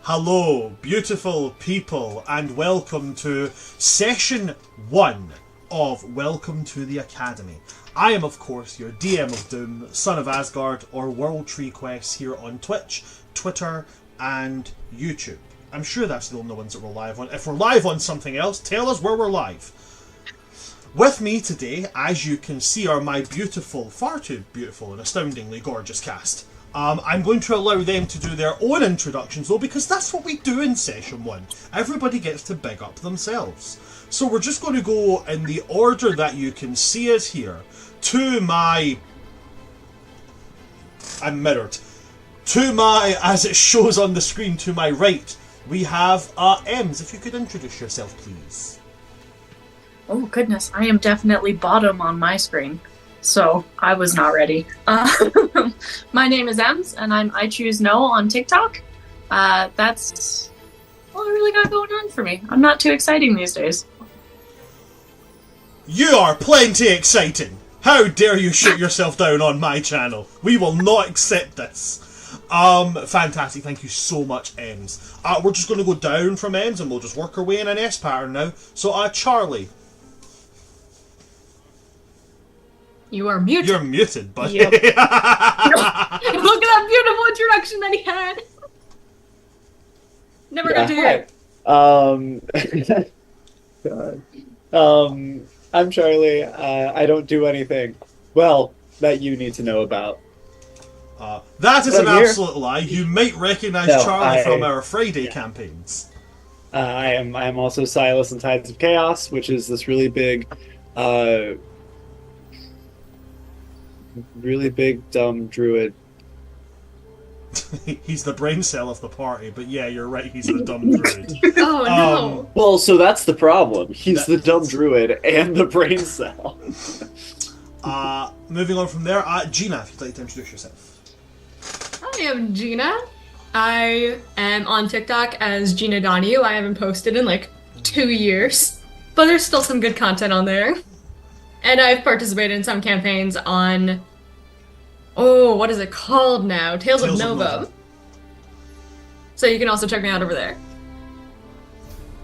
Hello, beautiful people, and welcome to Session 1 of Welcome to the Academy. I am, of course, your DM of Doom, Son of Asgard, or World Tree Quests here on Twitch, Twitter, and YouTube. I'm sure that's the only ones that we're live on. If we're live on something else, tell us where we're live. With me today, as you can see, are my beautiful, far too beautiful and astoundingly gorgeous cast. I'm going to allow them to do their own introductions though, because that's what we do in Session 1. Everybody gets to big up themselves. So we're just going to go in the order that you can see us here. To my... I'm mirrored. To my, as it shows on the screen, to my right, we have Ems. If you could introduce yourself, please. Oh goodness, I am definitely bottom on my screen. So, I was not ready. My name is Ems, and I'm I Choose No on TikTok. That's all I really got going on for me. I'm not too exciting these days. You are plenty exciting! How dare you shoot yourself down on my channel? We will not accept this. Fantastic, thank you so much, Ems. We're just going to go down from Ems, and we'll just work our way in an S pattern now. So, Charlie. You are muted. You're muted, buddy. Yep. Look at that beautiful introduction that he had. Never got to hear it. God. I'm Charlie. I don't do anything. Well, that you need to know about. That is But an I'm here. absolute lie. You might recognise No, Charlie I- from our Friday yeah. campaigns. I am also Silas in Tides of Chaos, which is this really big dumb druid. He's the brain cell of the party, but yeah, you're right, he's the dumb druid. Oh no. Well, so that's the problem. He's the dumb druid and the brain cell. Moving on from there, Gina, if you'd like to introduce yourself. I am Gina. I am on TikTok as Gina Donahue. I haven't posted in like 2 years, but there's still some good content on there. And I've participated in some campaigns on, what is it called now? Tales of Nova. So you can also check me out over there.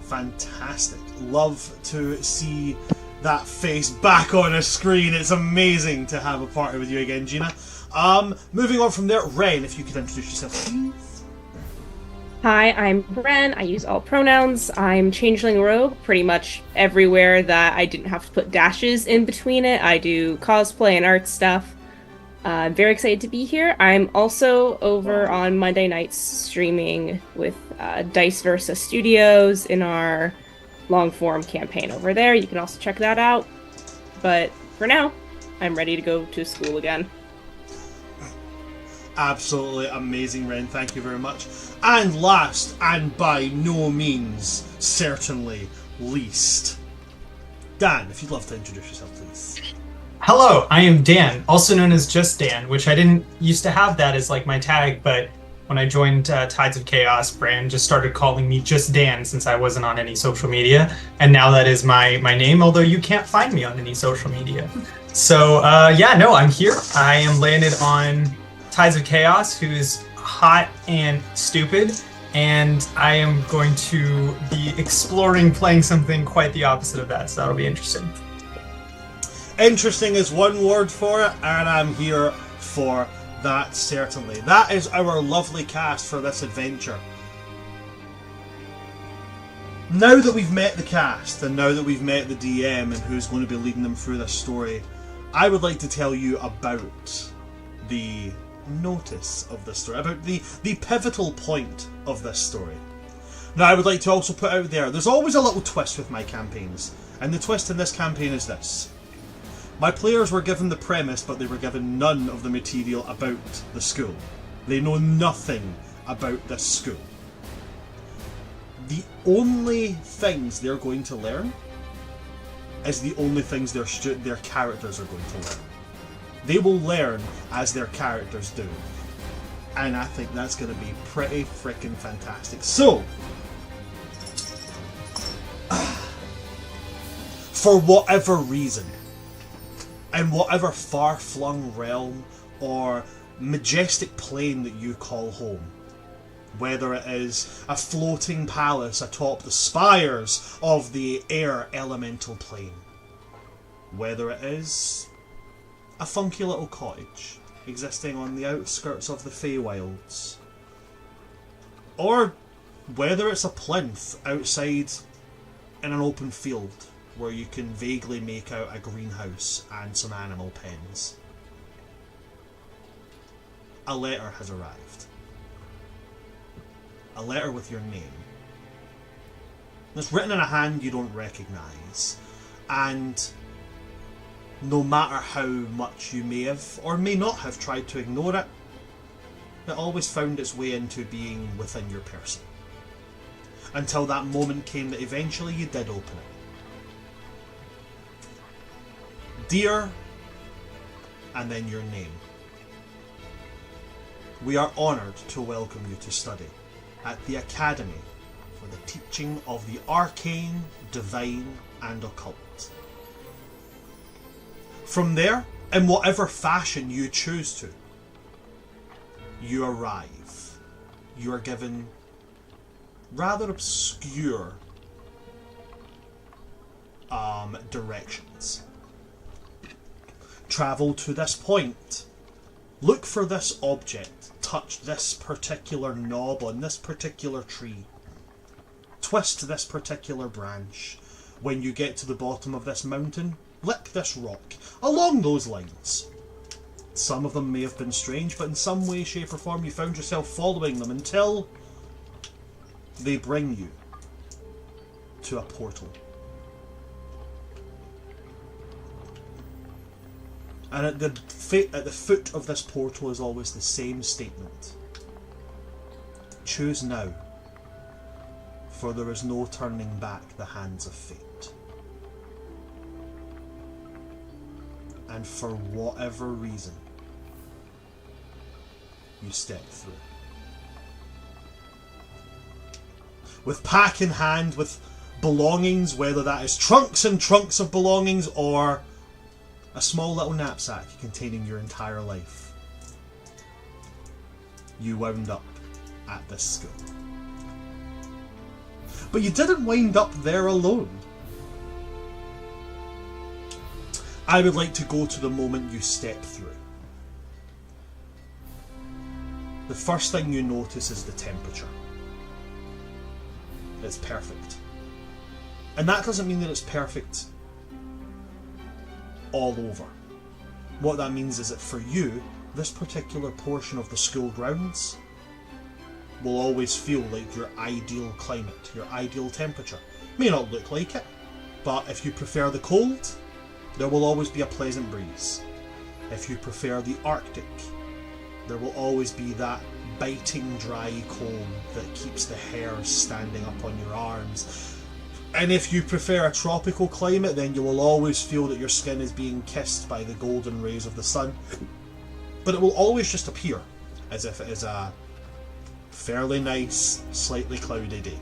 Fantastic. Love to see that face back on a screen. It's amazing to have a party with you again, Gina. Moving on from there, Ren, if you could introduce yourself, please. Hi, I'm Ren. I use all pronouns. I'm Changeling Rogue pretty much everywhere that I didn't have to put dashes in between it. I do cosplay and art stuff. I'm very excited to be here. I'm also over on Monday nights streaming with Dice Versa Studios in our long-form campaign over there. You can also check that out. But for now, I'm ready to go to school again. Absolutely amazing, Ren. Thank you very much. And last, and by no means, certainly least, Dan, if you'd love to introduce yourself, please. Hello, I am Dan, also known as Just Dan, which I didn't used to have that as like my tag, but when I joined Tides of Chaos, Brand just started calling me Just Dan since I wasn't on any social media, and now that is my name, although you can't find me on any social media. So I'm here. I am landed on Tides of Chaos, who's hot and stupid, and I am going to be exploring playing something quite the opposite of that, so that'll be interesting. Interesting is one word for it, and I'm here for that, certainly. That is our lovely cast for this adventure. Now that we've met the cast, and now that we've met the DM and who's going to be leading them through this story, I would like to tell you about the notice of this story, about the pivotal point of this story. Now, I would like to also put out there's always a little twist with my campaigns, and the twist in this campaign is this. My players were given the premise, but they were given none of the material about the school. They know nothing about this school. The only things they're going to learn is the only things their characters are going to learn. They will learn as their characters do. And I think that's going to be pretty freaking fantastic. So, for whatever reason, in whatever far-flung realm or majestic plane that you call home, whether it is a floating palace atop the spires of the air elemental plane, whether it is a funky little cottage existing on the outskirts of the Feywilds, or whether it's a plinth outside in an open field where you can vaguely make out a greenhouse and some animal pens. A letter has arrived. A letter with your name. It's written in a hand you don't recognise, and no matter how much you may have or may not have tried to ignore it, it always found its way into being within your person. Until that moment came that eventually you did open it. Dear, and then your name. We are honoured to welcome you to study at the Academy for the teaching of the Arcane, Divine, and Occult. From there, in whatever fashion you choose to, you arrive. You are given rather obscure directions. Travel to this point. Look for this object. Touch this particular knob on this particular tree. Twist this particular branch. When you get to the bottom of this mountain, lick this rock. Along those lines. Some of them may have been strange, but in some way, shape or form you found yourself following them until they bring you to a portal. And at the foot of this portal is always the same statement. Choose now, for there is no turning back the hands of fate. And for whatever reason, you step through. With pack in hand, with belongings, whether that is trunks and trunks of belongings or a small little knapsack containing your entire life, you wound up at this school. But you didn't wind up there alone. I would like to go to the moment you step through. The first thing you notice is the temperature. It's perfect. And that doesn't mean that it's perfect all over. What that means is that for you, this particular portion of the school grounds will always feel like your ideal climate, your ideal temperature. May not look like it, but if you prefer the cold, there will always be a pleasant breeze. If you prefer the Arctic, there will always be that biting dry cold that keeps the hairs standing up on your arms. And if you prefer a tropical climate, then you will always feel that your skin is being kissed by the golden rays of the sun. But it will always just appear as if it is a fairly nice, slightly cloudy day.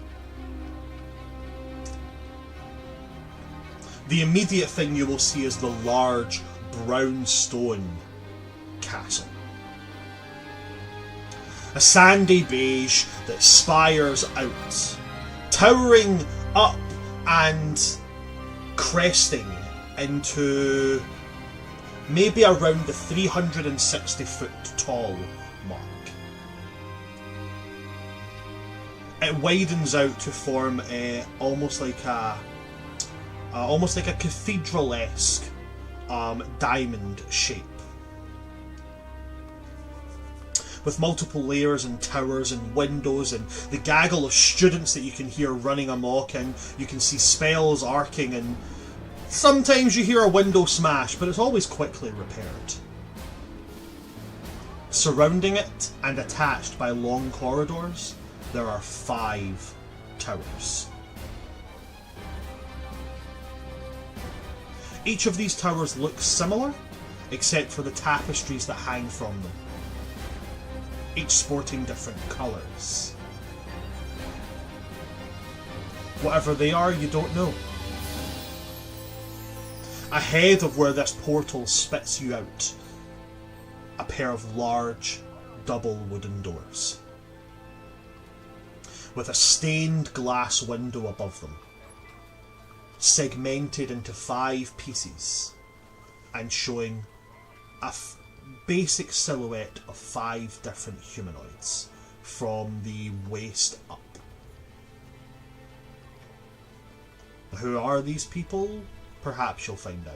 The immediate thing you will see is the large brown stone castle. A sandy beige that spires out, towering up and cresting into maybe around the 360 foot tall mark. It widens out to form almost like a cathedral-esque diamond shape, with multiple layers and towers and windows and the gaggle of students that you can hear running amok, and you can see spells arcing, and sometimes you hear a window smash, but it's always quickly repaired. Surrounding it and attached by long corridors, there are 5 towers. Each of these towers looks similar, except for the tapestries that hang from them, each sporting different colours. Whatever they are, you don't know. Ahead of where this portal spits you out, a pair of large, double wooden doors. with a stained glass window above them, segmented into 5 pieces and showing a basic silhouette of 5 different humanoids from the waist up. Who are these people? Perhaps you'll find out.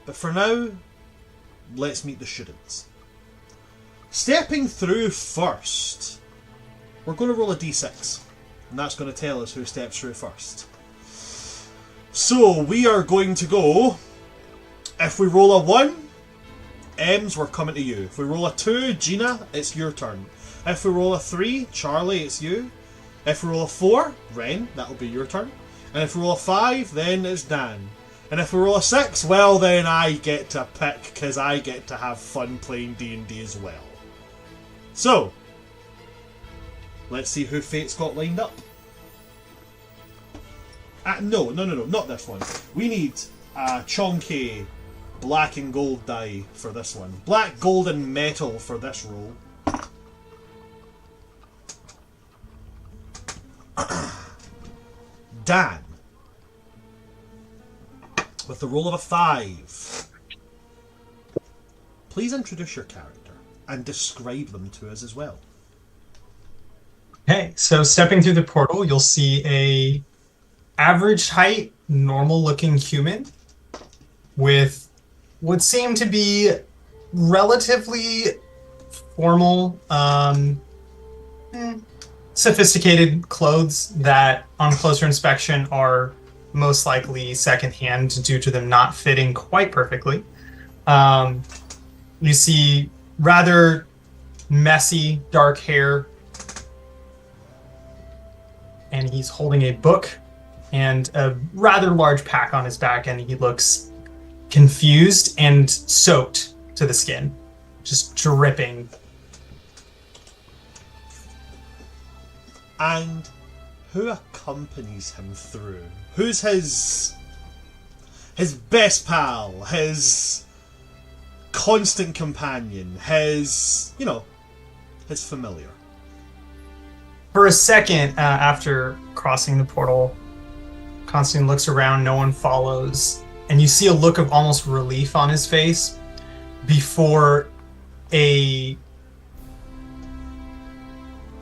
But for now, let's meet the shouldn'ts. Stepping through first, we're going to roll a d6, and that's going to tell us who steps through first. So we are going to go, if we roll a 1, Ems, we're coming to you. If we roll a 2, Gina, it's your turn. If we roll a 3, Charlie, it's you. If we roll a 4, Ren, that'll be your turn. And if we roll a 5, then it's Dan. And if we roll a 6, well then I get to pick, because I get to have fun playing D&D as well. So, let's see who Fate's got lined up. No, not this one. We need a chonky black and gold die for this one. Black, gold and metal for this roll. Dan, with the roll of a 5. Please introduce your character and describe them to us as well. Okay, so stepping through the portal, you'll see a average height, normal looking human with what seem to be relatively formal, sophisticated clothes that on closer inspection are most likely secondhand due to them not fitting quite perfectly. You see rather messy dark hair, and he's holding a book and a rather large pack on his back, and he looks confused and soaked to the skin, just dripping. And who accompanies him through? Who's his best pal, his constant companion, his familiar? For a second, after crossing the portal, Constantine looks around, no one follows, and you see a look of almost relief on his face before a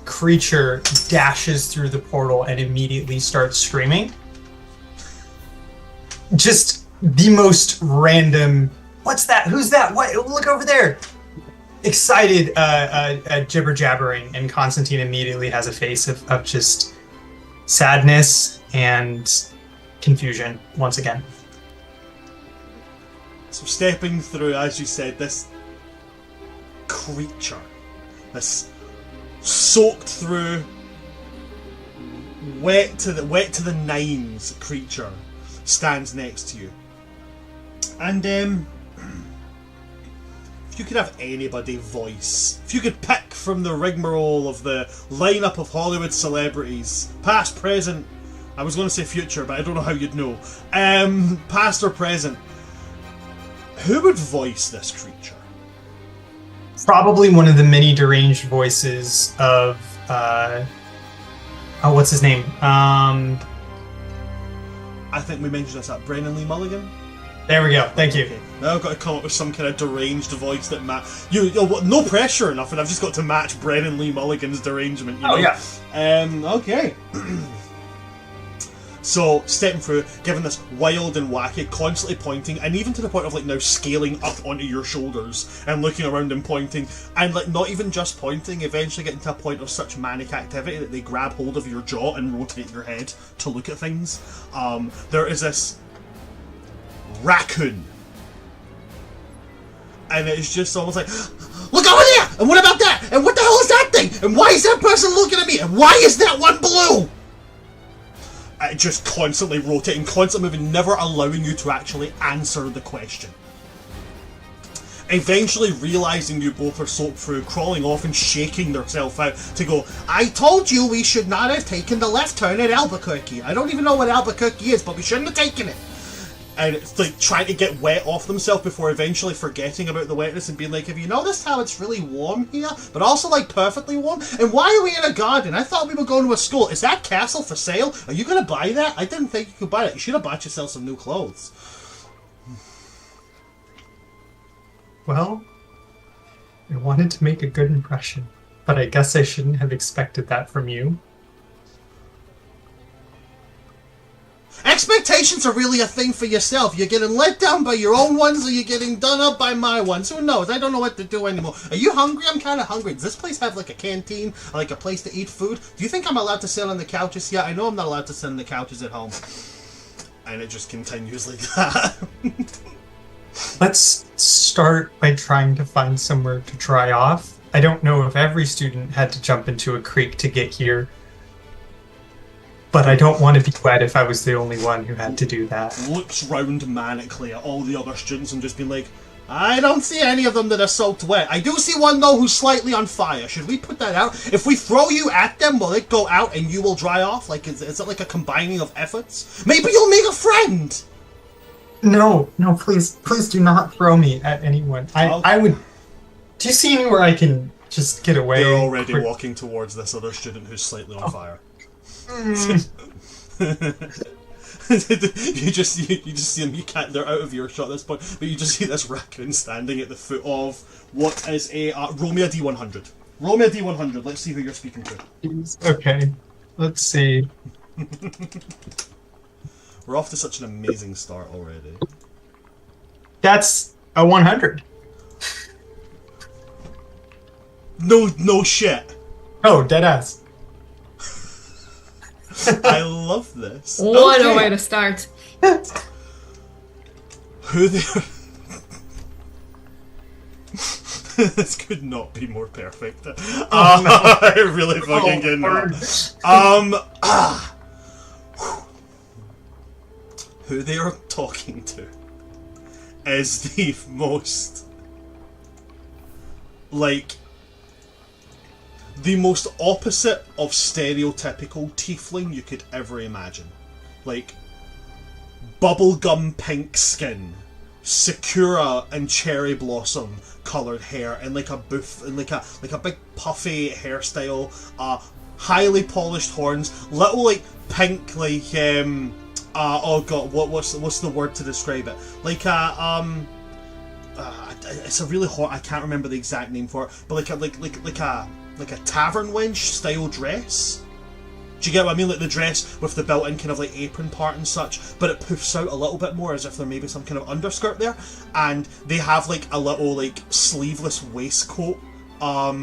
creature dashes through the portal and immediately starts screaming. Just the most random, what's that? Who's that? What? Look over there! Excited jibber jabbering, and Constantine immediately has a face of just sadness and confusion once again. So stepping through, as you said, this creature, this soaked through, wet to the nines creature stands next to you. And if you could have anybody voice, if you could pick from the rigmarole of the lineup of Hollywood celebrities, past, present, I was going to say future, but I don't know how you'd know, past or present, who would voice this creature? Probably one of the many deranged voices of what's his name? I think we mentioned this at Brennan Lee Mulligan. There we go. Thank you. Okay. Now I've got to come up with some kind of deranged voice that no pressure enough, and I've just got to match Brennan Lee Mulligan's derangement. You know? Oh yeah. Okay. So, stepping through, given this wild and wacky, constantly pointing, and even to the point of now scaling up onto your shoulders and looking around and pointing, and not even just pointing, eventually getting to a point of such manic activity that they grab hold of your jaw and rotate your head to look at things. There is this raccoon, and it's just almost like, look over there! And what about that? And what the hell is that thing? And why is that person looking at me? And why is that one blue? Just constantly rotating, constantly moving, never allowing you to actually answer the question. Eventually realising you both are soaked through, crawling off and shaking themselves out to go, I told you we should not have taken the left turn at Albuquerque. I don't even know what Albuquerque is, but we shouldn't have taken it. and it's like trying to get wet off themselves before eventually forgetting about the wetness and being like, have you noticed how it's really warm here, but also like perfectly warm? And why are we in a garden? I thought we were going to a school. Is that castle for sale? Are you going to buy that? I didn't think you could buy that. You should have bought yourself some new clothes. Well, I wanted to make a good impression, but I guess I shouldn't have expected that from you. Expectations are really a thing for yourself. You're getting let down by your own ones, or you're getting done up by my ones. Who knows? I don't know what to do anymore. Are you hungry? I'm kind of hungry. Does this place have like a canteen, or like a place to eat food? Do you think I'm allowed to sit on the couches? Yeah, I know I'm not allowed to sit on the couches at home. And it just continues like that. Let's start by trying to find somewhere to dry off. I don't know if every student had to jump into a creek to get here, but I don't want to be wet if I was the only one who had to do that. Looks round manically at all the other students and just being like, I don't see any of them that are soaked wet. I do see one though who's slightly on fire. Should we put that out? If we throw you at them, will it go out and you will dry off? Like, is it like a combining of efforts? Maybe you'll make a friend! No, please do not throw me at anyone. I would... Do you see anywhere I can just get away? They're already walking towards this other student who's slightly on fire. you just see them. You can't. They're out of earshot at this point, but you just see this raccoon standing at the foot of what is a roll me a d100. Roll me a d100. Let's see who you're speaking to. Okay, let's see. We're off to such an amazing start already. That's a 100. No shit. Oh, deadass. I love this. What a way to start. Who they are? This could not be more perfect. I really fucking cannot. Who they are talking to is the most, like, the most opposite of stereotypical tiefling you could ever imagine. Like, bubblegum pink skin, Sakura and cherry blossom coloured hair, and like a boof, and like a big puffy hairstyle, highly polished horns, little like pink like oh god, what's the word to describe it? Like it's a really hot. I can't remember the exact name for it, but like a tavern wench style dress. Do you get what I mean? Like the dress with the built-in kind of like apron part and such, but it poofs out a little bit more as if there may be some kind of underskirt there, and they have like a little like sleeveless waistcoat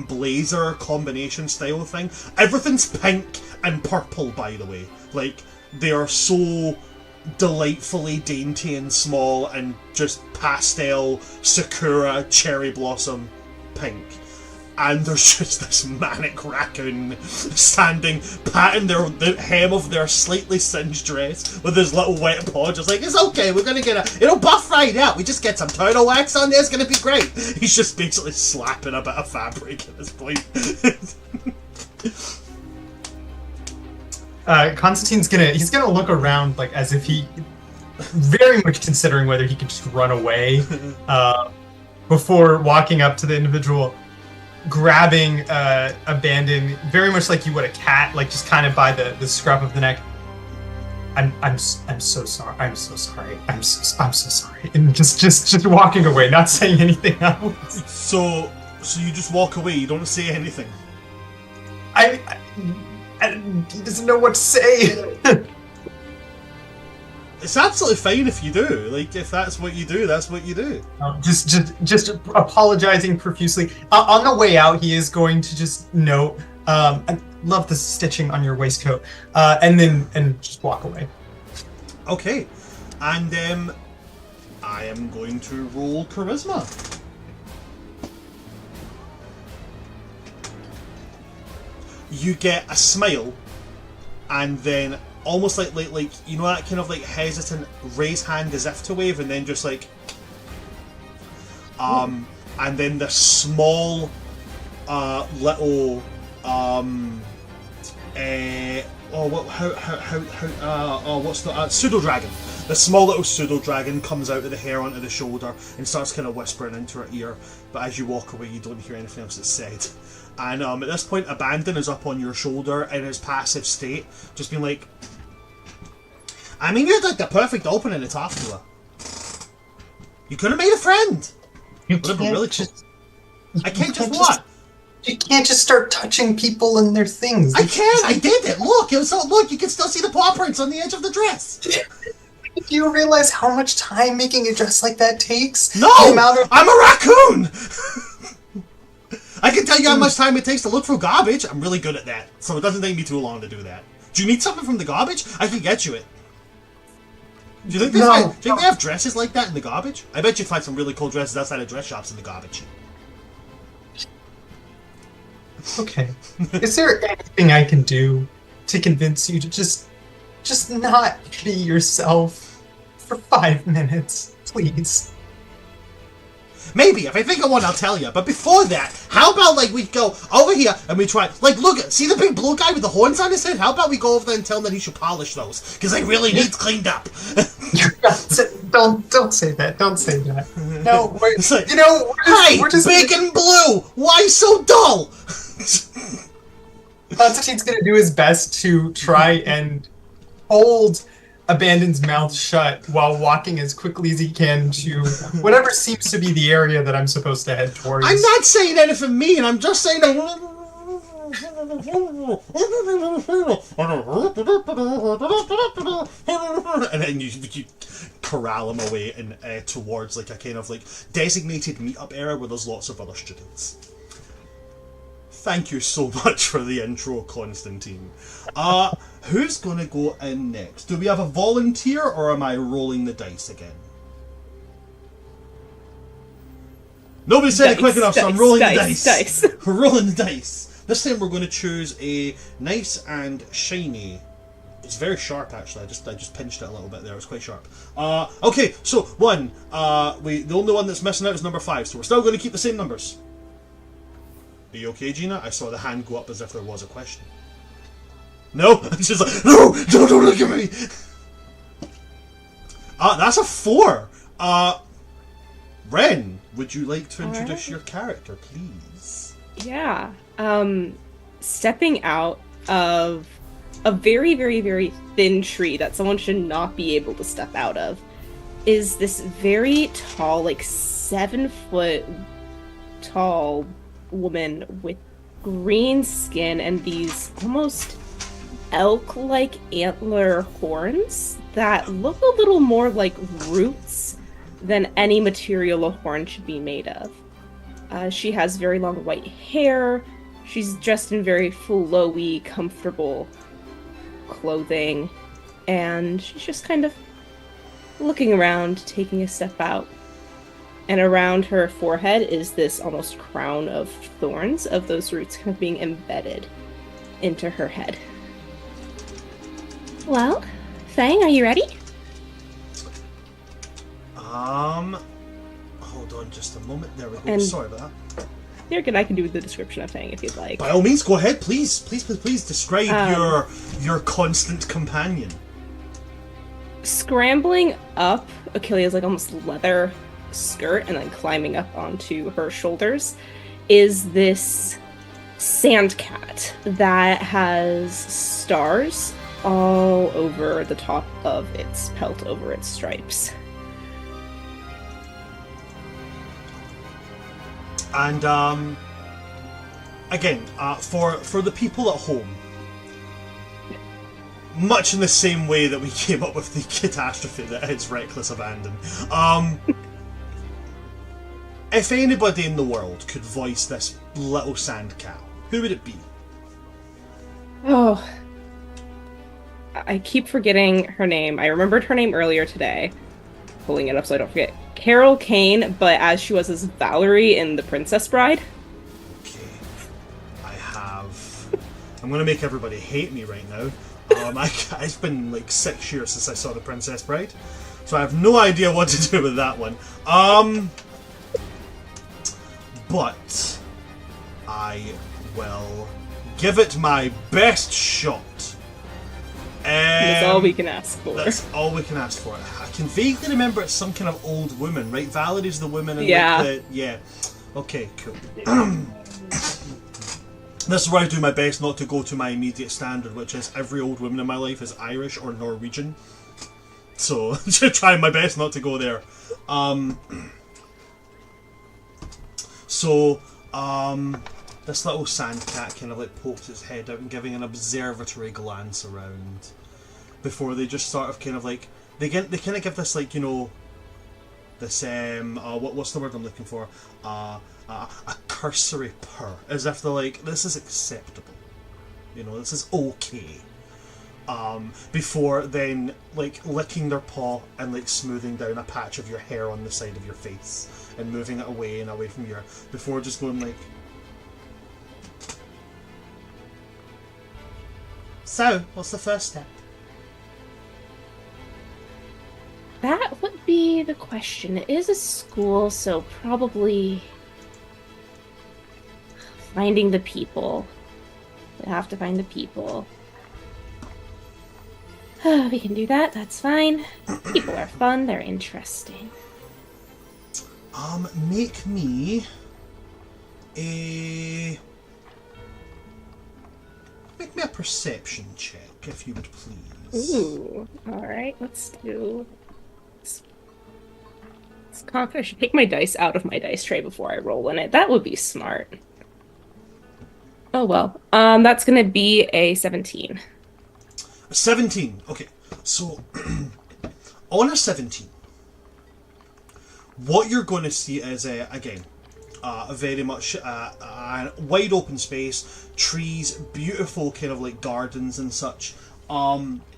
blazer combination style thing. Everything's pink and purple, by the way. Like, they are so delightfully dainty and small and just pastel Sakura cherry blossom pink. And there's just this manic raccoon standing, patting the hem of their slightly singed dress with his little wet paw, just like, it's okay, we're gonna get it'll buff right out, we just get some turtle wax on there, it's gonna be great. He's just basically slapping a bit of fabric at this point. Constantine's gonna look around like as if he very much considering whether he could just run away before walking up to the individual, grabbing Abandon very much like you would a cat, like just kind of by the scruff of the neck. I'm so sorry. I'm so sorry. I'm so sorry. And just walking away, not saying anything else. So you just walk away. You don't say anything. He doesn't know what to say. It's absolutely fine if you do. Like, if that's what you do, that's what you do. Just apologizing profusely. On the way out, he is going to just note, I love the stitching on your waistcoat, and just walk away. Okay, and I am going to roll charisma. You get a smile, and then almost like you know that kind of like hesitant raise hand as if to wave, and then just like and then the small little what's the pseudo dragon The small little pseudo dragon comes out of the hair onto the shoulder and starts kind of whispering into her ear. But as you walk away, you don't hear anything else that's said. And at this point, Abandon is up on your shoulder in his passive state, just being like, I mean, you're like the perfect opening to talk to her. You could have made a friend. You Would have been can't really just. cool. I can't just what? You can't just start touching people and their things. I can. I did it. Look, it was so. Look, you can still see the paw prints on the edge of the dress. Do you realize how much time making a dress like that takes? No, I'm a raccoon. I can tell you how much time it takes to look for garbage. I'm really good at that, so it doesn't take me too long to do that. Do you need something from the garbage? I can get you it. Do you think, do you think they have dresses like that in the garbage? I bet you'd find some really cool dresses outside of dress shops in the garbage. Okay. Is there anything I can do to convince you to just not be yourself for 5 minutes, please? Maybe. If I think of one, I'll tell you. But before that, how about, like, we go over here and we try... Like, look, see the big blue guy with the horns on his head? How about we go over there and tell him that he should polish those? Because they really need cleaned up. Don't say that. Don't say that. No, It's like, we're just big and blue! Why so dull? Constantine's gonna do his best to try and hold Abandon's mouth shut while walking as quickly as he can to whatever seems to be the area that I'm supposed to head towards. I'm not saying anything mean, I'm just saying... And then you corral him away and towards like a kind of like designated meetup area where there's lots of other students. Thank you so much for the intro, Constantine. Who's gonna go in next? Do we have a volunteer or am I rolling the dice again? Nobody said it quick enough, so I'm rolling the dice. We're rolling the dice. This time we're going to choose a nice and shiny. It's very sharp, actually. I just pinched it a little bit there. It was quite sharp. Okay, so one. The only one that's missing out is number 5. So we're still going to keep the same numbers. Are you okay, Gina? I saw the hand go up as if there was a question. No, she's like, no, don't look at me. That's a 4. Ren, would you like to introduce your character, please? Yeah. Stepping out of a very, very, very thin tree that someone should not be able to step out of is this very tall, like 7-foot tall woman with green skin and these almost elk-like antler horns that look a little more like roots than any material a horn should be made of. She has very long white hair. She's dressed in very flowy, comfortable clothing, and she's just kind of looking around, taking a step out. And around her forehead is this almost crown of thorns, of those roots kind of being embedded into her head. Well, Fang, are you ready? Hold on just a moment. There we go. And sorry about that. You're good. I can do the description of Fang if you'd like. By all means, go ahead. Please describe your constant companion. Scrambling up Achilles' like almost leather skirt and then climbing up onto her shoulders is this sand cat that has stars all over the top of its pelt, over its stripes. And again, for the people at home, much in the same way that we came up with the catastrophe that is reckless abandon. If anybody in the world could voice this little sand cow, who would it be? Oh, I keep forgetting her name. I remembered her name earlier today. Pulling it up so I don't forget. Carol Kane, but as she was as Valerie in The Princess Bride. Okay, I'm gonna make everybody hate me right now. It's been like 6 years since I saw The Princess Bride, so I have no idea what to do with that one. But I will give it my best shot That's all we can ask for. That's all we can ask for. I can vaguely remember it's some kind of old woman, right? Valerie's the woman, and yeah. Okay, cool. This is where I do my best not to go to my immediate standard, which is every old woman in my life is Irish or Norwegian. So, trying my best not to go there. This little sand cat kind of like pokes its head out and giving an observatory glance around before they just sort of kind of like they kind of give this like, you know, this what's the word I'm looking for, a cursory purr, as if they're like, this is acceptable, you know, this is okay, before then like licking their paw and like smoothing down a patch of your hair on the side of your face and moving it away and away from your, before just going like, so what's the first step? That would be the question. It is a school, so probably finding the people. We have to find the people. We can do that, that's fine. People are fun, they're interesting. Make me a perception check, if you would please. Ooh, alright, let's do... I should take my dice out of my dice tray before I roll in it. That would be smart. Oh well. That's gonna be a 17. 17. Okay. So on a 17, what you're going to see is again a very much a wide open space, trees, beautiful kind of like gardens and such.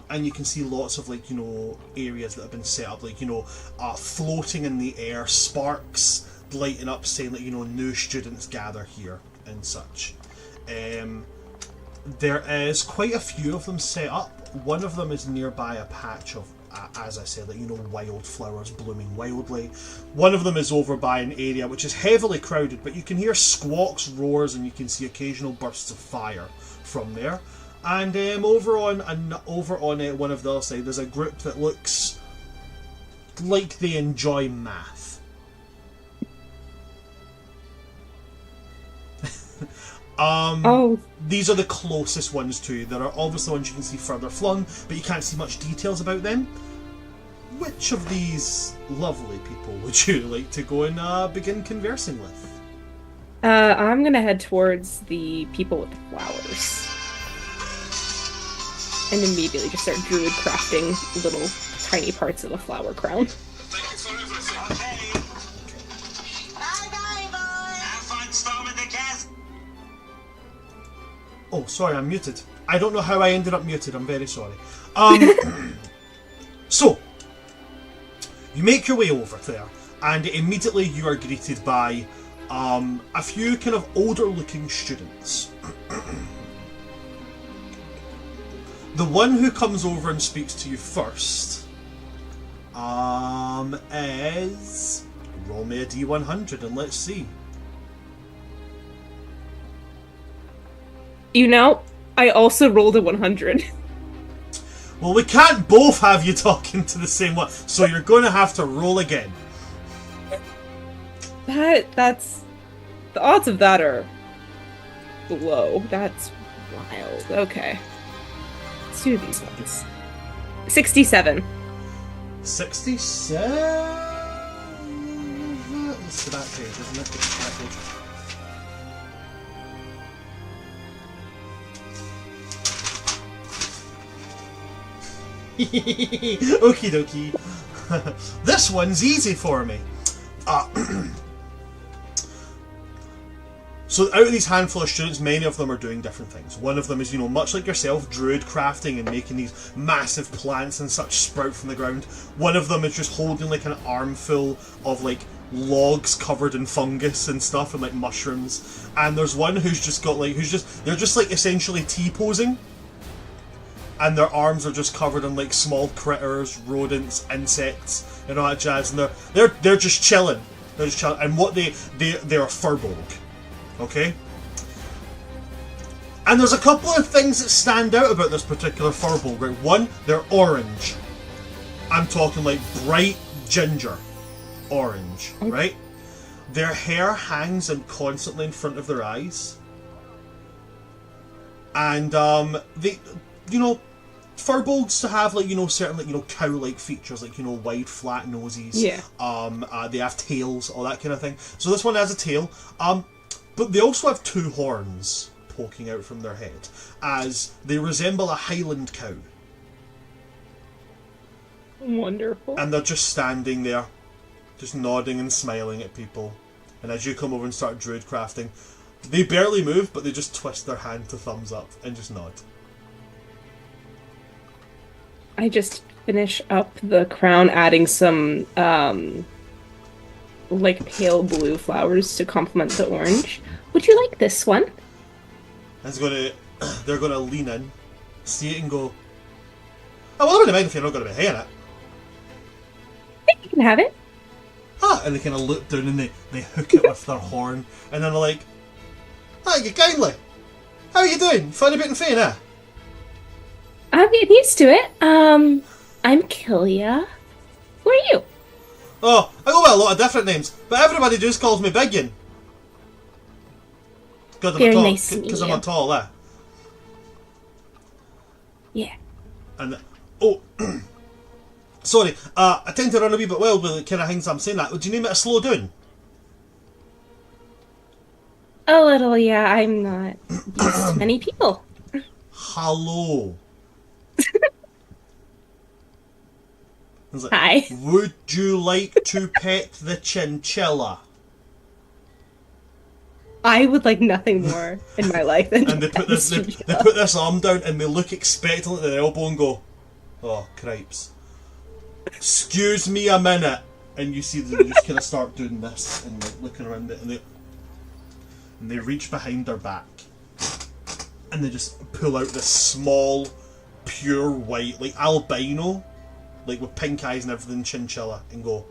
And you can see lots of like, you know, areas that have been set up, like, you know, floating in the air, sparks lighting up saying that, you know, new students gather here and such. There is quite a few of them set up. One of them is nearby a patch of, as I said, like, you know, wildflowers blooming wildly. One of them is over by an area which is heavily crowded, but you can hear squawks, roars, and you can see occasional bursts of fire from there. And over on one of the other side, there's a group that looks like they enjoy math. These are the closest ones to you. There are obviously ones you can see further flung, but you can't see much details about them. Which of these lovely people would you like to go and begin conversing with? I'm gonna head towards the people with the flowers. And immediately just start druid crafting little tiny parts of a flower crown. Thank you for everything. Okay. Bye-bye, boys. Have fun storming the castle. Oh, sorry, I'm muted. I don't know how I ended up muted. I'm very sorry. So, you make your way over there, and immediately you are greeted by a few kind of older-looking students. The one who comes over and speaks to you first is... Roll me a D100 and let's see. You know, I also rolled a 100. Well, we can't both have you talking to the same one, so you're going to have to roll again. That's... The odds of that are low. That's wild. Okay. Let's do these ones. 67. 67? It's that page, isn't it? It's that page. Okie dokie. This one's easy for me. So out of these handful of students, many of them are doing different things. One of them is, you know, much like yourself, druid crafting and making these massive plants and such sprout from the ground. One of them is just holding like an armful of like logs covered in fungus and stuff and like mushrooms. And there's one who's just got like, they're just like essentially T-posing. And their arms are just covered in like small critters, rodents, insects, and all that jazz. And they're just chilling. They're just chilling. And what they're a furbolg. Okay? And there's a couple of things that stand out about this particular firbolg, right? One, they're orange. I'm talking like bright ginger orange, right? Their hair hangs in constantly in front of their eyes. And they, you know, firbolgs to have like, you know, certain like, you know, cow-like features, like, you know, wide flat noses. Yeah. They have tails, all that kind of thing. So this one has a tail. But they also have two horns poking out from their head, as they resemble a Highland cow. Wonderful. And they're just standing there, just nodding and smiling at people. And as you come over and start druid crafting, they barely move, but they just twist their hand to thumbs up and just nod. I just finish up the crown, adding some like pale blue flowers to complement the orange. Would you like this one? They're gonna lean in, see it and go, oh, well, I wouldn't mind if you're not gonna be hearing it. I think you can have it. Ah, and they kind of look down and they hook it with their horn, and then they're like, thank you kindly. How are you doing? Funny bit and fain, eh? I'm getting used to it. I'm Killia. Who are you? Oh, I go by a lot of different names, but everybody just calls me Biggin. Very nice to meet Because you. I'm a tall, eh? Yeah. And, oh, sorry, I tend to run a wee bit wild with the kind of things I'm saying that. Would you name it a slow down? A little, yeah. I'm not used to many people. Hello. It's like, Hi. would you like to pet the chinchilla? I would like nothing more in my life than And they put this they put this arm down and they look expectantly at their elbow and go, oh, cripes. Excuse me a minute. And you see them just kind of start doing this and like looking around it, and they reach behind their back and they just pull out this small, pure white, like albino, like with pink eyes and everything, chinchilla, and go,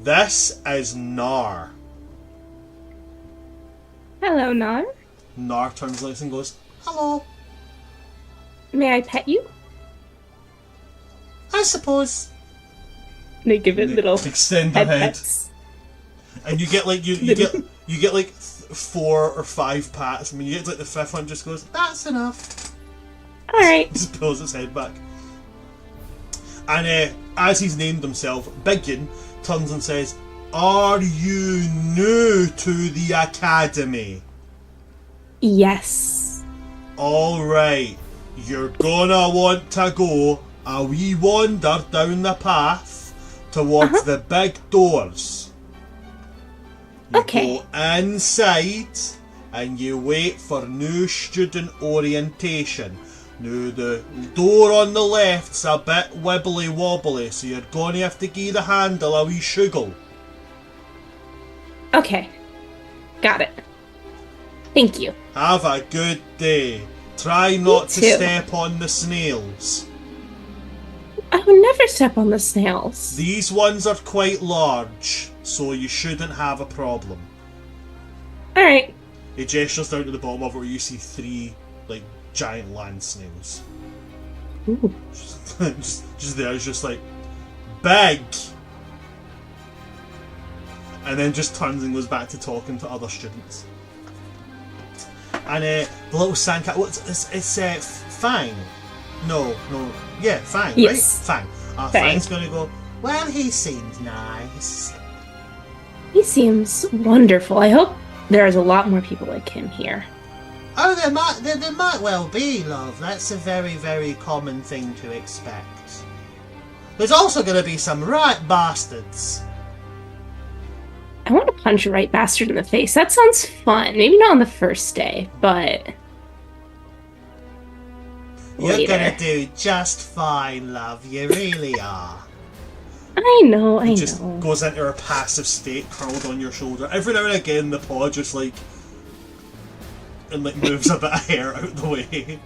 this is Nar. Hello, Nar. Nar turns like this and goes, hello. May I pet you? I suppose. They give it They little extend their head head. pets. And you get like you get like 4 or 5 pats, and when you get to like the 5th one, just goes, that's enough. All right. Just pulls its head back. And as he's named himself, Biggin turns and says, are you new to the academy? Yes. Alright, you're gonna want to go a wee wander down the path towards the big doors. You Okay. go inside and you wait for new student orientation. Now the door on the left's a bit wibbly wobbly, so you're gonna have to give the handle a wee shuggle. Okay. Got it. Thank you. Have a good day. Try not to too. step on the snails. I would never step on the snails. These ones are quite large, so you shouldn't have a problem. All right. He gestures down to the bottom of it where you see 3, like, giant land snails. Ooh. just there, it's just like, big! And then just turns and goes back to talking to other students. And the little sandcat, it's Fang. No, yeah, Fang, Yes. right? Fang. Fang. Fang's gonna go, well, he seems nice. He seems wonderful. I hope there's a lot more people like him here. Oh, there might well be, love. That's a very, very common thing to expect. There's also gonna be some right bastards. I want to punch a right bastard in the face. That sounds fun. Maybe not on the first day, but You're later. gonna do just fine, love. You really are. I know. It just goes into a passive state, curled on your shoulder. Every now and again, the paw just like moves a bit of hair out the way.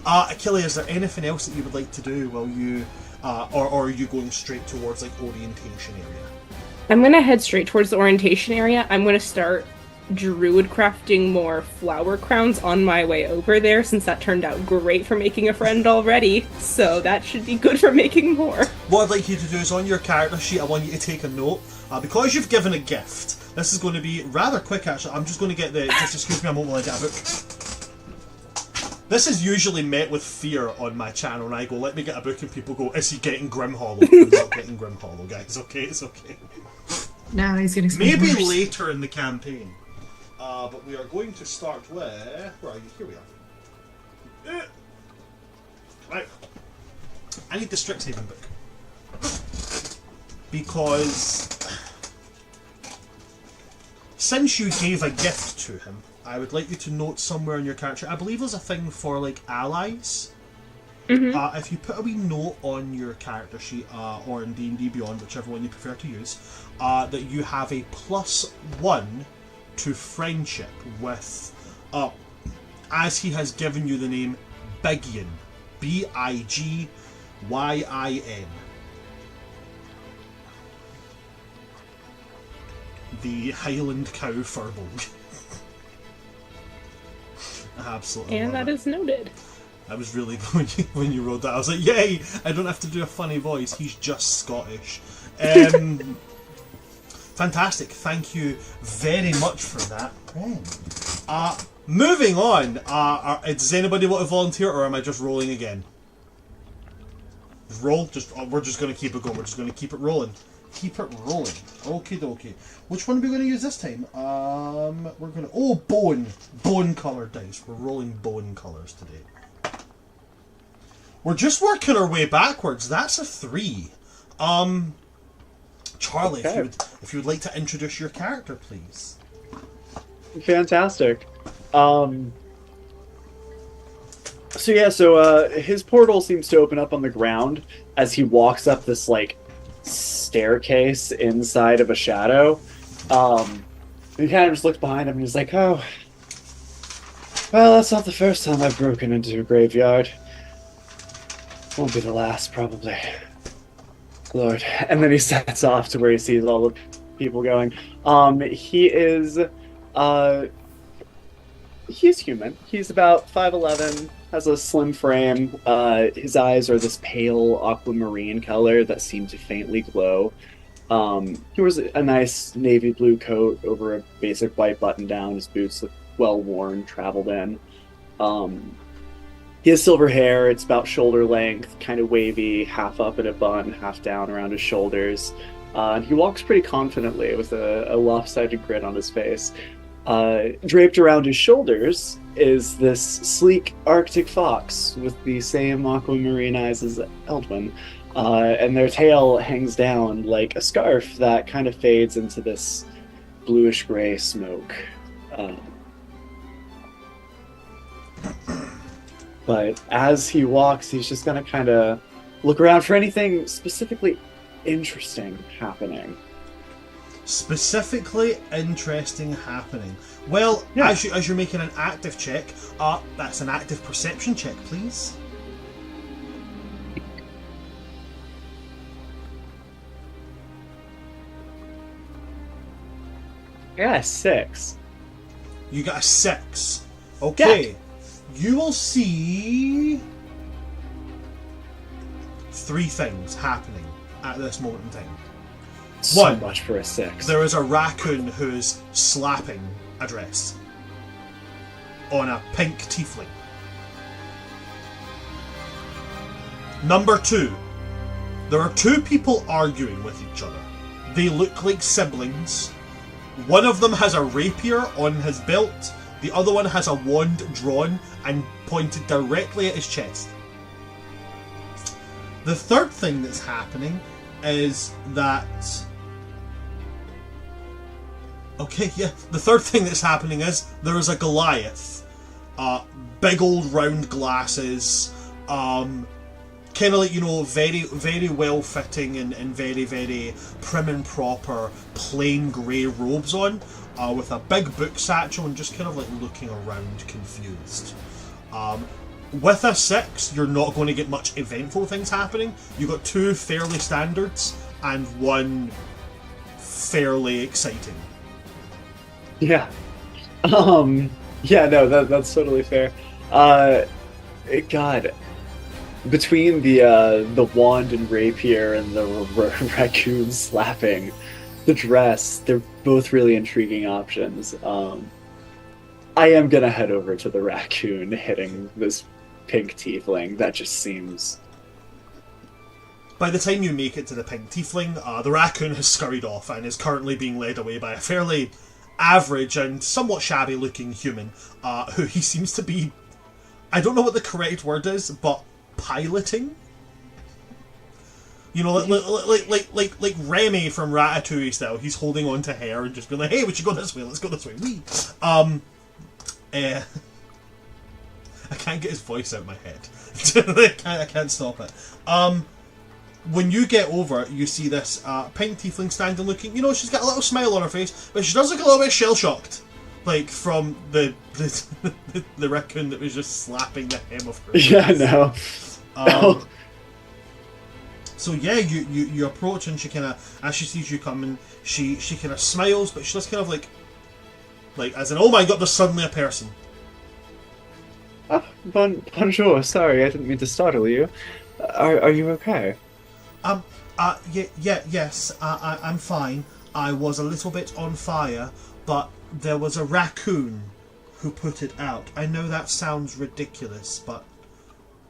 Achille, is there anything else that you would like to do while you, or are you going straight towards like orientation area? I'm gonna head straight towards the orientation area. I'm gonna start druid crafting more flower crowns on my way over there, since that turned out great for making a friend already. So that should be good for making more. What I'd like you to do is on your character sheet, I want you to take a note. Because you've given a gift, this is going to be rather quick actually. I'm just going to get the... Just excuse me a moment while I get a book. This is usually met with fear on my channel, and I go, let me get a book, and people go, is he getting Grim Hollow? I'm not getting Grim Hollow, guys. Okay, it's okay. Now he's getting Maybe later in the campaign. But we are going to start with... Where are you? Here we are. Right. I need the Strixhaven book. Because... Since you gave a gift to him, I would like you to note somewhere in your character, I believe there's a thing for, like, allies. Mm-hmm. If you put a wee note on your character sheet, or in D&D Beyond, whichever one you prefer to use, that you have a +1 to friendship with, as he has given you the name Bigyin. Bigyin. The Highland Cow Furbolg. Absolutely. And that is noted. I was really when you wrote that. I was like, "Yay! I don't have to do a funny voice. He's just Scottish." Fantastic. Thank you very much for that. Moving on. Does anybody want to volunteer, or am I just rolling again? Just roll. We're just going to keep it going. We're just going to keep it rolling. Keep it rolling. Okie dokie. Which one are we going to use this time? We're going to... Bone coloured dice. We're rolling bone colours today. We're just working our way backwards. That's a 3. Charlie, okay. if you would like to introduce your character, please. Fantastic. So his portal seems to open up on the ground as he walks up this, like, staircase inside of a shadow. He kind of just looks behind him and he's like, oh, well, that's not the first time I've broken into a graveyard. Won't be the last, probably. Lord. And then he sets off to where he sees all the people going. He's human. He's about 5'11", has a slim frame. His eyes are this pale aquamarine color that seem to faintly glow. He wears a nice navy blue coat over a basic white button-down. His boots look well-worn, traveled in. He has silver hair. It's about shoulder length, kind of wavy, half up in a bun, half down around his shoulders. And he walks pretty confidently with a lopsided grin on his face. Draped around his shoulders is this sleek Arctic fox with the same aquamarine eyes as Eldwin. And their tail hangs down like a scarf that kind of fades into this bluish-gray smoke. But as he walks, he's just going to kind of look around for anything specifically interesting happening. Specifically interesting happening. Well, yeah. as you're making an active check, that's an active perception check, please. Yeah, 6. You got a 6. Okay. Yeah. You will see 3 things happening at this moment in time. So One, much for a 6. there is a raccoon who's slapping a dress on a pink tiefling. Number 2, there are 2 people arguing with each other. They look like siblings. One of them has a rapier on his belt. The other one has a wand drawn and pointed directly at his chest. The third thing that's happening is that... The third thing that's happening is there is a Goliath. Big old round glasses. Kind of like, very, very well fitting and very, very prim and proper plain grey robes on. With a big book satchel and just kind of like looking around confused. With a 6, you're not going to get much eventful things happening. You've got 2 fairly standards and 1 fairly exciting. Yeah. Yeah, no, that's totally fair. God, between the wand and rapier and the raccoon slapping the dress, they're both really intriguing options. I am gonna head over to the raccoon hitting this pink tiefling. That just seems. By the time you make it to the pink tiefling, the raccoon has scurried off and is currently being led away by a fairly average and somewhat shabby looking human, who he seems to be, I don't know what the correct word is, but piloting? You know, like Remy from Ratatouille style. He's holding on to hair and just being like, hey, we should go this way, let's go this way. I can't get his voice out of my head. I can't stop it. When you get over, you see this pink tiefling standing looking, you know, she's got a little smile on her face, but she does look a little bit shell-shocked. Like, from the raccoon that was just slapping the hem of her face. Yeah, no. So yeah, you approach and she kind of, as she sees you coming, she kind of smiles, but she just kind of like as in, oh my god, there's suddenly a person. Bonjour. Sorry, I didn't mean to startle you. Are you okay? Yes, I'm fine. I was a little bit on fire, but there was a raccoon who put it out. I know that sounds ridiculous, but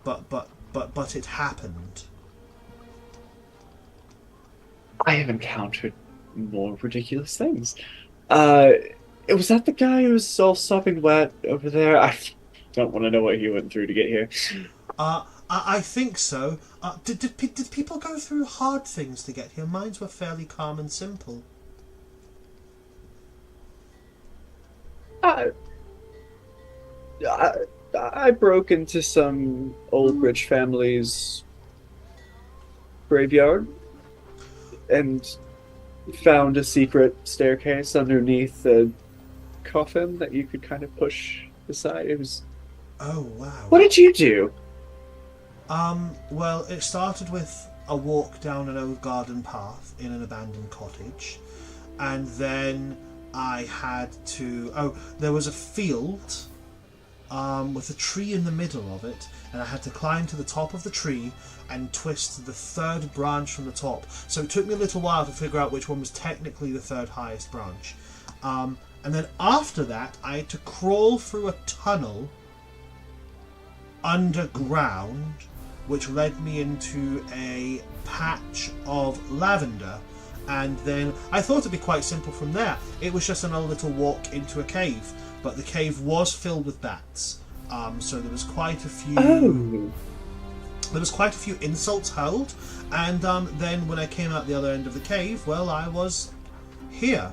it happened. I have encountered more ridiculous things. Was that the guy who was all sopping wet over there? I don't want to know what he went through to get here. I think so. Did people go through hard things to get here? Mine were fairly calm and simple. I broke into some old rich family's graveyard and found a secret staircase underneath a coffin that you could kind of push aside. It was. Oh wow! What did you do? Well, it started with a walk down an old garden path in an abandoned cottage, and then I had to. Oh, there was a field, with a tree in the middle of it, and I had to climb to the top of the tree and twist the third branch from the top. So it took me a little while to figure out which one was technically the third highest branch. And then after that, I had to crawl through a tunnel underground, which led me into a patch of lavender. And then I thought it'd be quite simple from there. It was just another little walk into a cave, but the cave was filled with bats. So there was quite a few. Oh. There was quite a few insults hurled, and then when I came out the other end of the cave, well, I was here.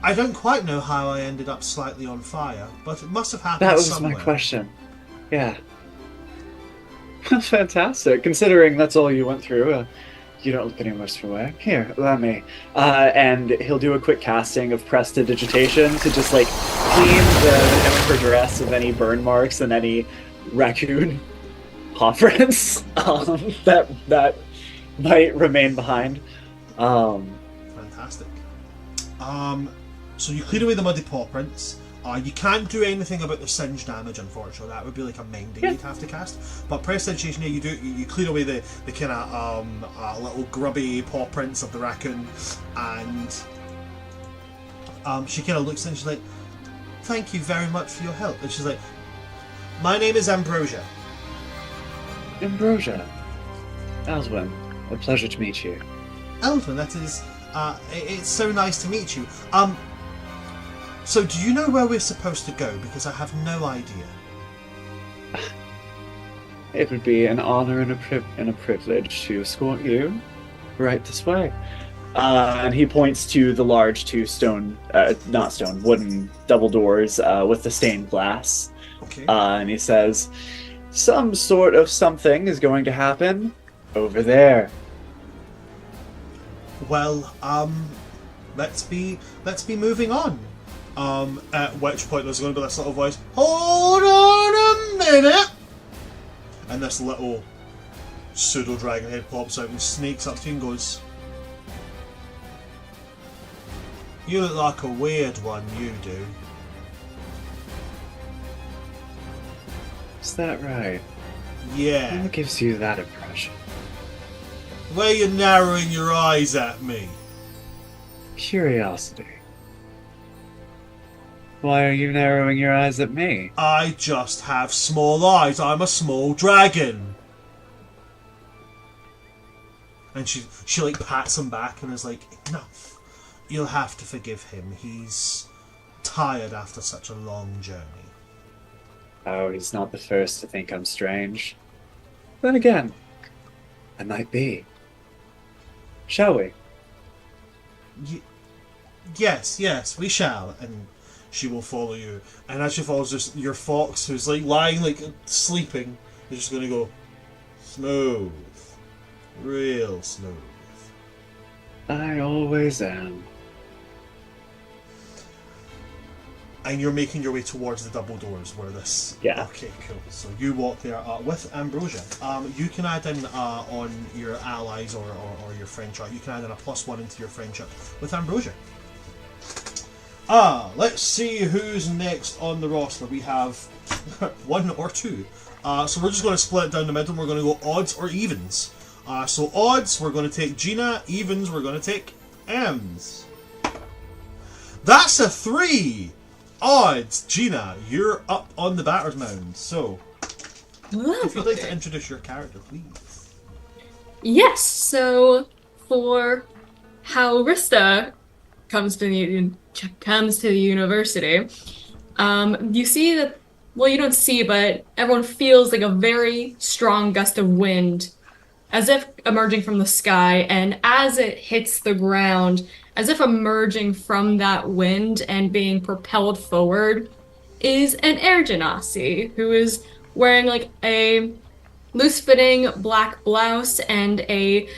I don't quite know how I ended up slightly on fire, but it must have happened That was somewhere. my question. Yeah. That's fantastic, considering that's all you went through. You don't look any worse for wear. Here, let me. And he'll do a quick casting of prestidigitation to just like clean the hem of her dress of any burn marks and any raccoon paw prints that might remain behind. Fantastic. So you clear away the muddy paw prints. You can't do anything about the singe damage, unfortunately. That would be like a mending you'd have to cast. But prestidigitation, yeah, you clear away the kind of little grubby paw prints of the raccoon, and she kind of looks and she's like, "Thank you very much for your help." And she's like, "My name is Ambrosia." Ambrosia. Alwyn, a pleasure to meet you. Eldwin, that is. It's so nice to meet you. So do you know where we're supposed to go? Because I have no idea. It would be an honor and a privilege to escort you right this way. And he points to the large two wooden double doors with the stained glass. Okay. And he says, some sort of something is going to happen over there. Well, let's be moving on. At which point there's going to be this little voice, "Hold on a minute!" And this little pseudo-dragon head pops out and sneaks up to you and goes, You look like a weird one, you do. Is that right? Yeah. What gives you that impression? Why are you narrowing your eyes at me? Curiosity. Why are you narrowing your eyes at me? I just have small eyes. I'm a small dragon. And she like pats him back and is like, enough. You'll have to forgive him. He's tired after such a long journey. Oh, he's not the first to think I'm strange. Then again, I might be. Shall we? Yes, we shall. And she will follow you. And as she follows, just your fox, who's like lying, like sleeping, is just going to go smooth. Real smooth. I always am. And you're making your way towards the double doors where this... Yeah. Okay, cool. So you walk there with Ambrosia. You can add in on your allies or your friendship, you can add in a +1 into your friendship with Ambrosia. Let's see who's next on the roster. We have 1 or 2. So we're just going to split it down the middle and we're going to go odds or evens. So odds, we're going to take Gina. Evens, we're going to take Ems. That's a 3! Odds, Gina, you're up on the batter's mound. So, if you'd like to introduce your character, please. Yes, so for how Rista comes to the university, you see that, well, you don't see, but everyone feels like a very strong gust of wind, as if emerging from the sky, and as it hits the ground, as if emerging from that wind and being propelled forward, is an air genasi who is wearing like a loose-fitting black blouse and a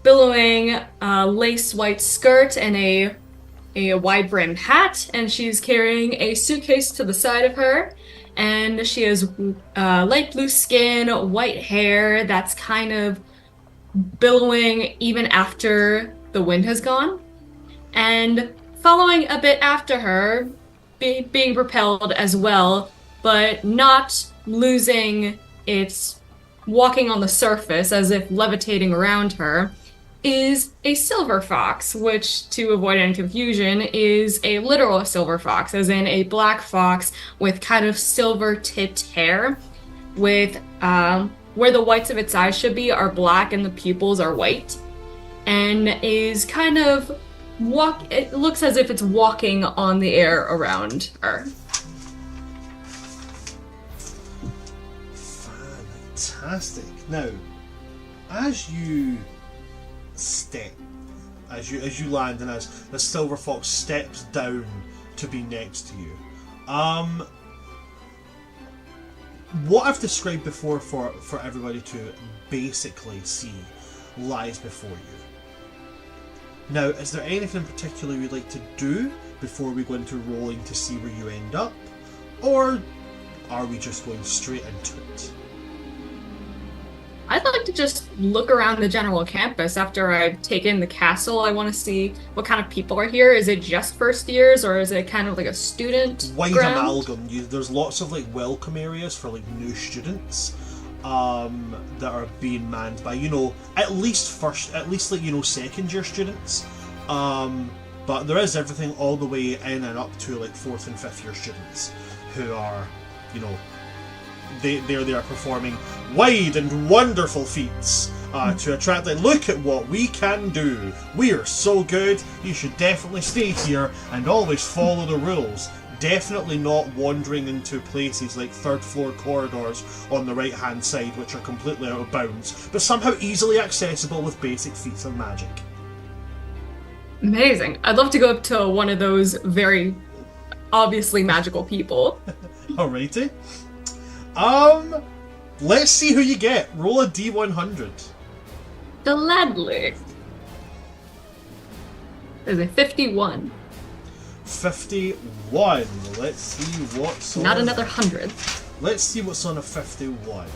billowing lace white skirt and a wide-brimmed hat, and she's carrying a suitcase to the side of her, and she has light blue skin, white hair that's kind of billowing even after the wind has gone. And following a bit after her, being propelled as well, but not losing its walking on the surface as if levitating around her, is a silver fox, which, to avoid any confusion, is a literal silver fox, as in a black fox with kind of silver-tipped hair, with where the whites of its eyes should be are black and the pupils are white, and is kind of it looks as if it's walking on the air around her. Fantastic. Now, as you step, as you land, and as the silver fox steps down to be next to you, what I've described before for everybody to basically see lies before you. Now, is there anything in particular you'd like to do before we go into rolling to see where you end up? Or are we just going straight into it? I'd like to just look around the general campus after I've taken the castle. I want to see what kind of people are here. Is it just first years, or is it kind of like a student Wide ground? amalgam. There's lots of like welcome areas for like new students that are being manned by, at least like, second year students. But there is everything all the way in and up to like 4th and 5th year students who are, they are performing wide and wonderful feats to attract. Like, look at what we can do. We are so good. You should definitely stay here and always follow the rules. Definitely not wandering into places like 3rd floor corridors on the right hand side, which are completely out of bounds, but somehow easily accessible with basic feats of magic. Amazing. I'd love to go up to one of those very obviously magical people. Alrighty. Let's see who you get. Roll a D100. Gladly. There's a 51. 51. Let's see what's on. Not another 100. Let's see what's on a 51.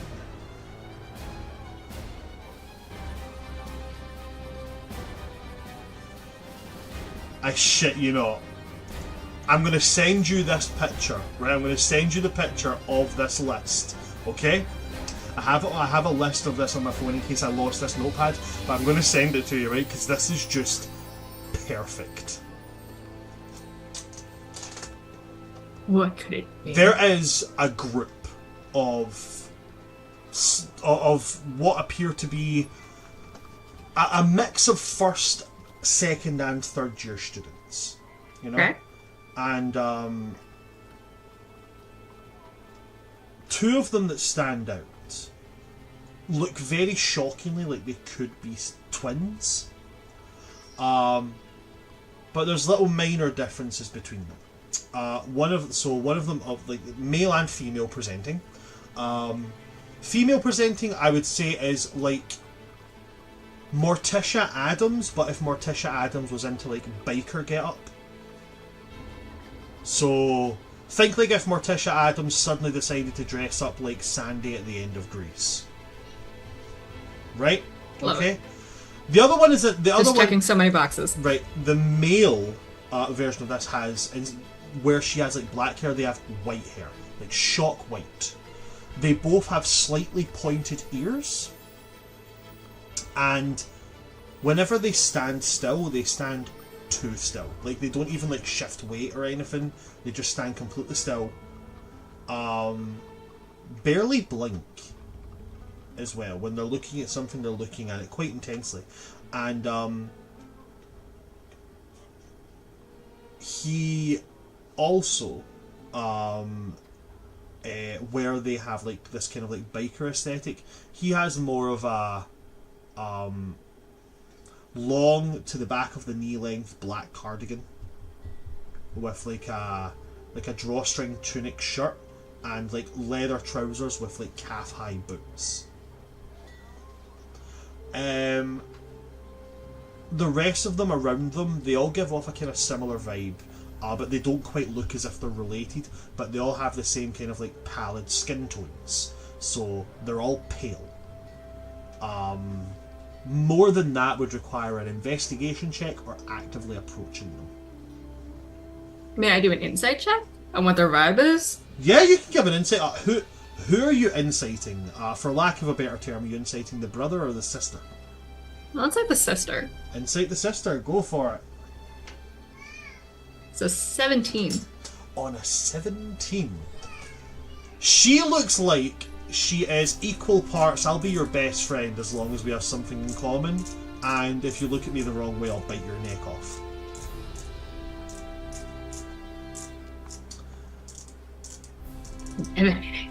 I shit you not. I'm going to send you this picture, right? I'm going to send you the picture of this list, okay? I have a list of this on my phone in case I lost this notepad, but I'm going to send it to you, right? Because this is just perfect. What could it be? There is a group of what appear to be a mix of first, second, and third year students. You know? Okay. And two of them that stand out look very shockingly like they could be twins. But there's little minor differences between them. One of them of like male and female presenting. Female presenting, I would say, is like Morticia Adams, but if Morticia Adams was into like biker get-up. So think like if Morticia Adams suddenly decided to dress up like Sandy at the end of Grease. Right? Love Okay. it. The other one is that the other Just one. checking so many boxes. Right. The male version of this has, where she has like black hair, they have white hair, like shock white. They both have slightly pointed ears, and whenever they stand still, they stand too still. Like they don't even like shift weight or anything. They just stand completely still. Barely blink as well. When they're looking at something, they're looking at it quite intensely. And he also where they have like this kind of like biker aesthetic, he has more of a long to the back of the knee length black cardigan with like a drawstring tunic shirt and like leather trousers with like calf high boots. The rest of them around them, they all give off a kind of similar vibe, but they don't quite look as if they're related, but they all have the same kind of like pallid skin tones, so they're all pale. More than that would require an investigation check or actively approaching them. May I do an insight check on what their vibe is? Yeah, you can give an insight. Who are you inciting? For lack of a better term, are you inciting the brother or the sister? Let's like the sister. Incite the sister, go for it. So 17. On a 17. She looks like she is equal parts, I'll be your best friend as long as we have something in common, and if you look at me the wrong way, I'll bite your neck off.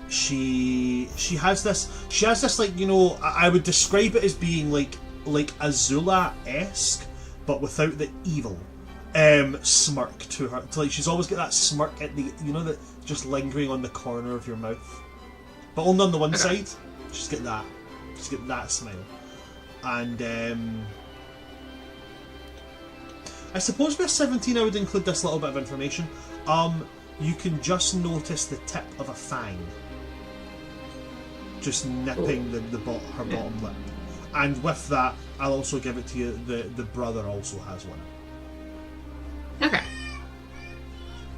She has this like, you know, I would describe it as being like Azula-esque, but without the evil smirk to her. So, like, she's always got that smirk at the, you know, that just lingering on the corner of your mouth, but only on the one side. She's got that smile. And I suppose with 17 I would include this little bit of information. You can just notice the tip of a fang just nipping her bottom lip. And with that, I'll also give it to you, the brother also has one. Okay.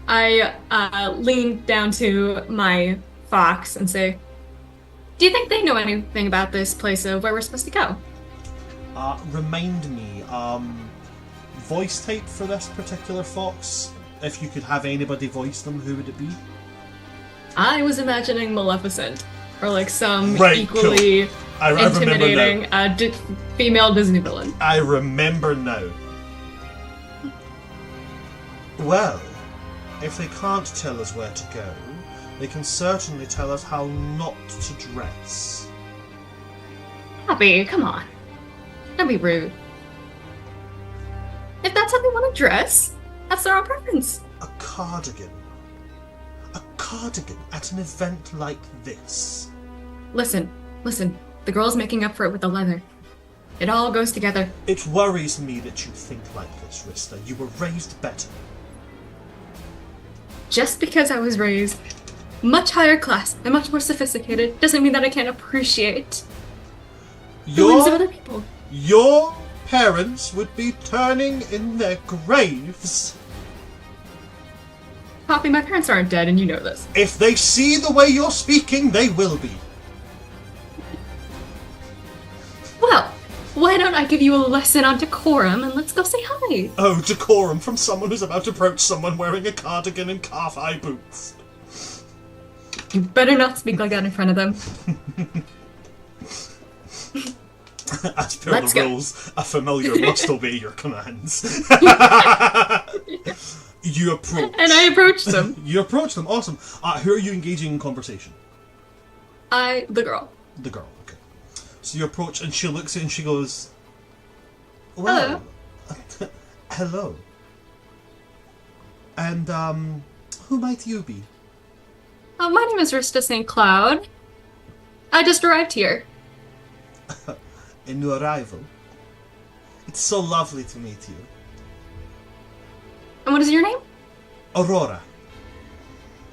I lean down to my fox and say, do you think they know anything about this place of where we're supposed to go? Remind me, voice type for this particular fox? If you could have anybody voice them, who would it be? I was imagining Maleficent, or like some Right, equally cool. I intimidating female Disney villain. I remember now. Well, if they can't tell us where to go, they can certainly tell us how not to dress. Abby, come on. Don't be rude. If that's how they want to dress, that's their own preference. A cardigan. A cardigan at an event like this. Listen. The girl's making up for it with the leather. It all goes together. It worries me that you think like this, Rista. You were raised better. Just because I was raised much higher class and much more sophisticated doesn't mean that I can't appreciate feelings of other people. Your parents would be turning in their graves. Poppy, my parents aren't dead, and you know this. If they see the way you're speaking, they will be. Well, why don't I give you a lesson on decorum, and let's go say hi. Oh, decorum from someone who's about to approach someone wearing a cardigan and calf-high boots. You better not speak like that in front of them. As per Let's the go. rules, a familiar must obey your commands. You approach. And I approached them. You approach them, awesome. Who are you engaging in conversation? The girl. The girl, okay. So you approach and she looks at you and she goes, well, hello. And, who might you be? My name is Rista St. Cloud. I just arrived here. A new arrival. It's so lovely to meet you. And what is your name? Aurora.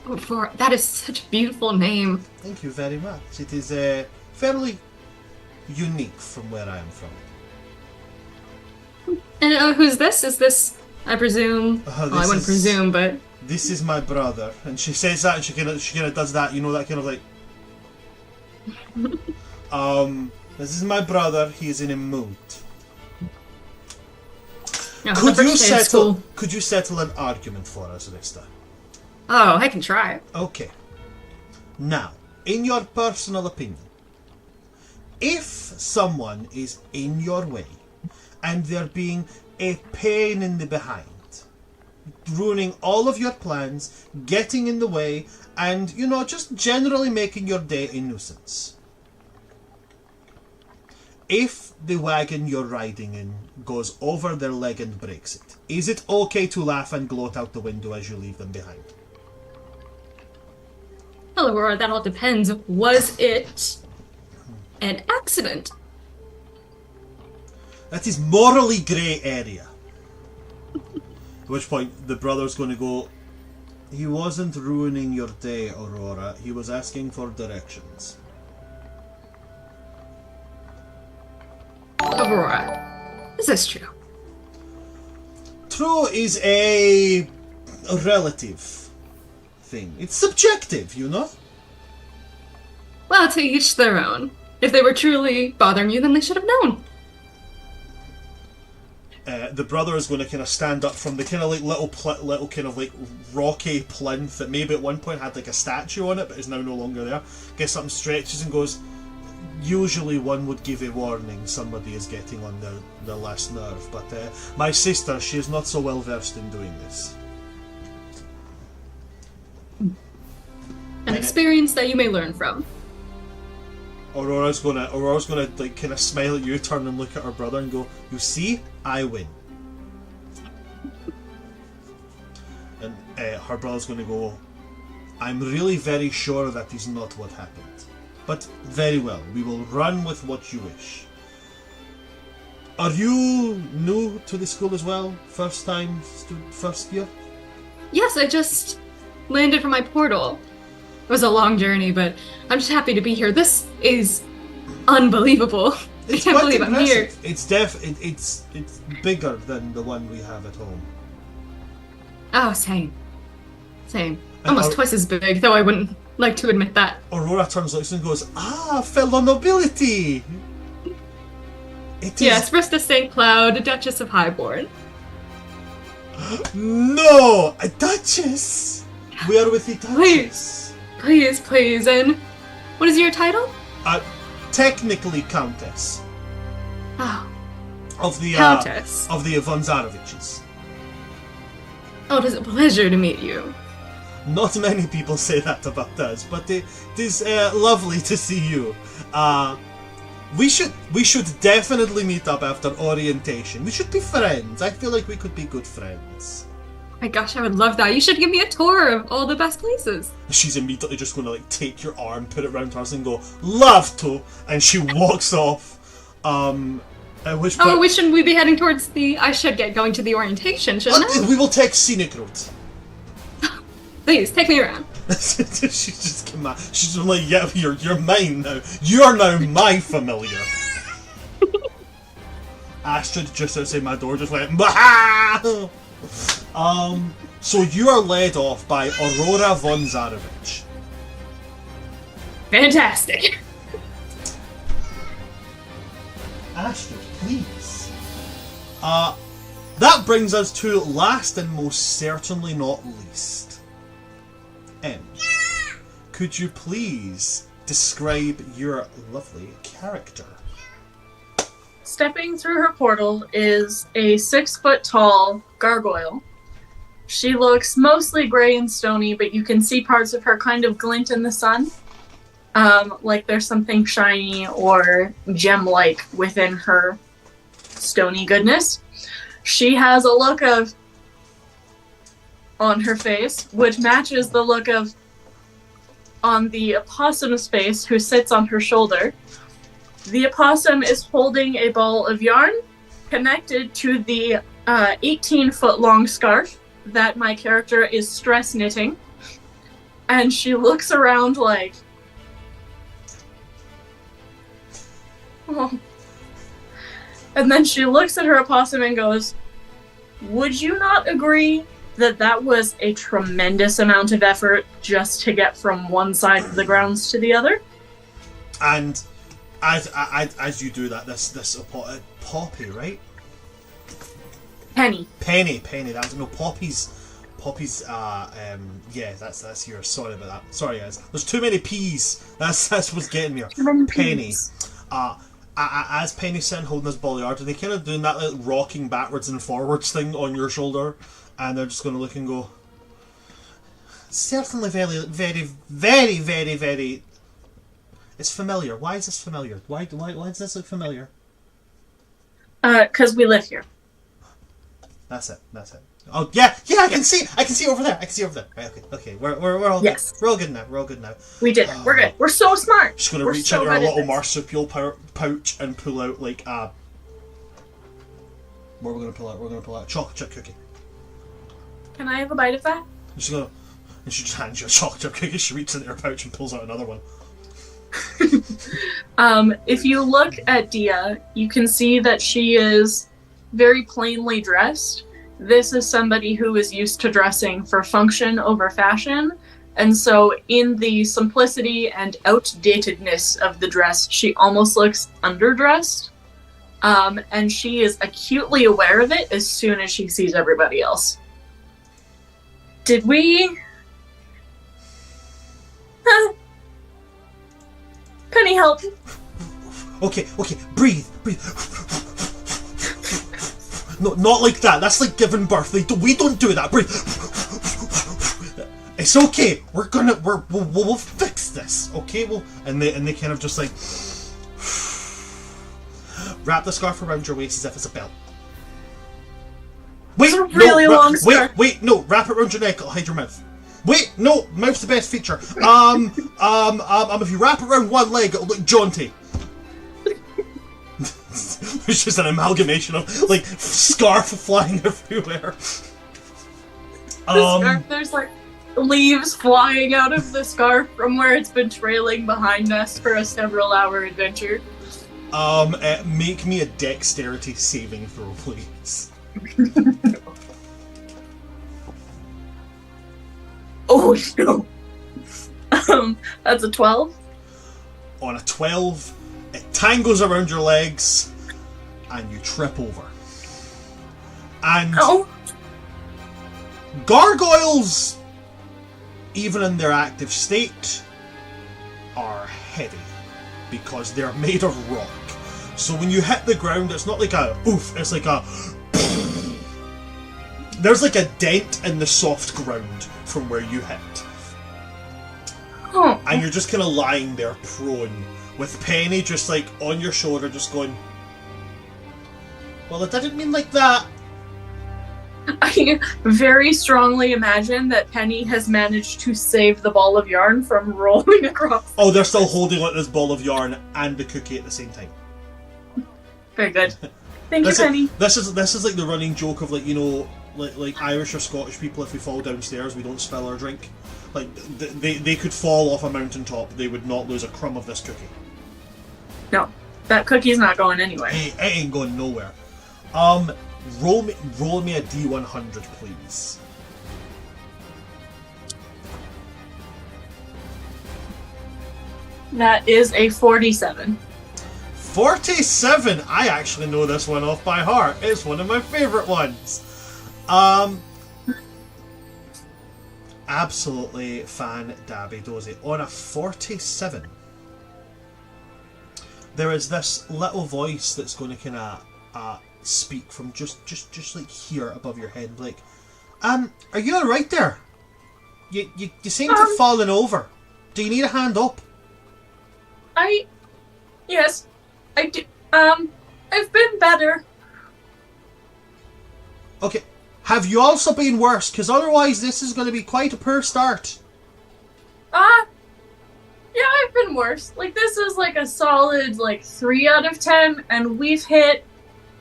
Oh, that is such a beautiful name. Thank you very much. It is fairly unique from where I am from. And who's this? Is this, I presume? Well, I wouldn't presume, but This is my brother. And she says that and she kind of does that, you know, that kind of like... This is my brother. He is in a mood. no, the first day of school. Could you settle an argument for us, Rista? Oh, I can try. Okay. Now, in your personal opinion, if someone is in your way and they're being a pain in the behind, ruining all of your plans, getting in the way, and, you know, just generally making your day a nuisance. If the wagon you're riding in goes over their leg and breaks it, is it okay to laugh and gloat out the window as you leave them behind? Well, Aurora, that all depends. Was it an accident? That is morally grey area. At which point the brother's going to go, he wasn't ruining your day, Aurora. He was asking for directions. Aurora, is this true? True is a relative thing. It's subjective, you know? Well, to each their own. If they were truly bothering you, then they should have known. The brother is going to kind of stand up from the kind of like little kind of like rocky plinth that maybe at one point had like a statue on it, but is now no longer there. Gets up and stretches and goes, usually one would give a warning somebody is getting on their last nerve, but my sister, she is not so well versed in doing this. An experience that you may learn from. Aurora's gonna like kind of smile at you, turn and look at her brother and go, you see, I win. And her brother's gonna go, I'm really very sure that is not what happened. But very well, we will run with what you wish. Are you new to the school as well? First time, first year? Yes, I just landed from my portal. It was a long journey, but I'm just happy to be here. This is unbelievable. I can't quite believe I'm here. impressive. It's bigger than the one we have at home. Oh, same. Same. And Almost twice as big, though I wouldn't like to admit that. Aurora turns looks and goes, fellow nobility! It is... Yes, Rista St. Cloud, Duchess of Highborn. No! A duchess! We are with the duchess. Please, and what is your title? Technically countess. Oh, Of the Countess. Of the von Zaroviches. Oh, it is a pleasure to meet you. Not many people say that about us, but it is lovely to see you. We should definitely meet up after orientation. We should be friends. I feel like we could be good friends. My gosh, I would love that. You should give me a tour of all the best places. She's immediately just going to like take your arm, put it around hers, and go, "Love to," and she walks off. At which point, shouldn't we be heading towards the? I should get going to the orientation, shouldn't I? we will take scenic route. Please take me around. She's just come out. She's just like, yeah, you're mine now. You are now my familiar. Astrid just outside my door just went, Baha! So you are led off by Aurora von Zarovich. Fantastic. Astrid, please. That brings us to last and most certainly not least. M. Could you please describe your lovely character? Stepping through her portal is a 6-foot-tall gargoyle. She looks mostly gray and stony, but you can see parts of her kind of glint in the sun. Like there's something shiny or gem-like within her stony goodness. She has a look of on her face, which matches the look of on the opossum's face who sits on her shoulder. The opossum is holding a ball of yarn connected to the 18-foot-long scarf that my character is stress knitting. And she looks around like, oh. And then she looks at her opossum and goes, would you not agree that that was a tremendous amount of effort just to get from one side of the grounds to the other? And as you do that, this Poppy, right? Penny. Penny. That's no Poppy's. Yeah, that's yours. Sorry about that. Sorry, guys. There's too many P's. That's what's getting me. Penny. As Penny's sitting holding this ball of yarn, they kind of doing that like rocking backwards and forwards thing on your shoulder, and they're just going to look and go, certainly very, very, very, very, very. It's familiar. Why is this familiar? Why does this look familiar? 'Cause we live here. That's it. Oh yeah, I can see over there. Right, okay. We're all good. We're all good now. We did it. We're good. We're so smart. Just gonna We're reach so into our good at little this. marsupial pouch and pull out like a. What are we gonna pull out? We're gonna pull out a chocolate chip cookie. Can I have a bite of that? And she just hands you a chocolate chip cookie. She reaches into her pouch and pulls out another one. If you look at Dia, you can see that she is very plainly dressed. This is somebody who is used to dressing for function over fashion, and so in the simplicity and outdatedness of the dress, she almost looks underdressed. And she is acutely aware of it as soon as she sees everybody else. Did we... Penny, help! Okay, breathe. No, not like that. That's like giving birth. We don't do that. Breathe. It's okay. We'll fix this. Okay. And they kind of just like wrap the scarf around your waist as if it's a belt. Wait, It's a really long scarf. Wait, no. Wrap it around your neck. It'll hide your mouth. Wait, no. Mouth's the best feature. If you wrap it around one leg, it'll look jaunty. It's just an amalgamation of like scarf flying everywhere. Scarf, there's like leaves flying out of the scarf from where it's been trailing behind us for a several-hour adventure. Make me a dexterity saving throw, please. Oh no. That's a 12. On a 12, it tangles around your legs, and you trip over. And gargoyles, even in their active state, are heavy because they're made of rock. So when you hit the ground, it's not like a oof, it's like a... There's like a dent in the soft ground from where you hit. Oh. And you're just kind of lying there prone, with Penny just like on your shoulder just going, well, it didn't mean like that. I very strongly imagine that Penny has managed to save the ball of yarn from rolling across. Oh, they're still holding like this ball of yarn and the cookie at the same time. Very good. Thank you, Penny. This is like the running joke of like, you know, like Irish or Scottish people, if we fall downstairs, we don't spill our drink. Like, they could fall off a mountaintop, they would not lose a crumb of this cookie. No, that cookie's not going anywhere. It ain't going nowhere. Roll me a D100, please. That is a 47. 47! I actually know this one off by heart. It's one of my favourite ones. Absolutely fan-dabby-dozy. On a 47, there is this little voice that's going to kind of speak from just like here above your head, like, are you alright there? You seem to have fallen over. Do you need a hand up? Yes, I do. I've been better. Okay. Have you also been worse? Because otherwise this is going to be quite a poor start. Yeah, I've been worse. Like, this is like a solid, 3 out of 10, and we've hit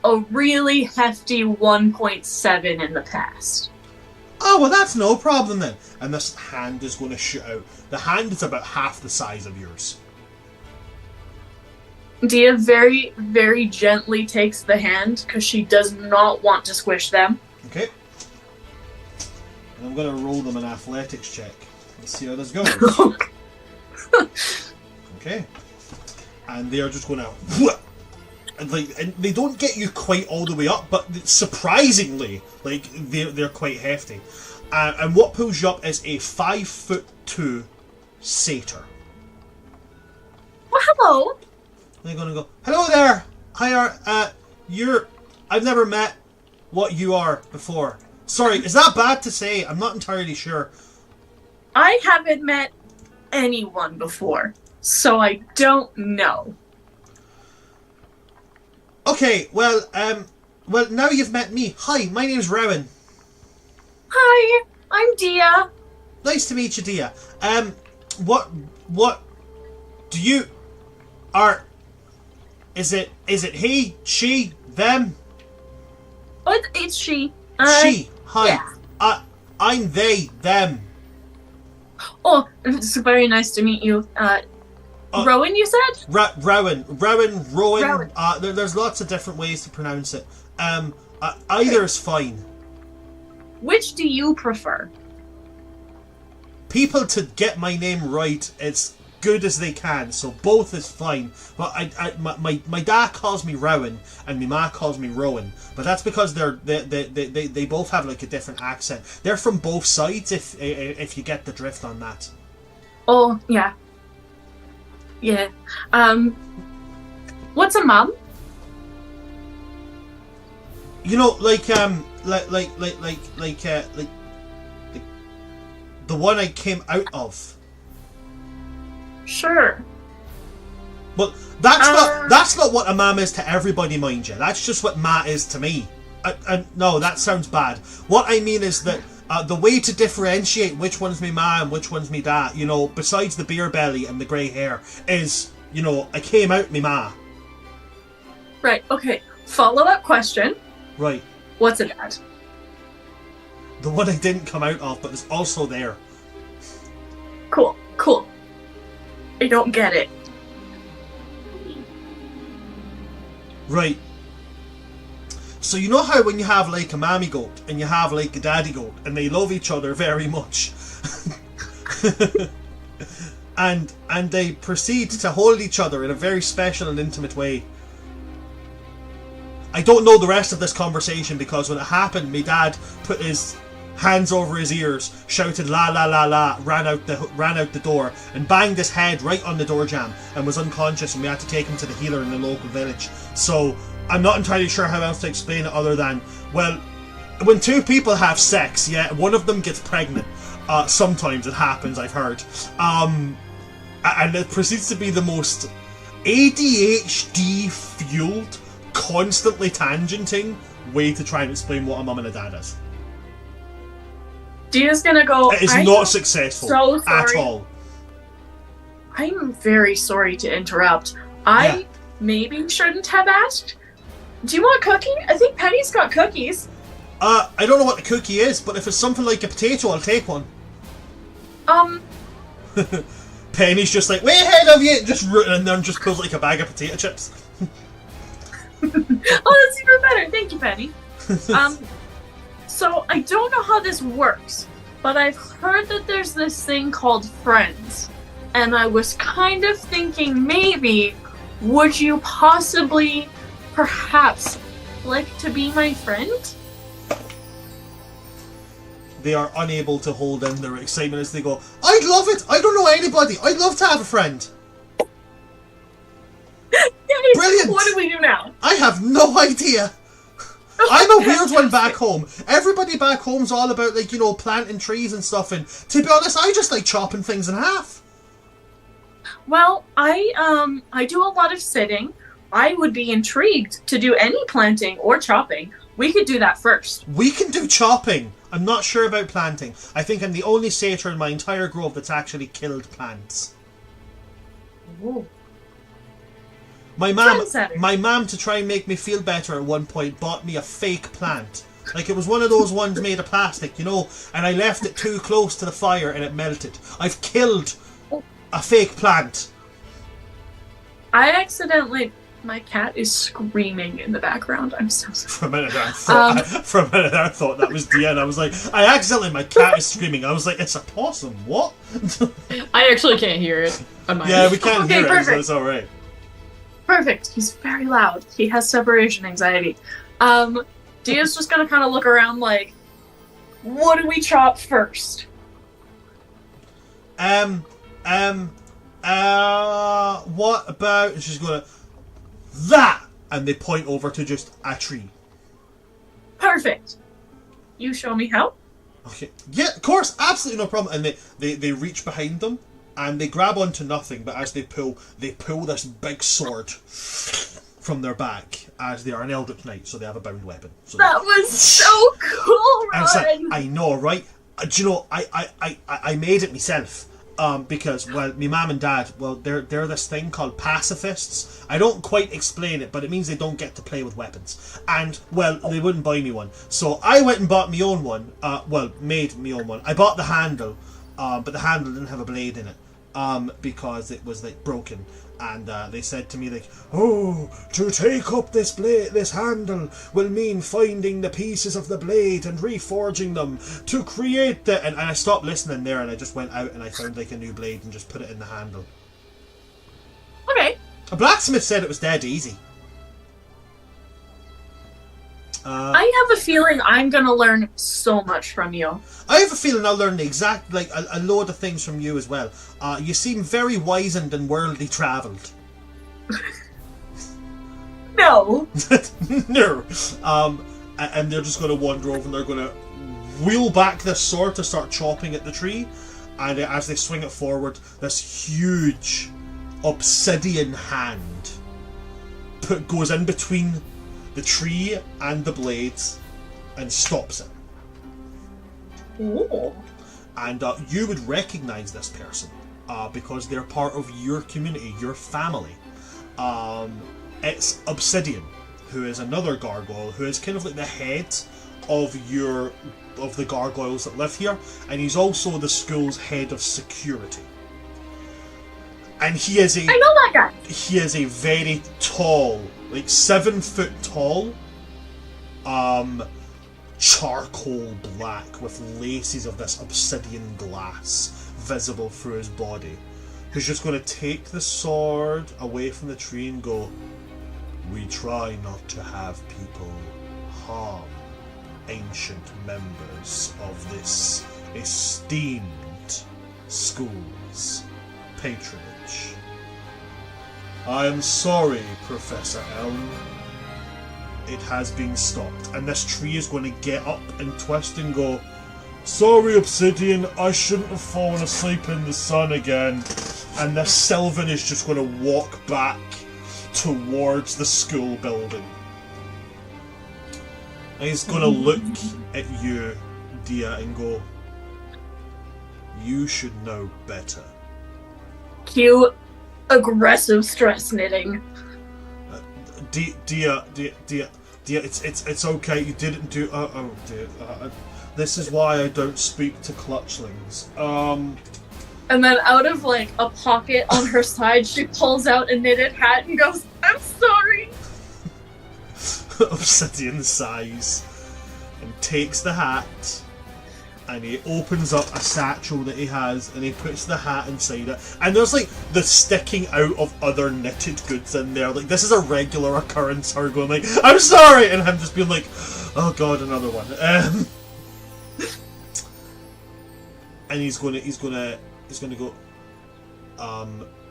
a really hefty 1.7 in the past. Oh, well, that's no problem then. And this hand is going to shoot out. The hand is about half the size of yours. Dia very, very gently takes the hand, because she does not want to squish them. Okay. And I'm going to roll them an athletics check. Let's see how this goes. Okay. And they are just going to... And they don't get you quite all the way up, but surprisingly, they're quite hefty. And what pulls you up is a 5'2" satyr. Well, hello. They're going to go, hello there. Hi, I've never met what you are before. Sorry, is that bad to say? I'm not entirely sure. I haven't met anyone before, so I don't know. Okay, well, now you've met me. Hi, my name's Rowan. Hi, I'm Dia. Nice to meet you, Dia. What do you are? Is it he, she, them? Oh, it's she. She. Hi. Yeah. I'm they, them. Oh, it's very nice to meet you. Rowan, you said? Rowan. Rowan. There's lots of different ways to pronounce it. Either's fine. Which do you prefer? People to get my name right as good as they can, so both is fine. But my dad calls me Rowan and my ma calls me Rowan, but that's because they both have like a different accent. They're from both sides, if you get the drift on that. Oh yeah. Yeah. What's a mum? You know, like the one I came out of. Sure. But that's not what a mam is to everybody, mind you. That's just what ma is to me. No, that sounds bad. What I mean is that the way to differentiate which one's me ma and which one's me dad, you know, besides the beer belly and the grey hair, is, you know, I came out me ma. Right, okay. Follow-up question. Right. What's a dad? The one I didn't come out of, but is also there. Cool. I don't get it. Right. So you know how when you have like a mammy goat and you have like a daddy goat and they love each other very much and they proceed to hold each other in a very special and intimate way. I don't know the rest of this conversation because when it happened, my dad put his hands over his ears, shouted la la la la, ran out the door and banged his head right on the door jamb and was unconscious, and we had to take him to the healer in the local village. So I'm not entirely sure how else to explain it other than, well, when two people have sex, yeah, one of them gets pregnant. Sometimes it happens, I've heard. And it proceeds to be the most ADHD fueled, constantly tangenting way to try and explain what a mum and a dad is. Dia's gonna go. It is not successful so at all. I'm very sorry to interrupt. I maybe shouldn't have asked. Do you want cookie? I think Penny's got cookies. I don't know what a cookie is, but if it's something like a potato, I'll take one. Penny's just like, way ahead of you, just rooting in there and just pulls like a bag of potato chips. Oh, that's even better. Thank you, Penny. So I don't know how this works, but I've heard that there's this thing called friends, and I was kind of thinking maybe, would you possibly, perhaps, like to be my friend? They are unable to hold in their excitement as they go, I'd love it! I don't know anybody! I'd love to have a friend! Yay! Brilliant! What do we do now? I have no idea! I'm a weird one back home. Everybody back home's all about, like, you know, planting trees and stuff, and to be honest, I just like chopping things in half. Well, I do a lot of sitting. I would be intrigued to do any planting or chopping. We could do that first. We can do chopping. I'm not sure about planting. I think I'm the only satyr in my entire grove that's actually killed plants. Ooh. My mum, Trendsetter. to try and make me feel better at one point, bought me a fake plant. Like, it was one of those ones made of plastic, you know, and I left it too close to the fire and it melted. I've killed a fake plant. I accidentally... My cat is screaming in the background. I'm so sorry. For a minute I thought that was Deanne. I was like, my cat is screaming. I was like, it's a possum. What? I actually can't hear it on my Yeah, we can't hear it, so perfect. it's alright. Perfect. He's very loud. He has separation anxiety. Dia's just gonna kind of look around like, what do we chop first? What about... She's gonna... That! And they point over to just a tree. Perfect. You show me how? Okay. Yeah, of course, absolutely no problem. And they reach behind them and they grab onto nothing, but as they pull this big sword from their back, as they are an Eldritch Knight, so they have a bound weapon. So That was so cool, and it's like, Ron! I know, right? Do you know, I made it myself. Because, well, my mum and dad, well, they're this thing called pacifists. I don't quite explain it, but it means they don't get to play with weapons. And, well, they wouldn't buy me one. So I went and bought my own one. Made my own one. I bought the handle, but the handle didn't have a blade in it, because it was, like, broken. And they said to me, like, oh, to take up this handle will mean finding the pieces of the blade and reforging them to create the... And I stopped listening there and I just went out and I found, like, a new blade and just put it in the handle. Okay. A blacksmith said it was dead easy. I have a feeling I'm gonna learn so much from you. I have a feeling I'll learn the exact, like, a load of things from you as well. You seem very wizened and worldly travelled. No. No. And they're just going to wander over and they're going to wheel back this sword to start chopping at the tree. And as they swing it forward, this huge obsidian hand goes in between the tree and the blades and stops it. Ooh. And you would recognise this person because they're part of your community, your family. It's Obsidian, who is another gargoyle, who is kind of like the head of the gargoyles that live here, and he's also the school's head of security. And I know that guy. He is a very tall, like 7 foot tall, charcoal black with laces of this obsidian glass visible through his body, who's just going to take the sword away from the tree and go, we try not to have people harm ancient members of this esteemed school's patronage. I am sorry, Professor Elm. It has been stopped. And this tree is going to get up and twist and go, sorry, Obsidian, I shouldn't have fallen asleep in the sun again. And this Sylvan is just going to walk back towards the school building. And he's going to look at you, Dia, and go, you should know better. Cute, aggressive stress knitting. Dia, it's okay. You didn't do. Oh dear. This is why I don't speak to clutchlings. And then out of like a pocket on her side, she pulls out a knitted hat and goes, "I'm sorry." Obsidian size and takes the hat and he opens up a satchel that he has and he puts the hat inside it, and there's like the sticking out of other knitted goods in there. Like, this is a regular occurrence, her going like, I'm sorry, and him just being like, oh god, another one. And he's gonna go,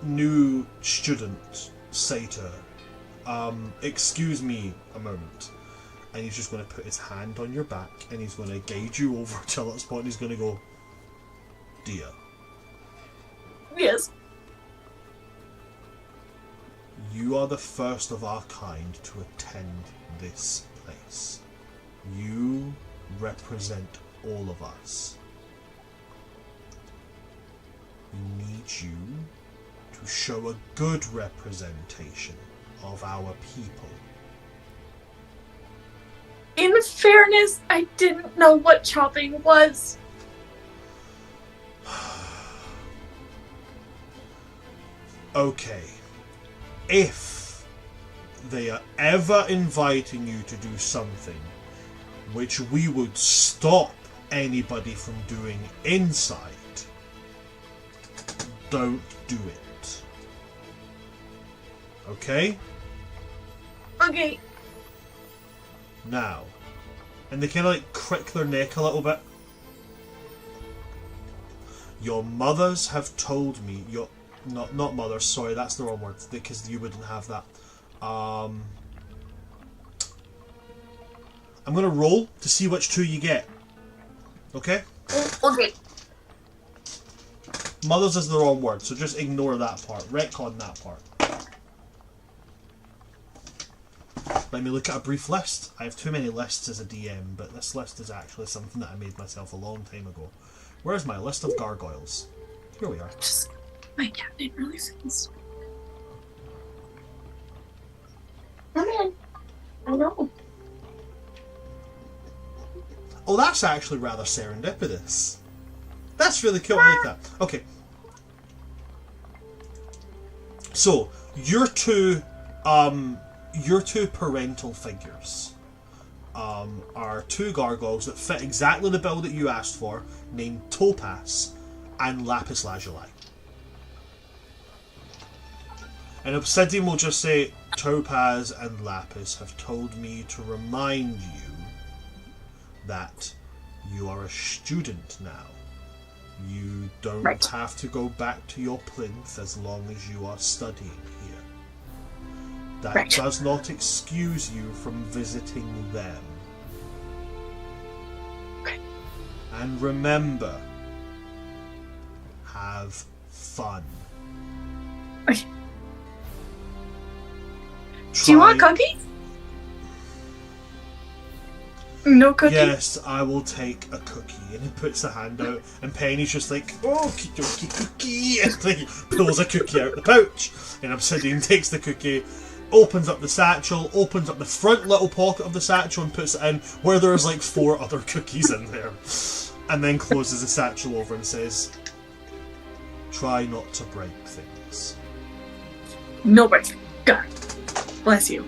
new student, Saito, excuse me a moment. And he's just going to put his hand on your back and he's going to guide you over till this point. He's going to go, dear. Yes. You are the first of our kind to attend this place. You represent all of us. We need you to show a good representation of our people. In fairness, I didn't know what chopping was. Okay. If they are ever inviting you to do something which we would stop anybody from doing inside, don't do it. Okay? Okay. Now. And they kind of like crick their neck a little bit. Your mothers have told me, not mothers, sorry, that's the wrong word, because you wouldn't have that. I'm going to roll to see which two you get. Okay? Okay. Mothers is the wrong word, so just ignore that part. Retcon that part. Let me look at a brief list. I have too many lists as a DM, but this list is actually something that I made myself a long time ago. Where's my list of gargoyles? Here we are. Just my cat didn't really sense. Come in. I know. Oh, that's actually rather serendipitous. That's really cool. I like that. Okay. So, your two parental figures are two gargoyles that fit exactly the bill that you asked for, named Topaz and Lapis Lazuli. And Obsidian will just say, Topaz and Lapis have told me to remind you that you are a student now. You don't have to go back to your plinth as long as you are studying here. That does not excuse you from visiting them. Okay. And remember, have fun. Okay. Do you want cookies? No cookie? Yes, I will take a cookie. And he puts the hand out, and Penny's just like, oh, cookie, and like, pulls a cookie out the pouch. And Obsidian takes the cookie, opens up the satchel, opens up the front little pocket of the satchel and puts it in where there's like 4 other cookies in there. And then closes the satchel over and says, try not to break things. Nobody. God. Bless you.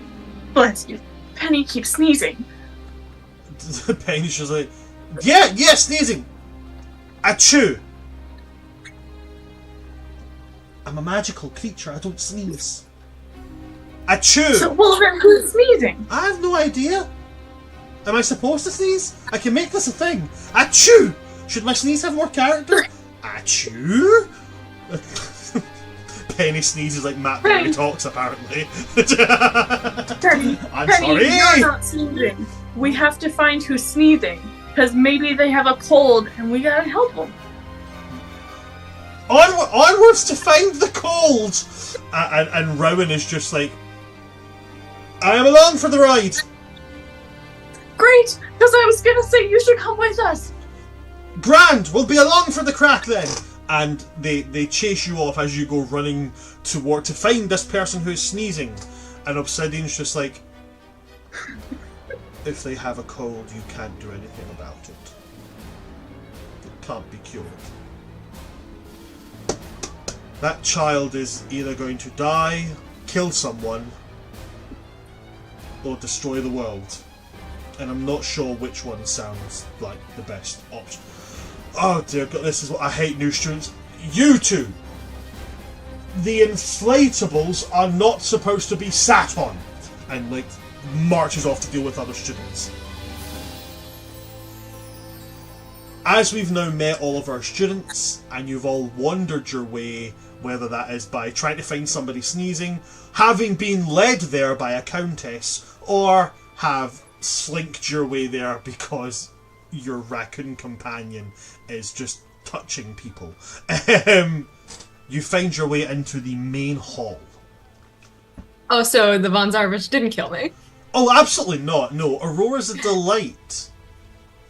Bless you. Penny keeps sneezing. Penny's just like, yeah, sneezing. Achoo. I'm a magical creature, I don't sneeze. Achoo! So, well, then who's sneezing? I have no idea. Am I supposed to sneeze? I can make this a thing. Achoo! Should my sneeze have more character? Achoo! Penny sneezes like Matt Berry talks, apparently. Penny, I'm Penny, sorry! you're not sneezing. We have to find who's sneezing. Because maybe they have a cold and we gotta help them. Onwards to find the cold! And Rowan is just like, I am along for the ride! Great! Because I was gonna say you should come with us. Grand! We'll be along for the crack then! And they chase you off as you go running to find this person who's sneezing. And Obsidian's just like, if they have a cold, you can't do anything about it. It can't be cured. That child is either going to die, kill someone, or destroy the world. And I'm not sure which one sounds like the best option. Oh dear God, this is what I hate new students. You two! The inflatables are not supposed to be sat on. And like marches off to deal with other students. As we've now met all of our students, and you've all wandered your way, whether that is by trying to find somebody sneezing, having been led there by a countess, or have slinked your way there because your raccoon companion is just touching people, you find your way into the main hall. Oh, so the Von Zarvich didn't kill me. Oh, absolutely not. No, Aurora's a delight.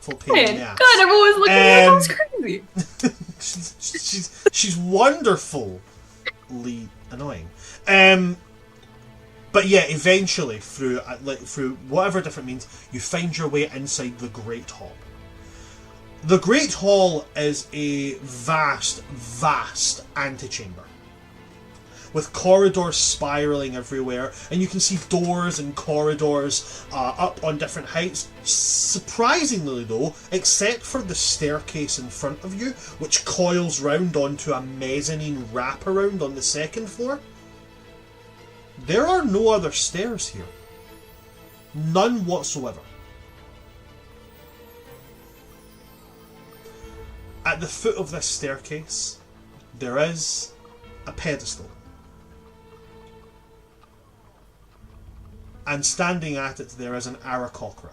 Full pain in the ass. God, everyone's looking at me like I was crazy. she's wonderfully annoying. But yeah, eventually through whatever different means, you find your way inside the Great Hall. The Great Hall is a vast, vast antechamber, with corridors spiraling everywhere, and you can see doors and corridors up on different heights. Surprisingly though, except for the staircase in front of you, which coils round onto a mezzanine wraparound on the second floor, there are no other stairs here. None whatsoever. At the foot of this staircase, there is a pedestal. And standing at it there is an Aarakocra.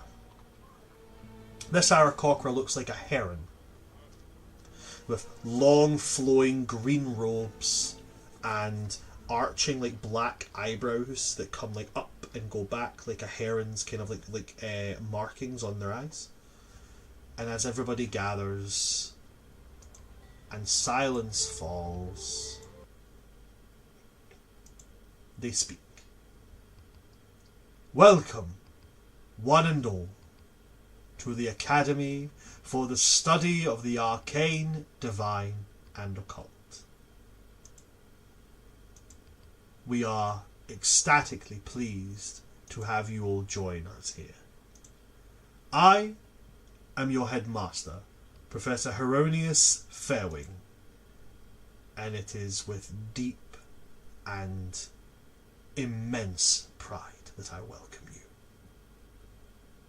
This Aarakocra looks like a heron, with long flowing green robes and arching like black eyebrows that come like up and go back like a heron's kind of like markings on their eyes. And as everybody gathers and silence falls, they speak. Welcome, one and all, to the Academy for the study of the Arcane, Divine, and Occult. We are ecstatically pleased to have you all join us here. I am your headmaster, Professor Heronius Fairwing, and it is with deep and immense pride that I welcome you.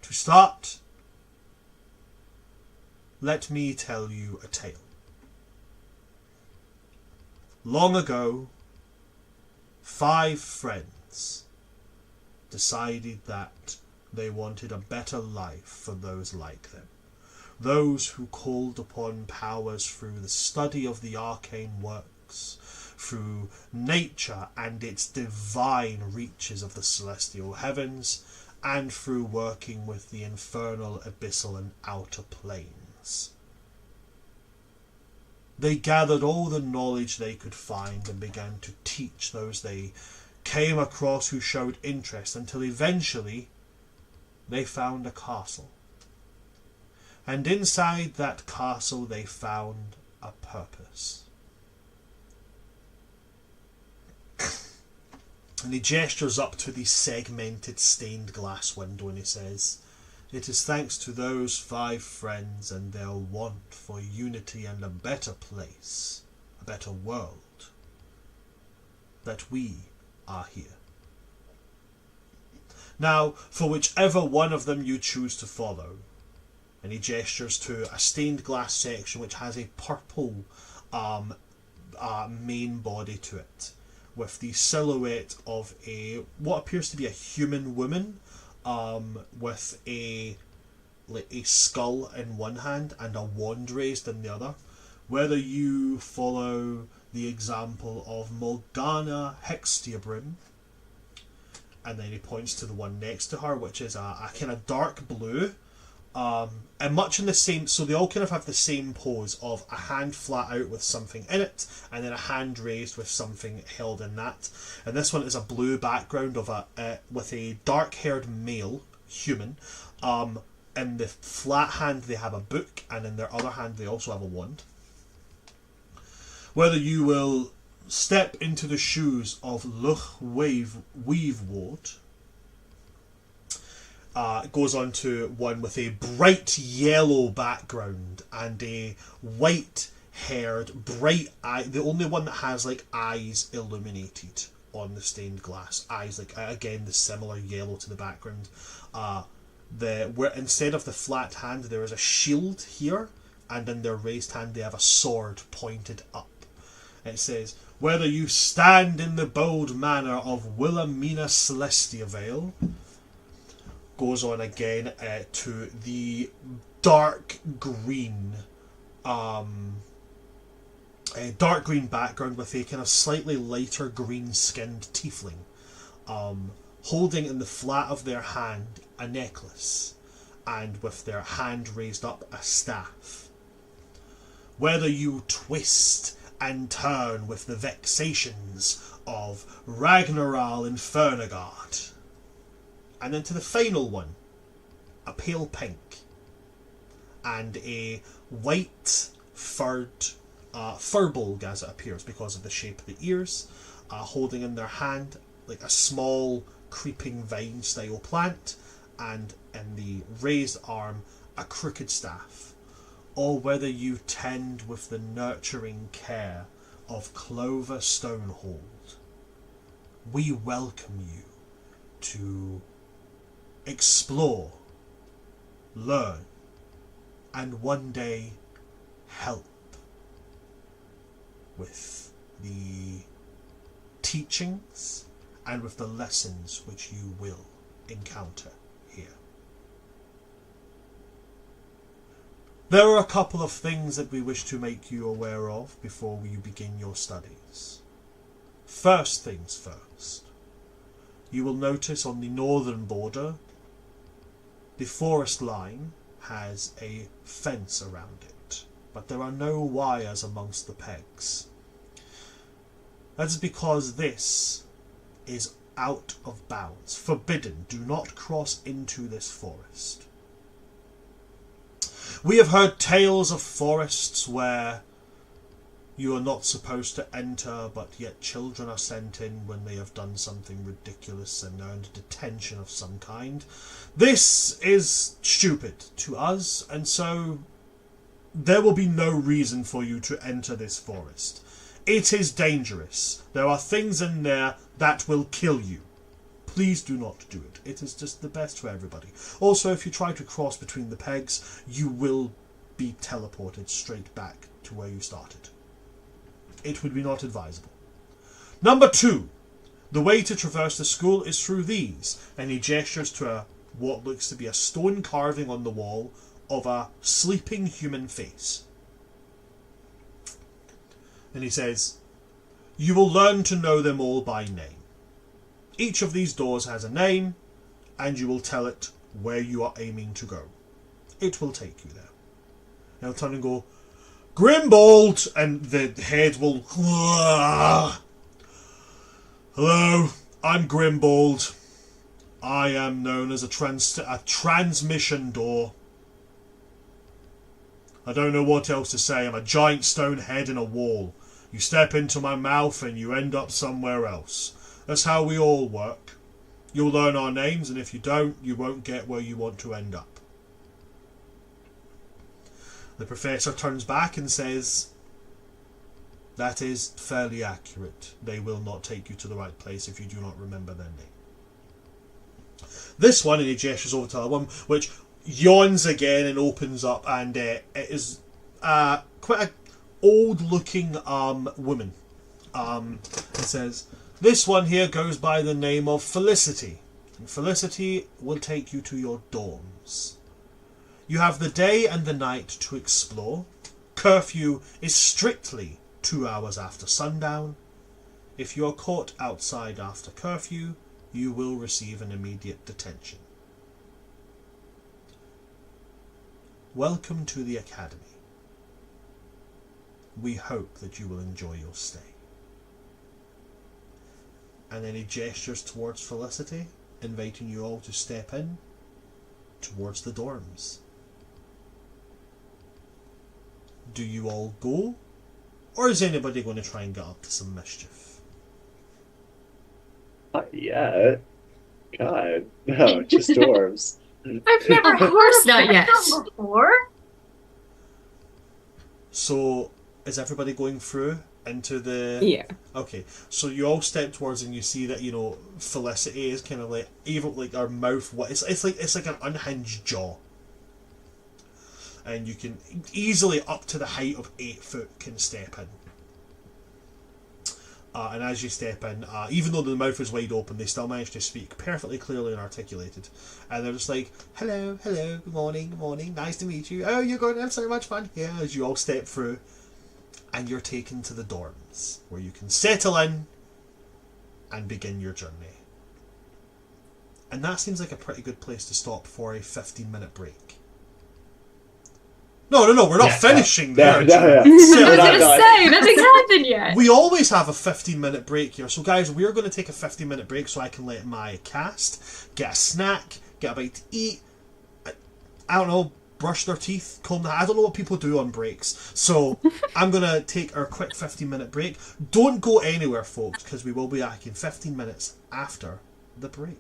To start, let me tell you a tale. Long ago, 5 friends decided that they wanted a better life for those like them. Those who called upon powers through the study of the arcane works, through nature and its divine reaches of the celestial heavens, and through working with the infernal, abyssal and outer planes. They gathered all the knowledge they could find and began to teach those they came across who showed interest, until eventually they found a castle. And inside that castle they found a purpose. And he gestures up to the segmented stained glass window and he says, "It is thanks to those 5 friends and their want for unity and a better place, a better world, that we are here. Now, for whichever one of them you choose to follow," and he gestures to a stained glass section which has a purple main body to it, with the silhouette of what appears to be a human woman, with a skull in one hand and a wand raised in the other. Whether you follow the example of Morgana Hextiabrim, and then he points to the one next to her, which is a kind of dark blue, and much in the same, so they all kind of have the same pose of a hand flat out with something in it, and then a hand raised with something held in that. And this one is a blue background of with a dark-haired male human. In the flat hand they have a book, and in their other hand they also have a wand. Whether you will step into the shoes of Luch Weaveward, goes on to one with a bright yellow background and a white-haired, bright eye. The only one that has like eyes illuminated on the stained glass. Eyes like again the similar yellow to the background. Where instead of the flat hand there is a shield here, and in their raised hand they have a sword pointed up. It says, "Whether you stand in the bold manor of Wilhelmina Celestiavale," goes on again to the dark green background with a kind of slightly lighter green skinned tiefling holding in the flat of their hand a necklace, and with their hand raised up a staff. "Whether you twist and turn with the vexations of Ragnaral Infernagard." And then to the final one, a pale pink and a white furred furbolg, as it appears because of the shape of the ears, holding in their hand like a small creeping vine style plant, and in the raised arm a crooked staff. Or whether you tend with the nurturing care of Clover Stonehold, we welcome you to explore, learn, and one day help with the teachings and with the lessons which you will encounter here. There are a couple of things that we wish to make you aware of before you begin your studies. First things first, you will notice on the northern border the forest line has a fence around it, but there are no wires amongst the pegs. That is because this is out of bounds, forbidden. Do not cross into this forest. We have heard tales of forests where you are not supposed to enter, but yet children are sent in when they have done something ridiculous and earned detention of some kind. This is stupid to us, and so there will be no reason for you to enter this forest. It is dangerous. There are things in there that will kill you. Please do not do it. It is just the best for everybody. Also, if you try to cross between the pegs, you will be teleported straight back to where you started. It would be not advisable. Number 2. The way to traverse the school is through these. And he gestures to what looks to be a stone carving on the wall of a sleeping human face. And he says, "You will learn to know them all by name. Each of these doors has a name, and you will tell it where you are aiming to go. It will take you there." And he'll turn and go, "Grimbold!" And the head will... "Hello, I'm Grimbold. I am known as a transmission door. I don't know what else to say. I'm a giant stone head in a wall. You step into my mouth and you end up somewhere else. That's how we all work. You'll learn our names, and if you don't, you won't get where you want to end up." The professor turns back and says, "That is fairly accurate. They will not take you to the right place if you do not remember their name." This one, and he gestures over to the other one, which yawns again and opens up, and it is quite a old-looking woman. It says, "This one here goes by the name of Felicity. And Felicity will take you to your dorms. You have the day and the night to explore. Curfew is strictly 2 hours after sundown. If you are caught outside after curfew, you will receive an immediate detention. Welcome to the Academy. We hope that you will enjoy your stay." And then he gestures towards Felicity, inviting you all to step in towards the dorms. Do you all go? Or is anybody going to try and get up to some mischief? Not yet. God. No, just dwarves. I've never of course not yet. Before? So, is everybody going through into the... Yeah. Okay, so you all step towards and you see that, you know, Felicity is kind of like, even like her mouth, it's like an unhinged jaw. And you can easily, up to the height of 8 foot, can step in. And as you step in, even though the mouth is wide open, they still manage to speak perfectly clearly and articulated. And they're just like, hello, good morning, nice to meet you. Oh, you're going to have so much fun here, as you all step through. And you're taken to the dorms, where you can settle in and begin your journey. And that seems like a pretty good place to stop for a 15-minute break. No, we're not finishing there. I was gonna say, nothing's happened yet. We always have a 15-minute break here. So guys, we're going to take a 15-minute break so I can let my cast get a snack, get a bite to eat, I don't know, brush their teeth, comb their hair. I don't know what people do on breaks. So I'm going to take our quick 15-minute break. Don't go anywhere, folks, because we will be back in 15 minutes after the break.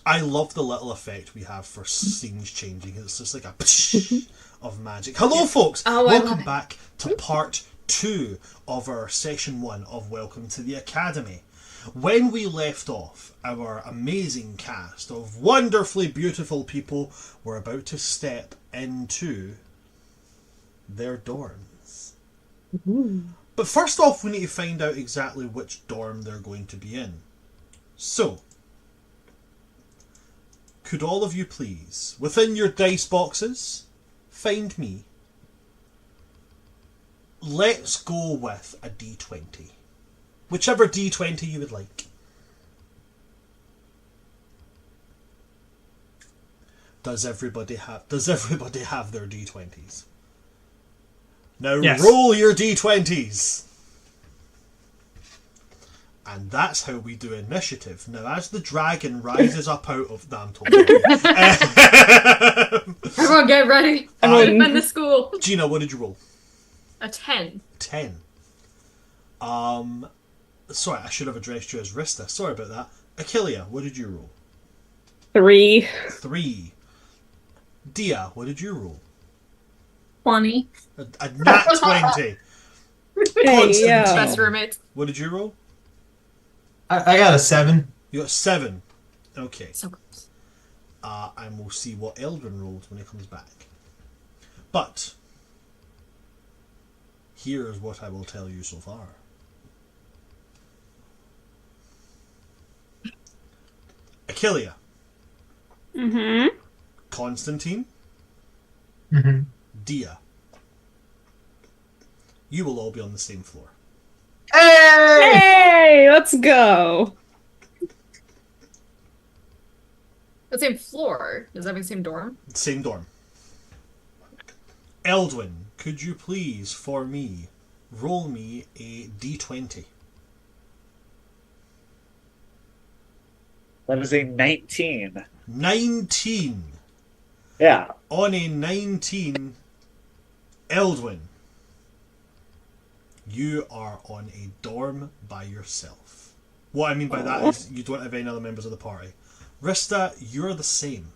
I love the little effect we have for scenes changing. It's just like a psh of magic. Hello, folks. Oh, I love Welcome it. back to part 2 of our session 1 of Welcome to the Academy. When we left off, our amazing cast of wonderfully beautiful people were about to step into their dorms. But first off, we need to find out exactly which dorm they're going to be in. So, could all of you please, within your dice boxes, find me. Let's go with a D20. Whichever D20 you would like. Does everybody have their D20s? Now Yes. roll your D20s. And that's how we do initiative. Now, as the dragon rises up out of... No, I'm told. Everyone get ready. I'm in the school. Gina, what did you roll? A 10. 10. Sorry, I should have addressed you as Rista. Sorry about that. Achillia, what did you roll? 3. 3. Dia, what did you roll? 20. A nat 20. Constantine, Best roommates. what did you roll? I got a 7. You got 7. Okay. So close. And we'll see what Eldrin rolled when he comes back. But here's what I will tell you so far. Achillia, Mm-hmm. Constantine, Mm-hmm. Dia. You will all be on the same floor. Hey, let's go. The same floor. Does that mean same dorm? Same dorm. Eldwin, could you please, for me, roll me a D20? That is a 19. 19. Yeah. On a 19, Eldwin, you are on a dorm by yourself. What I mean by that is you don't have any other members of the party. Rista, you're the same.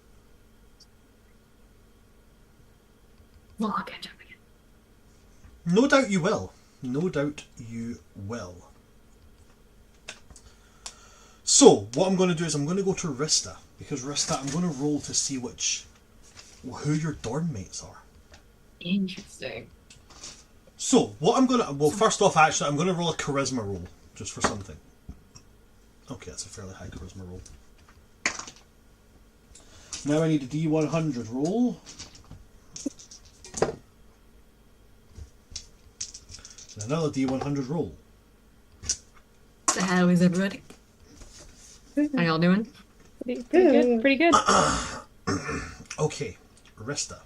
Well, I'll catch up again. No doubt you will. No doubt you will. So, what I'm going to do is I'm going to go to Rista. Because Rista, I'm going to roll to see who your dorm mates are. Interesting. So, what I'm going to... Well, first off, actually, I'm going to roll a charisma roll. Just for something. Okay, that's a fairly high charisma roll. Now I need a D100 roll. And another D100 roll. So how is everybody? How y'all doing? Pretty good. Pretty good. Okay, Rista.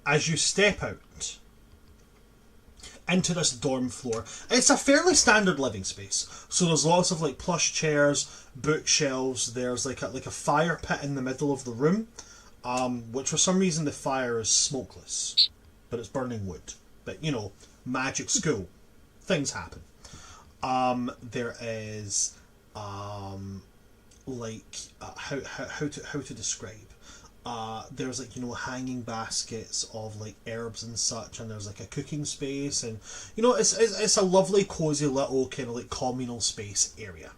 As you step out into this dorm floor, it's a fairly standard living space. So there's lots of like plush chairs, bookshelves. There's like a fire pit in the middle of the room, which for some reason the fire is smokeless, but it's burning wood. But you know, magic school, things happen. There is how to describe. There's like, you know, hanging baskets of like herbs and such, and there's like a cooking space, and you know, it's a lovely cozy little kind of like communal space area.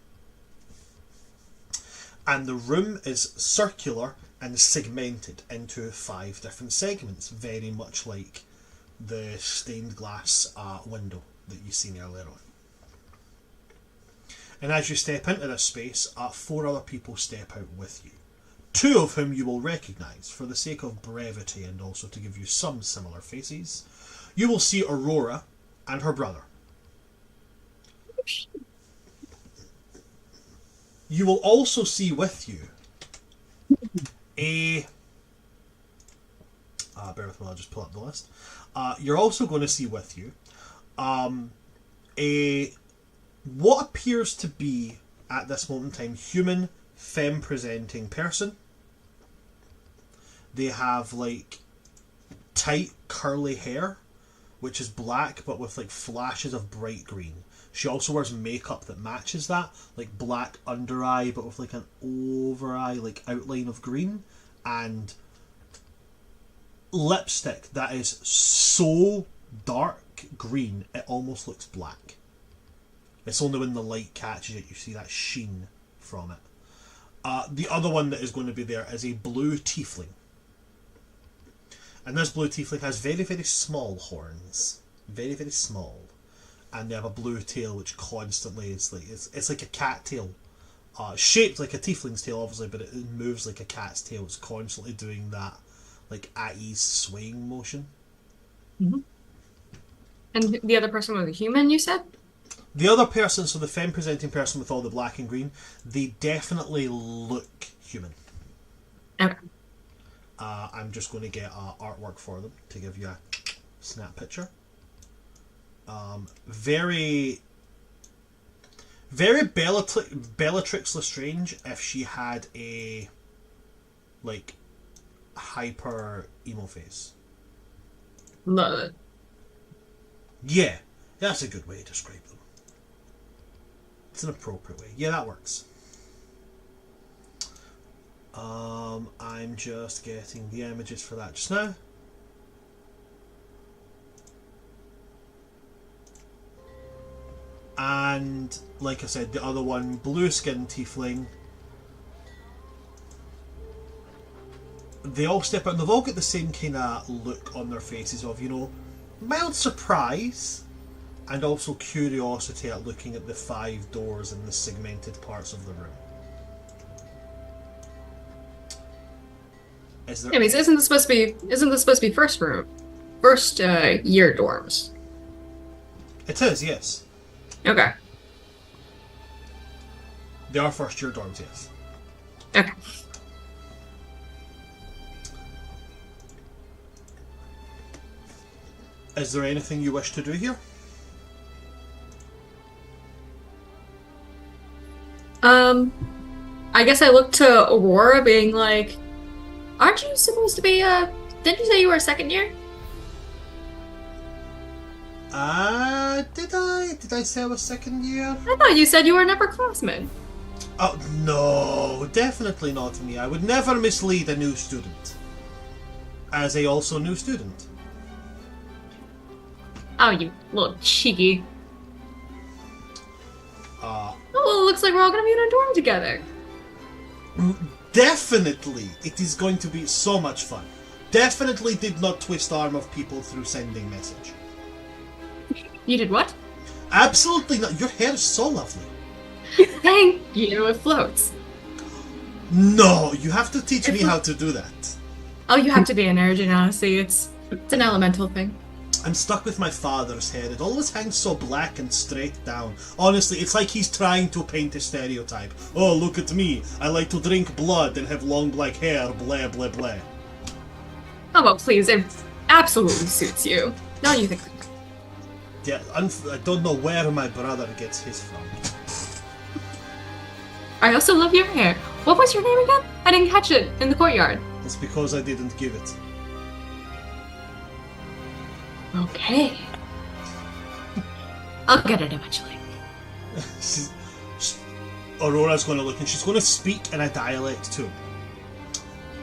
And the room is circular and segmented into 5 different segments, very much like the stained glass window that you've seen earlier on. And as you step into this space, 4 other people step out with you. 2 of whom you will recognise for the sake of brevity and also to give you some similar faces. You will see Aurora and her brother. You will also see with you a... bear with me, I'll just pull up the list. You're also going to see with you a... what appears to be, at this moment in time, human, femme-presenting person. They have, like, tight, curly hair, which is black but with like flashes of bright green. She also wears makeup that matches that, like black under eye but with like an over eye like outline of green, and lipstick that is so dark green it almost looks black. It's only when the light catches it you see that sheen from it. The other one that is going to be there is a blue tiefling. And this blue tiefling has very, very small horns. Very, very small. And they have a blue tail which constantly is like, it's like a cat tail. Shaped like a tiefling's tail obviously, but it moves like a cat's tail. It's constantly doing that like at ease swaying motion. Mm-hmm. And the other person was a human, you said? The other person, so the femme-presenting person with all the black and green, they definitely look human. Okay. I'm just going to get artwork for them to give you a snap picture. Very Bellatrix Lestrange if she had a like hyper emo face. Love it. Yeah, that's a good way to describe them. It's an appropriate way. Yeah, that works. I'm just getting the images for that just now. And like I said, the other one, blue skin tiefling. They all step out and they've all got the same kind of look on their faces of, you know, mild surprise and also curiosity at looking at the 5 doors and the segmented parts of the room. Anyways, isn't this supposed to be first year dorms? It is, yes. Okay. They are first year dorms, yes. Okay. Is there anything you wish to do here? I guess I looked to Aurora being like, aren't you supposed to be didn't you say you were a second year? Did I say I was second year? I thought you said you were an upperclassman. Oh, no, definitely not me. I would never mislead a new student. As a also new student. Oh, you little cheeky. Well, it looks like we're all gonna be in a dorm together. Definitely, it is going to be so much fun. Definitely did not twist arm of people through sending message. You did what? Absolutely not. Your hair is so lovely. Thank you, it floats. No, you have to teach me how to do that. Oh, you have to be an nerd, honestly. It's an elemental thing. I'm stuck with my father's hair. It always hangs so black and straight down. Honestly, it's like he's trying to paint a stereotype. Oh, look at me. I like to drink blood and have long black hair. Blah, blah, blah. Oh, well, please. It absolutely suits you. Now you think. Yeah, I don't know where my brother gets his from. I also love your hair. What was your name again? I didn't catch it in the courtyard. It's because I didn't give it. Okay. I'll get it eventually. Aurora's going to look and she's going to speak in a dialect too.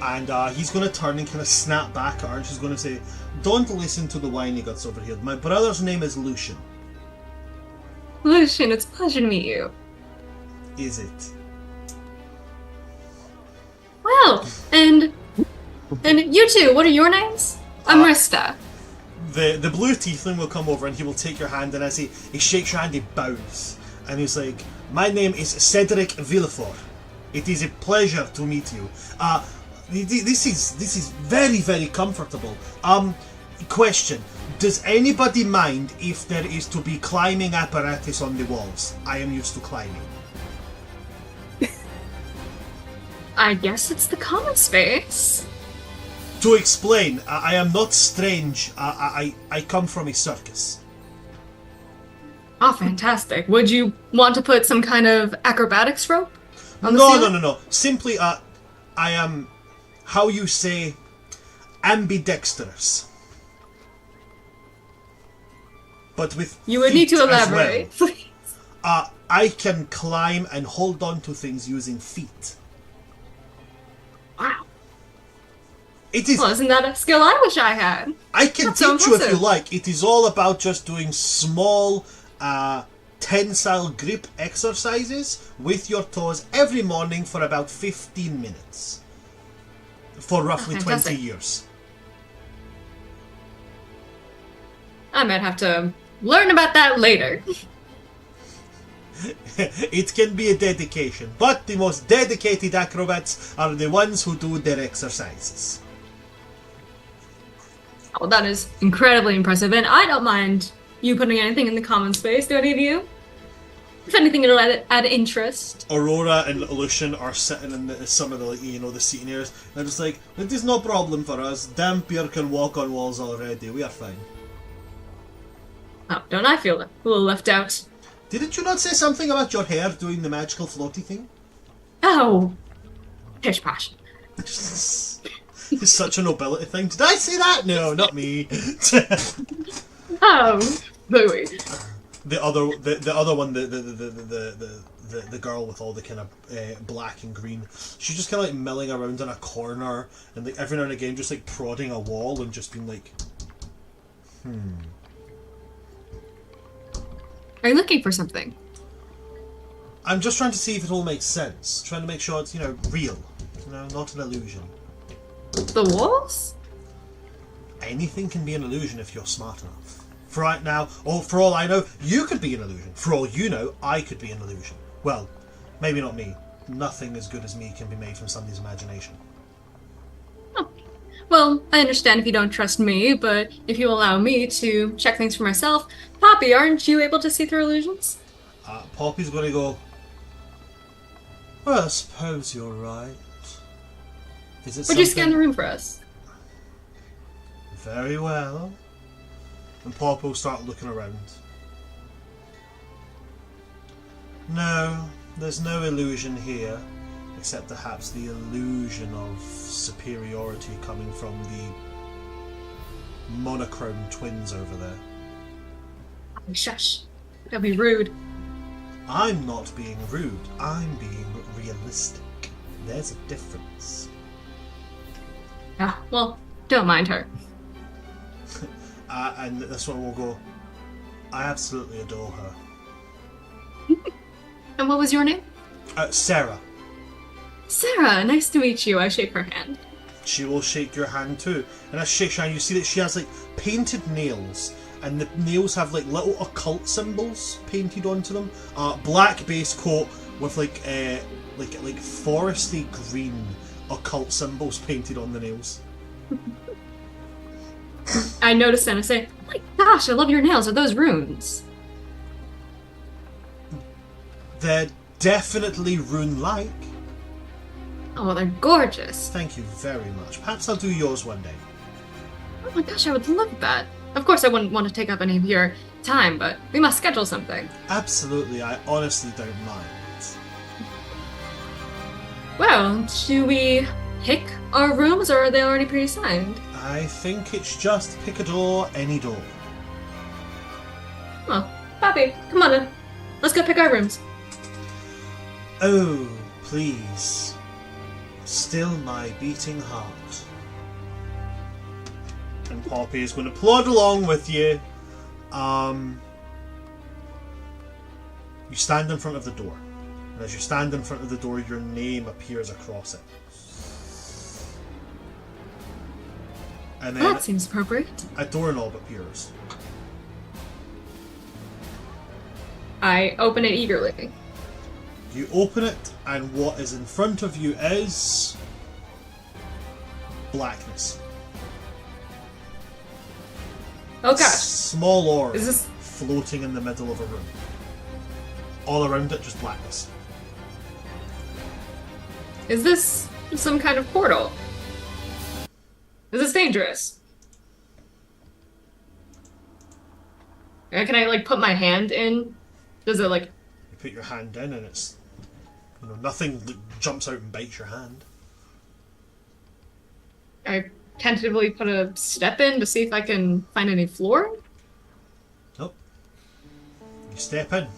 And he's going to turn and kind of snap back at her and she's going to say, "Don't listen to the whiny guts over here. My brother's name is Lucian." Lucian, it's a pleasure to meet you. Is it? Well, and you two, what are your names? I'm Rista. The blue tiefling will come over and he will take your hand, and as he shakes your hand, he bows. And he's like, "My name is Cedric Villefort. It is a pleasure to meet you. This is very, very comfortable. Question. Does anybody mind if there is to be climbing apparatus on the walls? I am used to climbing." I guess it's the common space. To explain, I am not strange. I come from a circus. Oh, fantastic. Would you want to put some kind of acrobatics rope on the ceiling? No. Simply, I am, how you say, ambidextrous. but with You would need to feet as elaborate. well. I can climb and hold on to things using feet. Wow. It is. Well, isn't that a skill I wish I had? I can That's so teach you if you impressive. like. It is all about just doing small, tensile grip exercises with your toes every morning for about 15 minutes. For roughly 20 fantastic. years. I might have to learn about that later. It can be a dedication, but the most dedicated acrobats are the ones who do their exercises. Oh, that is incredibly impressive, and I don't mind you putting anything in the common space, do any of you? If anything, it'll add interest. Aurora and Lucian are sitting in some of the the seating areas. They're just like, it is no problem for us. Dampier can walk on walls already. We are fine. Oh, don't I feel a little left out? Didn't you not say something about your hair doing the magical floaty thing? Oh, pish posh. It's such a nobility thing. Did I say that? No, not me. Oh, booey. The other one, the girl with all the kind of black and green, she's just kind of like milling around in a corner and like every now and again just like prodding a wall and just being like, Are you looking for something? I'm just trying to see if it all makes sense. Trying to make sure it's real, not an illusion. The walls? Anything can be an illusion if you're smart enough. For right now, or for all I know, you could be an illusion. For all you know, I could be an illusion. Well, maybe not me. Nothing as good as me can be made from somebody's imagination. Oh. Well, I understand if you don't trust me, but if you allow me to check things for myself, Poppy, aren't you able to see through illusions? Poppy's going to go, well, I suppose you're right. Is it Would you something... scan the room for us? Very well. And Poppy will start looking around. No, there's no illusion here, except perhaps the illusion of superiority coming from the monochrome twins over there. Oh, shush. That'd be rude. I'm not being rude, I'm being realistic. There's a difference. Yeah, well, don't mind her. And this one will go, I absolutely adore her. And what was your name? Sarah. Sarah, nice to meet you. I shake her hand. She will shake your hand too. And as she shakes your hand, you see that she has like painted nails. And the nails have like little occult symbols painted onto them. Black base coat with like foresty green occult symbols painted on the nails. I notice and I say, oh my gosh, I love your nails. Are those runes? They're definitely rune-like. Oh, well, they're gorgeous. Thank you very much. Perhaps I'll do yours one day. Oh my gosh, I would love that. Of course, I wouldn't want to take up any of your time, but we must schedule something. Absolutely, I honestly don't mind. Well, should we pick our rooms, or are they already pre-assigned? I think it's just pick a door, any door. Well, Poppy, come on in. Let's go pick our rooms. Oh, please. Still my beating heart. And Poppy is going to plod along with you. You stand in front of the door. And as you stand in front of the door, your name appears across it. And then That seems appropriate. a doorknob appears. I open it eagerly. You open it, and what is in front of you is blackness. Oh gosh. Small orb Is this... floating in the middle of a room. All around it, just blackness. Is this some kind of portal? Is this dangerous? Can I, like, put my hand in? Does it, like... You put your hand in, and it's nothing jumps out and bites your hand. I tentatively put a step in to see if I can find any flooring? Nope. step in.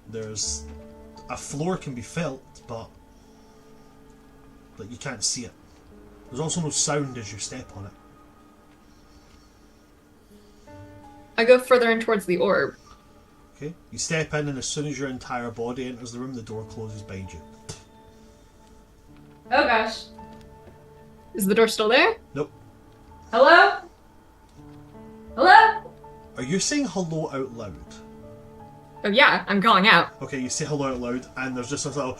There's a floor can be felt, but you can't see it. There's also no sound as you step on it. I go further in towards the orb. Okay, you step in, and as soon as your entire body enters the room, the door closes behind you. Oh gosh. Is the door still there? Nope. Hello? Hello? Are you saying hello out loud? Oh yeah, I'm calling out. Okay, you say hello out loud, and there's just a little...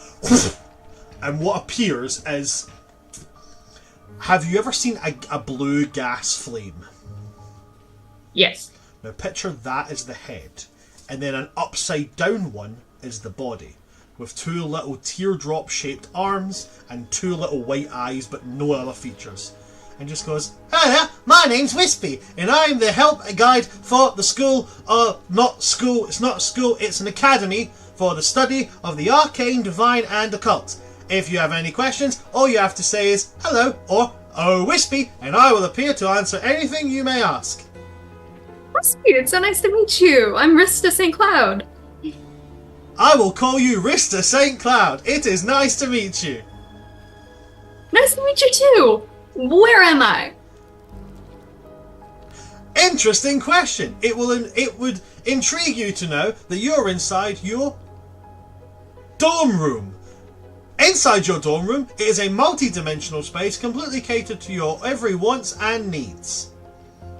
and what appears is... Have you ever seen a blue gas flame? Yes. Now picture that as the head, and then an upside down one is the body, with two little teardrop shaped arms and two little white eyes but no other features. And just goes, "Hi, my name's Wispy, and I'm the help guide for the school, not school, it's not a school, it's an academy for the study of the Arcane, Divine and Occult. If you have any questions, all you have to say is hello or oh Wispy, and I will appear to answer anything you may ask." Wispy, it's so nice to meet you. I'm Rista St. Cloud. I will call you Rista St. Cloud. It is nice to meet you. Nice to meet you too. Where am I? Interesting question. It would intrigue you to know that you're inside your dorm room. Inside your dorm room, it is a multi-dimensional space completely catered to your every wants and needs.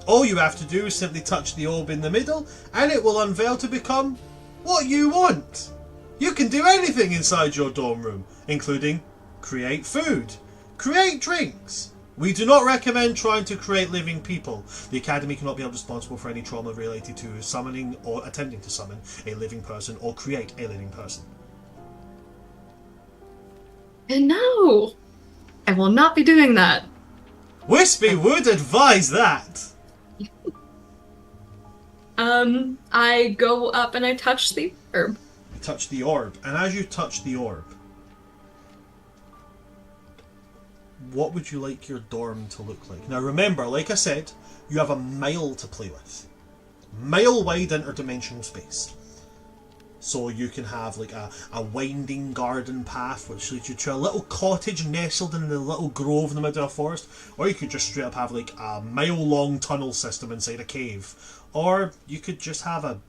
All you have to do is simply touch the orb in the middle, and it will unveil to become what you want. You can do anything inside your dorm room, including create food, create drinks. We do not recommend trying to create living people. The Academy cannot be held responsible for any trauma related to summoning or attempting to summon a living person or create a living person. And no, I will not be doing that. Wispy would advise that. I go up and I touch the herb. You touch the orb, and as you touch the orb, what would you like your dorm to look like? Now remember, like I said, you have a mile to play with. Mile-wide interdimensional space. So you can have like a winding garden path which leads you to a little cottage nestled in the little grove in the middle of a forest, or you could just straight up have like a mile-long tunnel system inside a cave, or you could just have a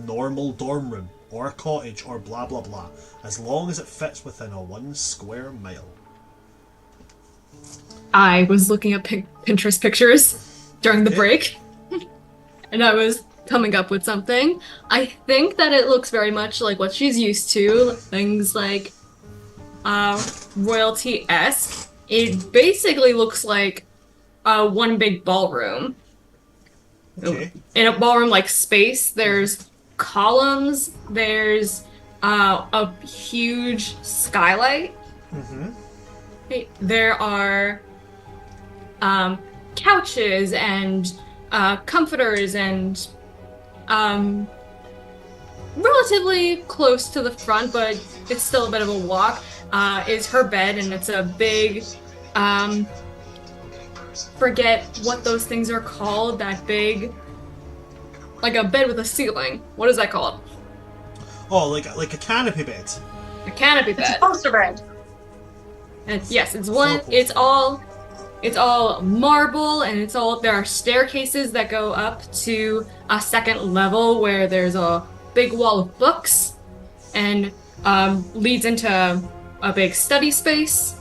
normal dorm room, or a cottage, or blah blah blah, as long as it fits within a 1 square mile. I was looking at Pinterest pictures during the break, and I was coming up with something. I think that it looks very much like what she's used to, things like royalty-esque. It basically looks like one big ballroom. Okay. In a ballroom-like space, there's columns, there's a huge skylight. Mm-hmm. There are couches and comforters and relatively close to the front, but it's still a bit of a walk, is her bed, and it's a big, forget what those things are called, that big, like a bed with a ceiling. What is that called? Oh, like a canopy bed. A canopy It's bed. a poster bed. And yes, it's one, it's all marble, and there are staircases that go up to a second level where there's a big wall of books and leads into a big study space.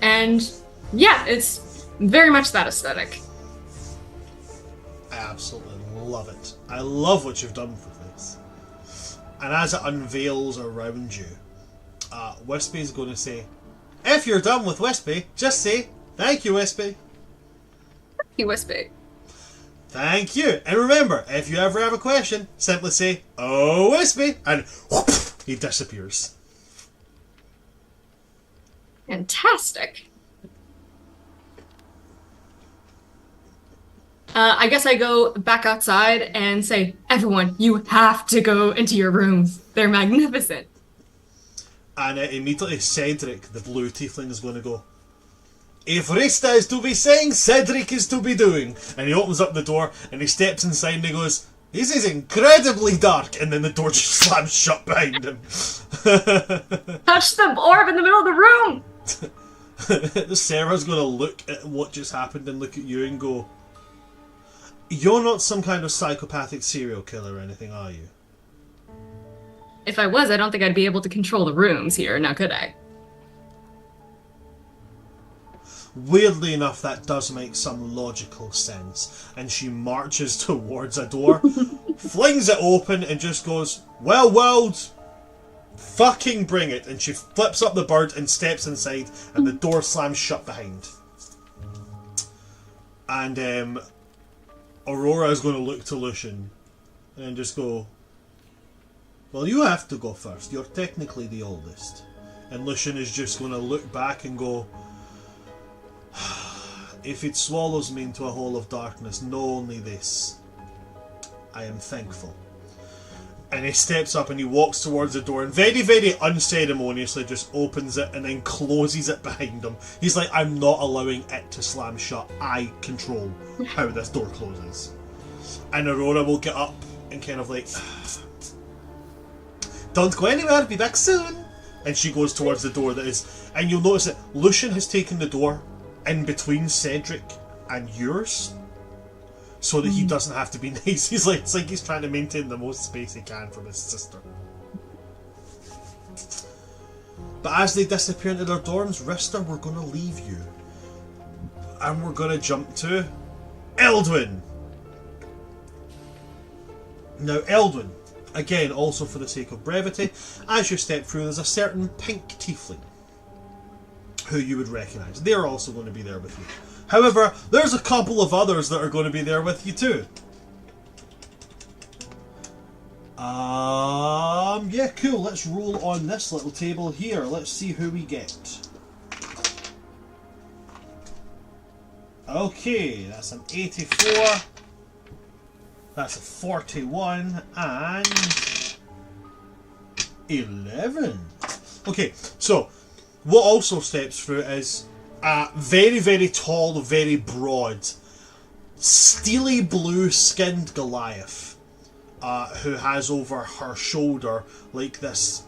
And yeah, it's very much that aesthetic. I absolutely love it. I love what you've done with this. And as it unveils around you, Wispy is going to say, if you're done with Wispy, just say, thank you, Wispy. Thank you, Wispy. Thank you. And remember, if you ever have a question, simply say, oh, Wispy, and whoop, he disappears. Fantastic. I guess I go back outside and say, everyone, you have to go into your rooms. They're magnificent. And immediately Cedric, the blue tiefling, is going to go, If Rista is to be saying, Cedric is to be doing. And he opens up the door and he steps inside and he goes, this is incredibly dark. And then the door just slams shut behind him. Touch the orb in the middle of the room! Sarah's going to look at what just happened and look at you and go, you're not some kind of psychopathic serial killer or anything, are you? If I was, I don't think I'd be able to control the rooms here, now could I? Weirdly enough, that does make some logical sense. And she marches towards a door, flings it open, and just goes, well, world, fucking bring it. And she flips up the bird and steps inside, and the door slams shut behind. And Aurora is going to look to Lucian and just go, well, you have to go first. You're technically the oldest. And Lucian is just going to look back and go, if it swallows me into a hole of darkness, know only this. I am thankful. And he steps up and he walks towards the door and very, very unceremoniously just opens it and then closes it behind him. He's like, I'm not allowing it to slam shut. I control how this door closes. And Aurora will get up and kind of like, don't go anywhere, be back soon. And she goes towards the door that is, and you'll notice that Lucian has taken the door in between Cedric and yours, so that he doesn't have to be nice. He's like, it's like he's trying to maintain the most space he can from his sister. But as they disappear into their dorms, Rista, we're going to leave you. And we're going to jump to Eldwin. Now, Eldwin, again, also for the sake of brevity, as you step through, there's a certain pink tiefling who you would recognise. They're also going to be there with you. However, there's a couple of others that are going to be there with you too. Yeah, cool. Let's roll on this little table here. Let's see who we get. Okay, that's an 84. That's a 41 and 11. Okay, so what also steps through is a very, very tall, very broad, steely blue skinned Goliath, who has over her shoulder like this.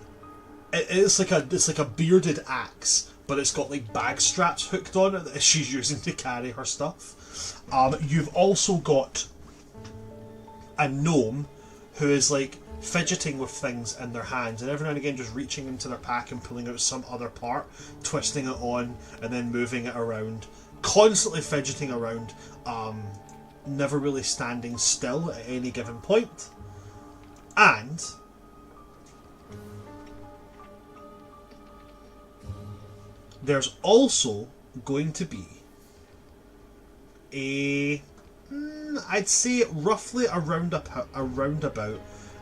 It's like a bearded axe, but it's got like bag straps hooked on it that she's using to carry her stuff. You've also got a gnome who is like fidgeting with things in their hands, and every now and again just reaching into their pack and pulling out some other part, twisting it on and then moving it around, constantly fidgeting around, never really standing still at any given point. And there's also going to be a, I'd say roughly around about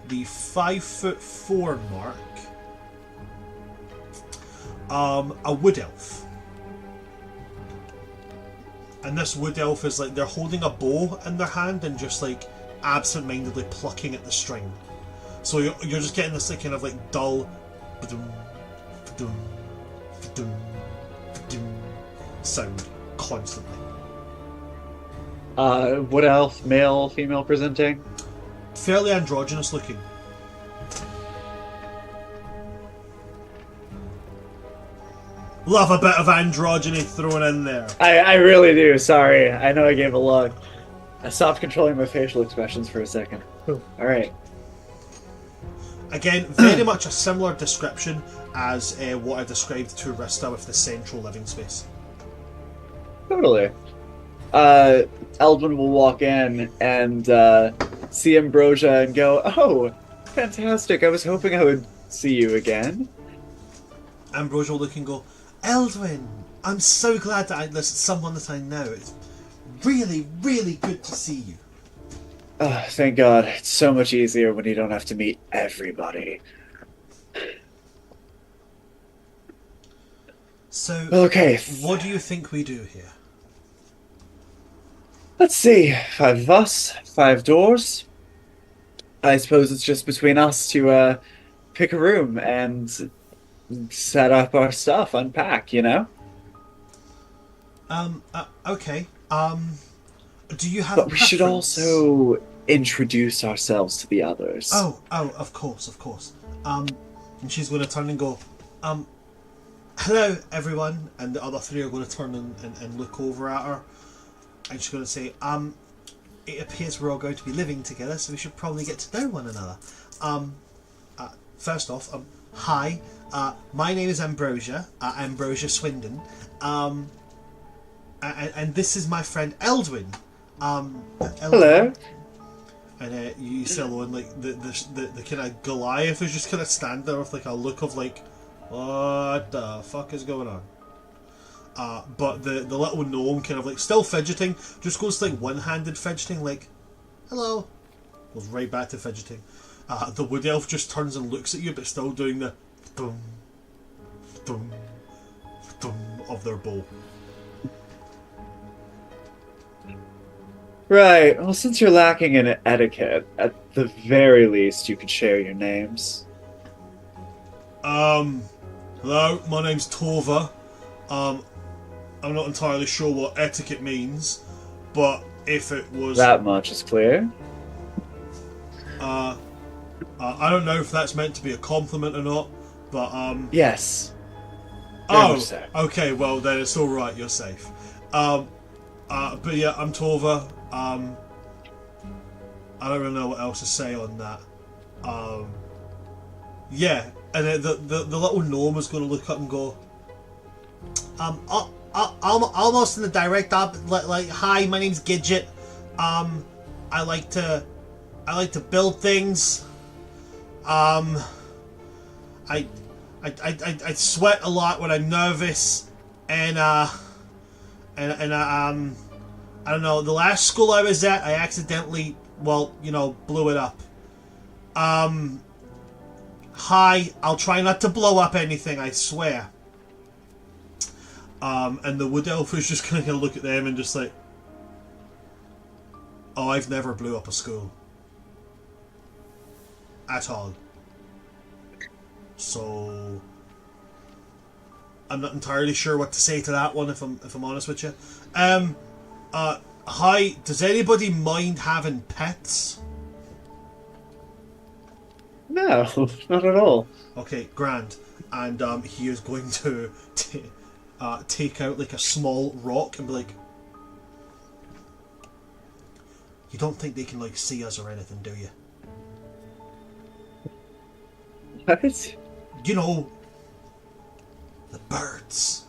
the 5'4" mark, a wood elf. And this wood elf is like, they're holding a bow in their hand and just like absent-mindedly plucking at the string. So you're just getting this like kind of like dull ba-dum, ba-dum, ba-dum, ba-dum sound constantly. Wood elf, male, female presenting? Fairly androgynous looking. Love a bit of androgyny thrown in there. I really do, sorry. I know I gave a look. I stopped controlling my facial expressions for a second. Alright. Again, very much a similar description as what I described to Rista with the central living space. Totally. Eldwin will walk in and see Ambrosia and go, "Oh, fantastic, I was hoping I would see you again." Ambrosia will look and go, "Eldwin, I'm so glad that there's someone that I know. It's really, really good to see you." Oh, thank God. It's so much easier when you don't have to meet everybody. So, okay, what do you think we do here? Let's see. 5 of us, 5 doors. I suppose it's just between us to pick a room and set up our stuff, unpack, you know? Okay. Do you have But a we should preference? also introduce ourselves to the others. Oh, of course, of course. And she's going to turn and go, hello, everyone. And the other three are going to turn and look over at her. And she's going to say, it appears we're all going to be living together, so we should probably get to know one another. First off, hi. My name is Ambrosia. Ambrosia Swindon. And this is my friend Eldwin. Hello. And you see Eldwin, like the kind of Goliath is just kind of standing there with like a look of like, what the fuck is going on? But the little gnome kind of like still fidgeting, just goes to like one-handed fidgeting, like, hello. Goes right back to fidgeting. The wood elf just turns and looks at you, but still doing the dum, dum, dum of their bow. Right. Well, since you're lacking in etiquette, at the very least, you could share your names. Hello, my name's Tova. I'm not entirely sure what etiquette means, but if it was... That much is clear. I don't know if that's meant to be a compliment or not, but, Yes. Very much so. Okay, well, then it's alright, you're safe. But yeah, I'm Tova. I don't really know what else to say on that. Yeah, and then the little gnome is going to look up and go, almost in the direct like, hi, my name's Gidget. I like to build things. I sweat a lot when I'm nervous, and I don't know, the last school I was at, I accidentally, blew it up. Hi, I'll try not to blow up anything, I swear. And the wood elf is just gonna look at them and just like, oh, I've never blew up a school. At all. So I'm not entirely sure what to say to that one, if I'm honest with you. Hi, does anybody mind having pets? No, not at all. Okay, grand. And he is going to take out like a small rock and be like, you don't think they can like see us or anything, do you? What? You know, the birds.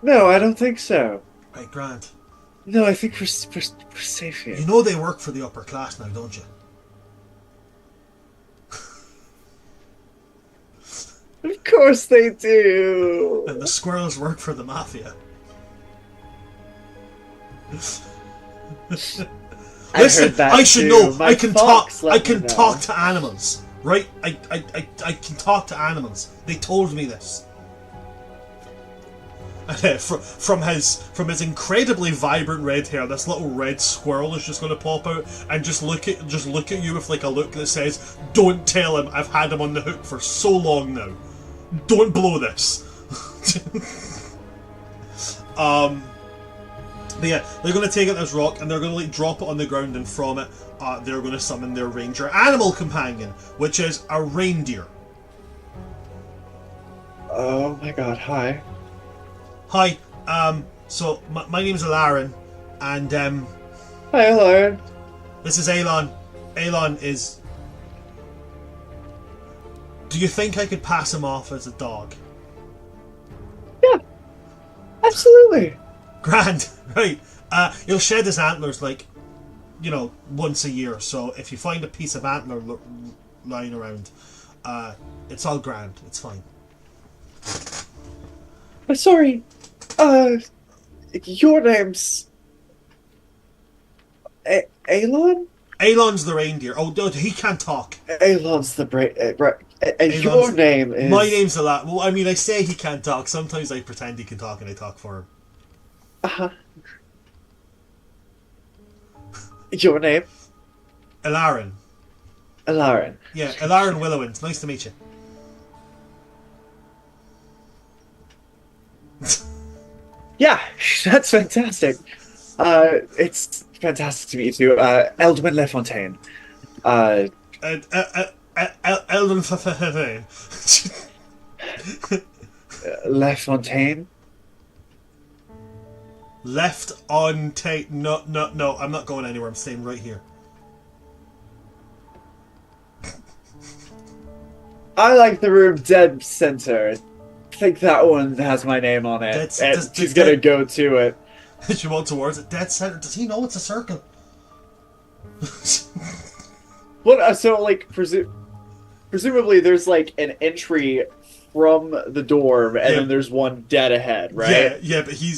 No, I don't think so. Right, grand. No, I think we're safe here. You know they work for the upper class now, don't you? Of course they do. And the squirrels work for the mafia. Listen, heard that I should too. know. My I can fox talk. let I me can know. talk to animals, right? I can talk to animals. They told me this. From his incredibly vibrant red hair, this little red squirrel is just going to pop out and just look at you with like a look that says, "Don't tell him I've had him on the hook for so long now. Don't blow this." But yeah, they're going to take out this rock and they're going to like drop it on the ground, and from it, they're going to summon their ranger animal companion, which is a reindeer. Oh my god, hi. Hi, so my name's Alarin, and Hi, hello. this is Alon. Alon is... Do you think I could pass him off as a dog? Yeah, absolutely. Grand, right. He'll shed his antlers like, once a year, so if you find a piece of antler lying around, it's all grand, it's fine. Sorry. Your name's... Alon? Alon's the reindeer. Oh, dude, he can't talk. Alon's the right. And your Alon's- name is... My name's Alon. Well, I mean, I say he can't talk. Sometimes I pretend he can talk and I talk for him. Uh-huh. Your name? Alarin. Alarin. Yeah, Ilaran Willowwind. Nice to meet you. Yeah, that's fantastic. It's fantastic to meet you. Eldwin LeFontaine. Elden LeFontaine? Left on tape. No, I'm not going anywhere. I'm staying right here. I like the room dead center. I think that one has my name on it. She's gonna go to it. She walked towards it. Dead center. Does he know it's a circle? What? So, like, presumably there's, like, an entry from the dorm, and then there's one dead ahead, right? Yeah, but he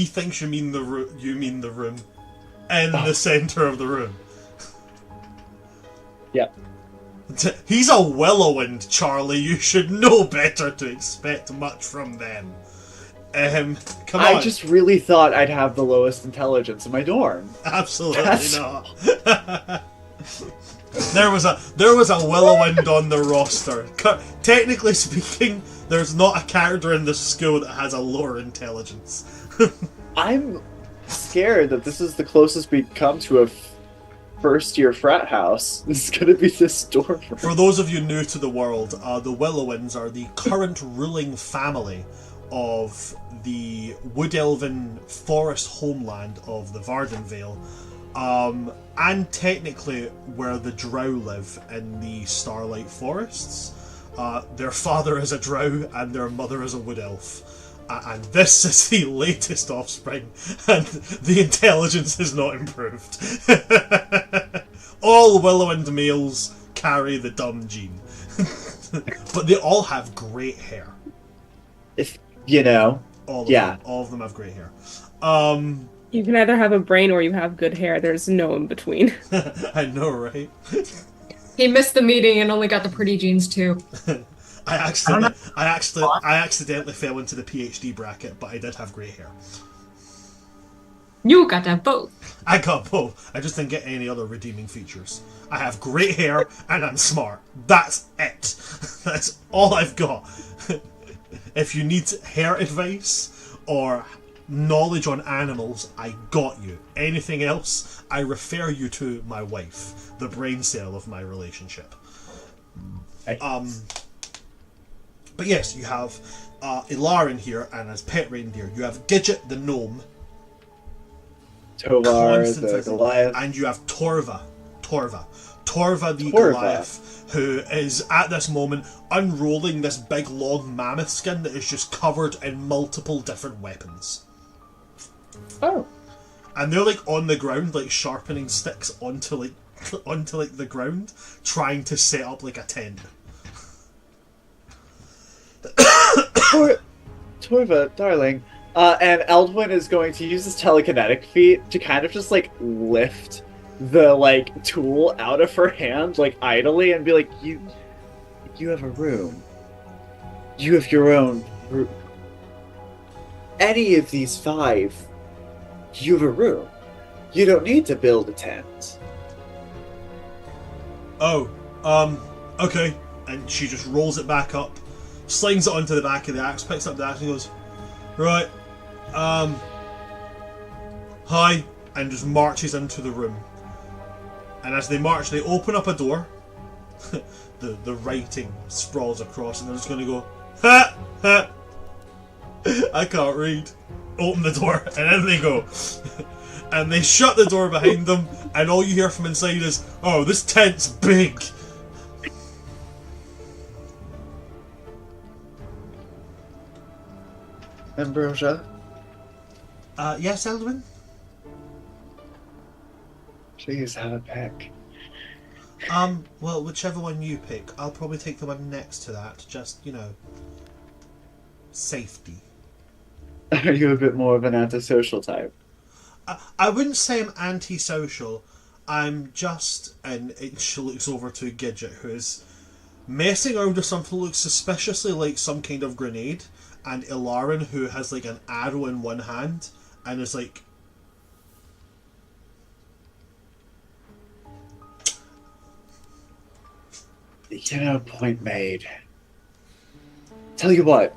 thinks you mean the room. You mean the room, in the center of the room. Yeah. He's a Willowwind, Charlie. You should know better to expect much from them. Come on. I just really thought I'd have the lowest intelligence in my dorm. Absolutely not. There was a Willowwind on the roster. Technically speaking, there's not a character in this school that has a lower intelligence. I'm scared that this is the closest we come to a first-year frat house. This is gonna be this dorm. For those of you new to the world, the Willowwinds are the current ruling family of the Wood Elven forest homeland of the Vardenvale, and technically where the Drow live in the Starlight Forests. Their father is a Drow and their mother is a Wood Elf. And this is the latest offspring, and the intelligence is not improved. All Willowwind males carry the dumb gene. But they all have great hair. If you know. All of them have great hair. You can either have a brain or you have good hair. There's no in between. I know, right? He missed the meeting and only got the pretty genes too. I accidentally fell into the PhD bracket, but I did have grey hair. You got that both. I got both. I just didn't get any other redeeming features. I have great hair and I'm smart. That's it. That's all I've got. If you need hair advice or knowledge on animals, I got you. Anything else, I refer you to my wife, the brain cell of my relationship. But yes, you have Ilarin here, and as pet reindeer, you have Gidget the gnome, Tovar the Goliath, and you have Torva the Goliath, who is at this moment unrolling this big long mammoth skin that is just covered in multiple different weapons. Oh. And they're like on the ground, like sharpening sticks onto the ground, trying to set up like a tent. Torva, darling. And Eldwin is going to use his telekinetic feat to kind of just, like, lift the, like, tool out of her hand, like, idly, and be like, you have a room. You have your own room. Any of these 5, you have a room. You don't need to build a tent. Oh, okay. And she just rolls it back up, slings it onto the back of the axe, picks up the axe and goes, right, hi, and just marches into the room. And as they march, they open up a door. the writing sprawls across, and they're just going to go, ha, ha, I can't read. Open the door, and in they go. And they shut the door behind them, and all you hear from inside is, oh, this tent's big. Ambrosia? Yes, Eldwin? Please have a pick. Well, whichever one you pick. I'll probably take the one next to that. Just, safety. Are you a bit more of an antisocial type? I wouldn't say I'm antisocial. I'm just... And she looks over to Gidget, who is messing around with something that looks suspiciously like some kind of grenade, and Ilarin, who has, like, an arrow in one hand, and is like... Point made. Tell you what,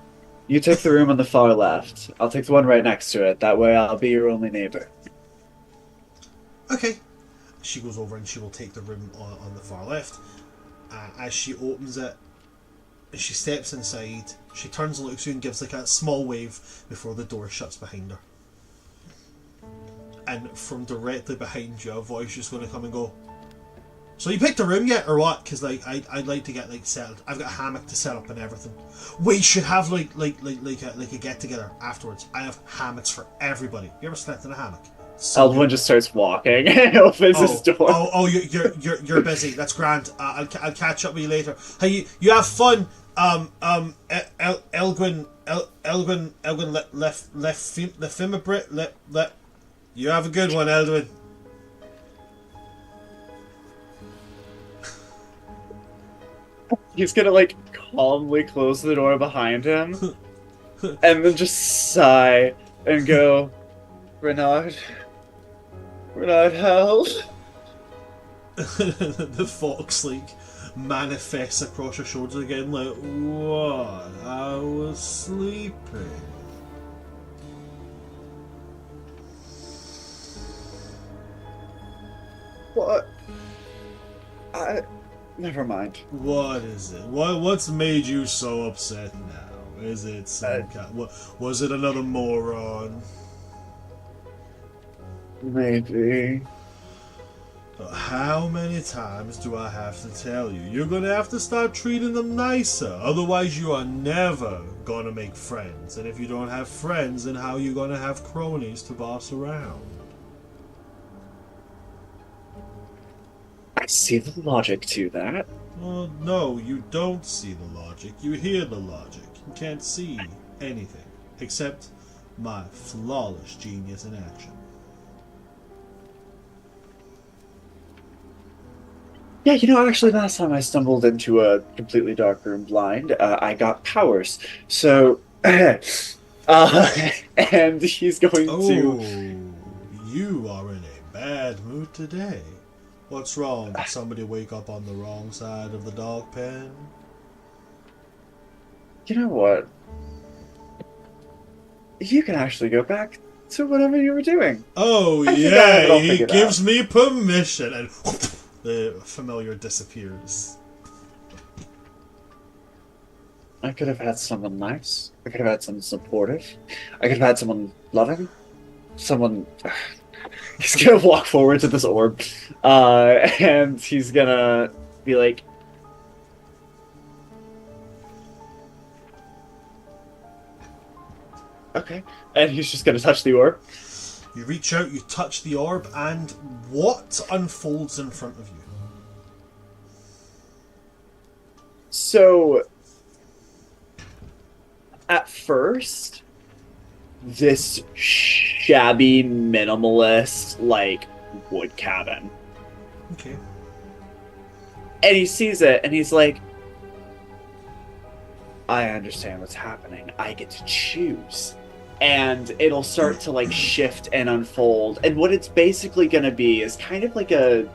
you take the room on the far left. I'll take the one right next to it. That way I'll be your only neighbor. Okay. She goes over and she will take the room on the far left. As she opens it, she steps inside. She turns and looks at you and gives like a small wave before the door shuts behind her. And from directly behind you, a voice is going to come and go, "So you picked a room yet, or what? Because like I'd like to get like settled. I've got a hammock to set up and everything. We should have like a get together afterwards. I have hammocks for everybody. You ever slept in a hammock?" So Eldwin just starts walking and opens his door. You're busy. That's grand. I'll catch up with you later. Hey, you have fun. Elgwin, let. You have a good one, Eldwin. He's gonna like calmly close the door behind him, and then just sigh and go, Renard, help. The fox like manifests across your shoulders again, like, what? I was sleeping. What? Never mind. What is it? What's made you so upset now? Is it some was it another moron? Maybe. How many times do I have to tell you? You're gonna have to start treating them nicer. Otherwise you are never gonna make friends. And if you don't have friends, then how are you gonna have cronies to boss around? I see the logic to that. Well, no, you don't see the logic. You hear the logic. You can't see anything except my flawless genius in action. Yeah, actually last time I stumbled into a completely dark room blind, I got powers. So, and he's going to... You are in a bad mood today. What's wrong? Did somebody wake up on the wrong side of the dog pen? You know what? You can actually go back to whatever you were doing. Oh, yeah, he gives me permission. And the familiar disappears. I could have had someone nice. I could have had someone supportive. I could have had someone loving. Someone... He's gonna walk forward to this orb, and he's gonna be like, okay. And he's just gonna touch the orb. You reach out, you touch the orb, and what unfolds in front of you? So, at first, this shabby, minimalist, like, wood cabin. Okay. And he sees it, and he's like, I understand what's happening. I get to choose. And it'll start to, like, shift and unfold. And what it's basically going to be is kind of like a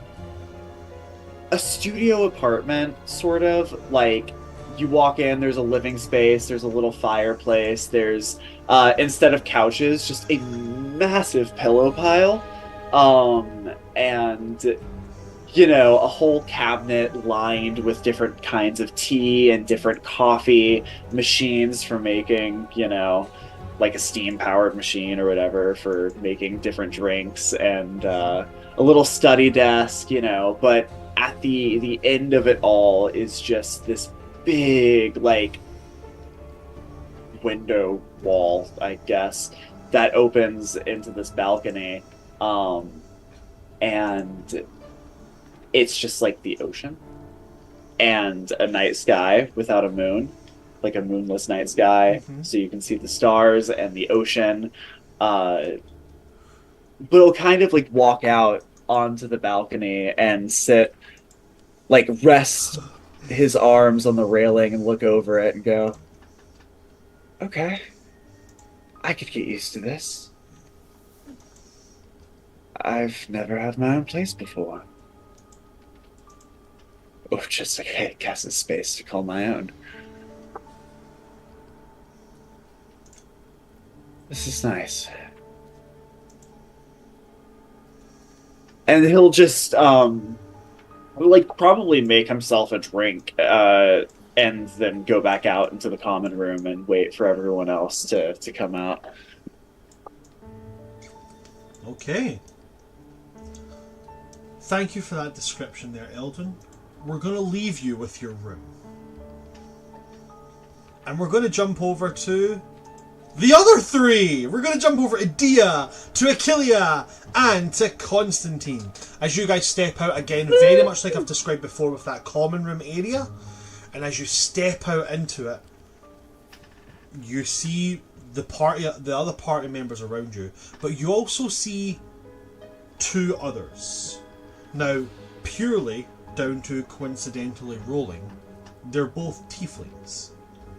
studio apartment, sort of. Like, you walk in, there's a living space, there's a little fireplace, there's, instead of couches, just a massive pillow pile. And, a whole cabinet lined with different kinds of tea and different coffee machines for making, like a steam-powered machine or whatever for making different drinks, and a little study desk, but at the end of it all is just this big, like, window wall, I guess, that opens into this balcony, and it's just like the ocean and a night sky without a moon, like a moonless night sky, so you can see the stars and the ocean, but he'll kind of like walk out onto the balcony and sit, like, rest his arms on the railing and look over it and go, okay, I could get used to this. I've never had my own place before. Oh, just a cast of space to call my own. This is nice. And he'll just like probably make himself a drink, and then go back out into the common room and wait for everyone else to come out. Okay. Thank you for that description there, Eldon. We're going to leave you with your room. And we're going to jump over to the other three! We're going to jump over to Dia, to Achillea, and to Constantine. As you guys step out again, very much like I've described before with that common room area. And as you step out into it, you see the other party members around you. But you also see two others. Now, purely down to coincidentally rolling, they're both tieflings.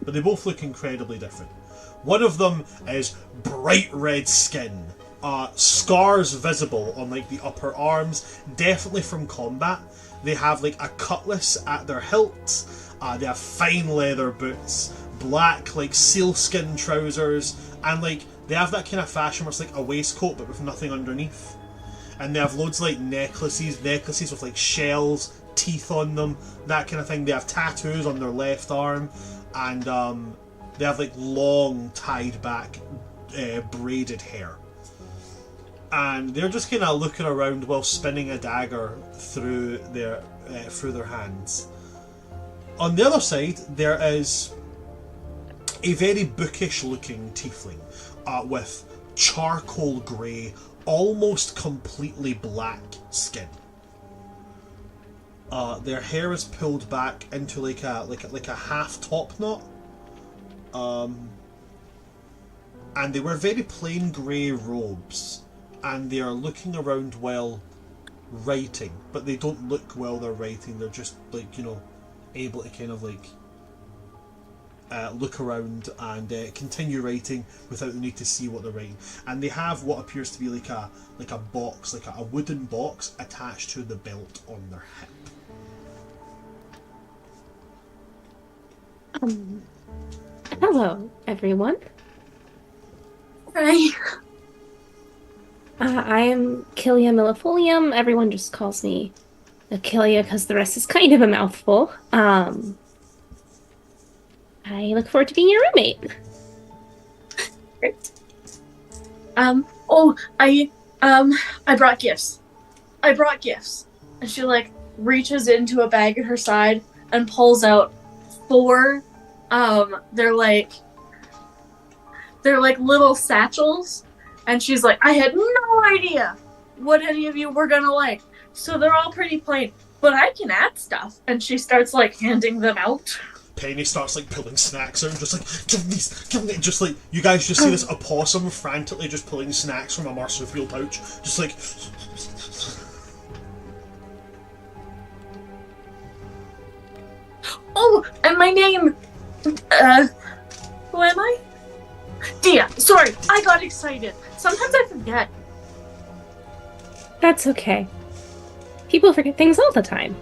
But they both look incredibly different. One of them is bright red skin, scars visible on like the upper arms, definitely from combat. They have like a cutlass at their hilt. They have fine leather boots, black like sealskin trousers, and like they have that kind of fashion where it's like a waistcoat but with nothing underneath. And they have loads of like necklaces with like shells, teeth on them, that kind of thing. They have tattoos on their left arm, and they have like long tied back braided hair. And they're just kind of looking around while spinning a dagger through their hands. On the other side, there is a very bookish looking tiefling with charcoal grey, almost completely black skin. Their hair is pulled back into like a half top knot. And they wear very plain grey robes, and they are looking around while writing, but they don't look while they're writing. They're just like, you know, able to kind of like look around and continue writing without the need to see what they're writing. And they have what appears to be like a box, like a wooden box attached to the belt on their hip. Hello, everyone. Hi. I am Achillea millifolium. Everyone just calls me Achillea because the rest is kind of a mouthful. I look forward to being your roommate. Great. I brought gifts. And she like reaches into a bag at her side and pulls out 4 they're like little satchels, and she's like, I had no idea what any of you were gonna like, so they're all pretty plain, but I can add stuff. And she starts like handing them out. Penny starts like pulling snacks out and just like, give me these. Just like, you guys just see this opossum frantically just pulling snacks from a marsupial pouch, just like. Oh, and my name, who am I? Dia. Sorry, I got excited. Sometimes I forget. That's okay. People forget things all the time.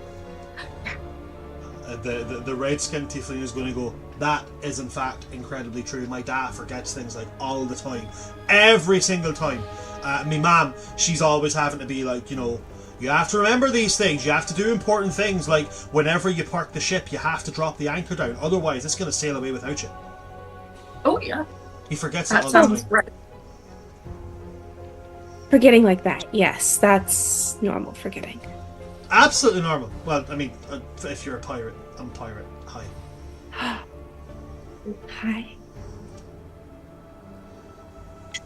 The red-skinned tiefling is going to go, that is in fact incredibly true. My dad forgets things like all the time. Every single time. Me mum, she's always having to be like, you know, you have to remember these things. You have to do important things, like whenever you park the ship, you have to drop the anchor down. Otherwise, it's going to sail away without you. Oh, yeah. He forgets it That all the sounds time. right. Forgetting like that, yes, that's normal forgetting. Absolutely normal. Well, I mean, if you're a pirate, I'm a pirate. Hi. Hi.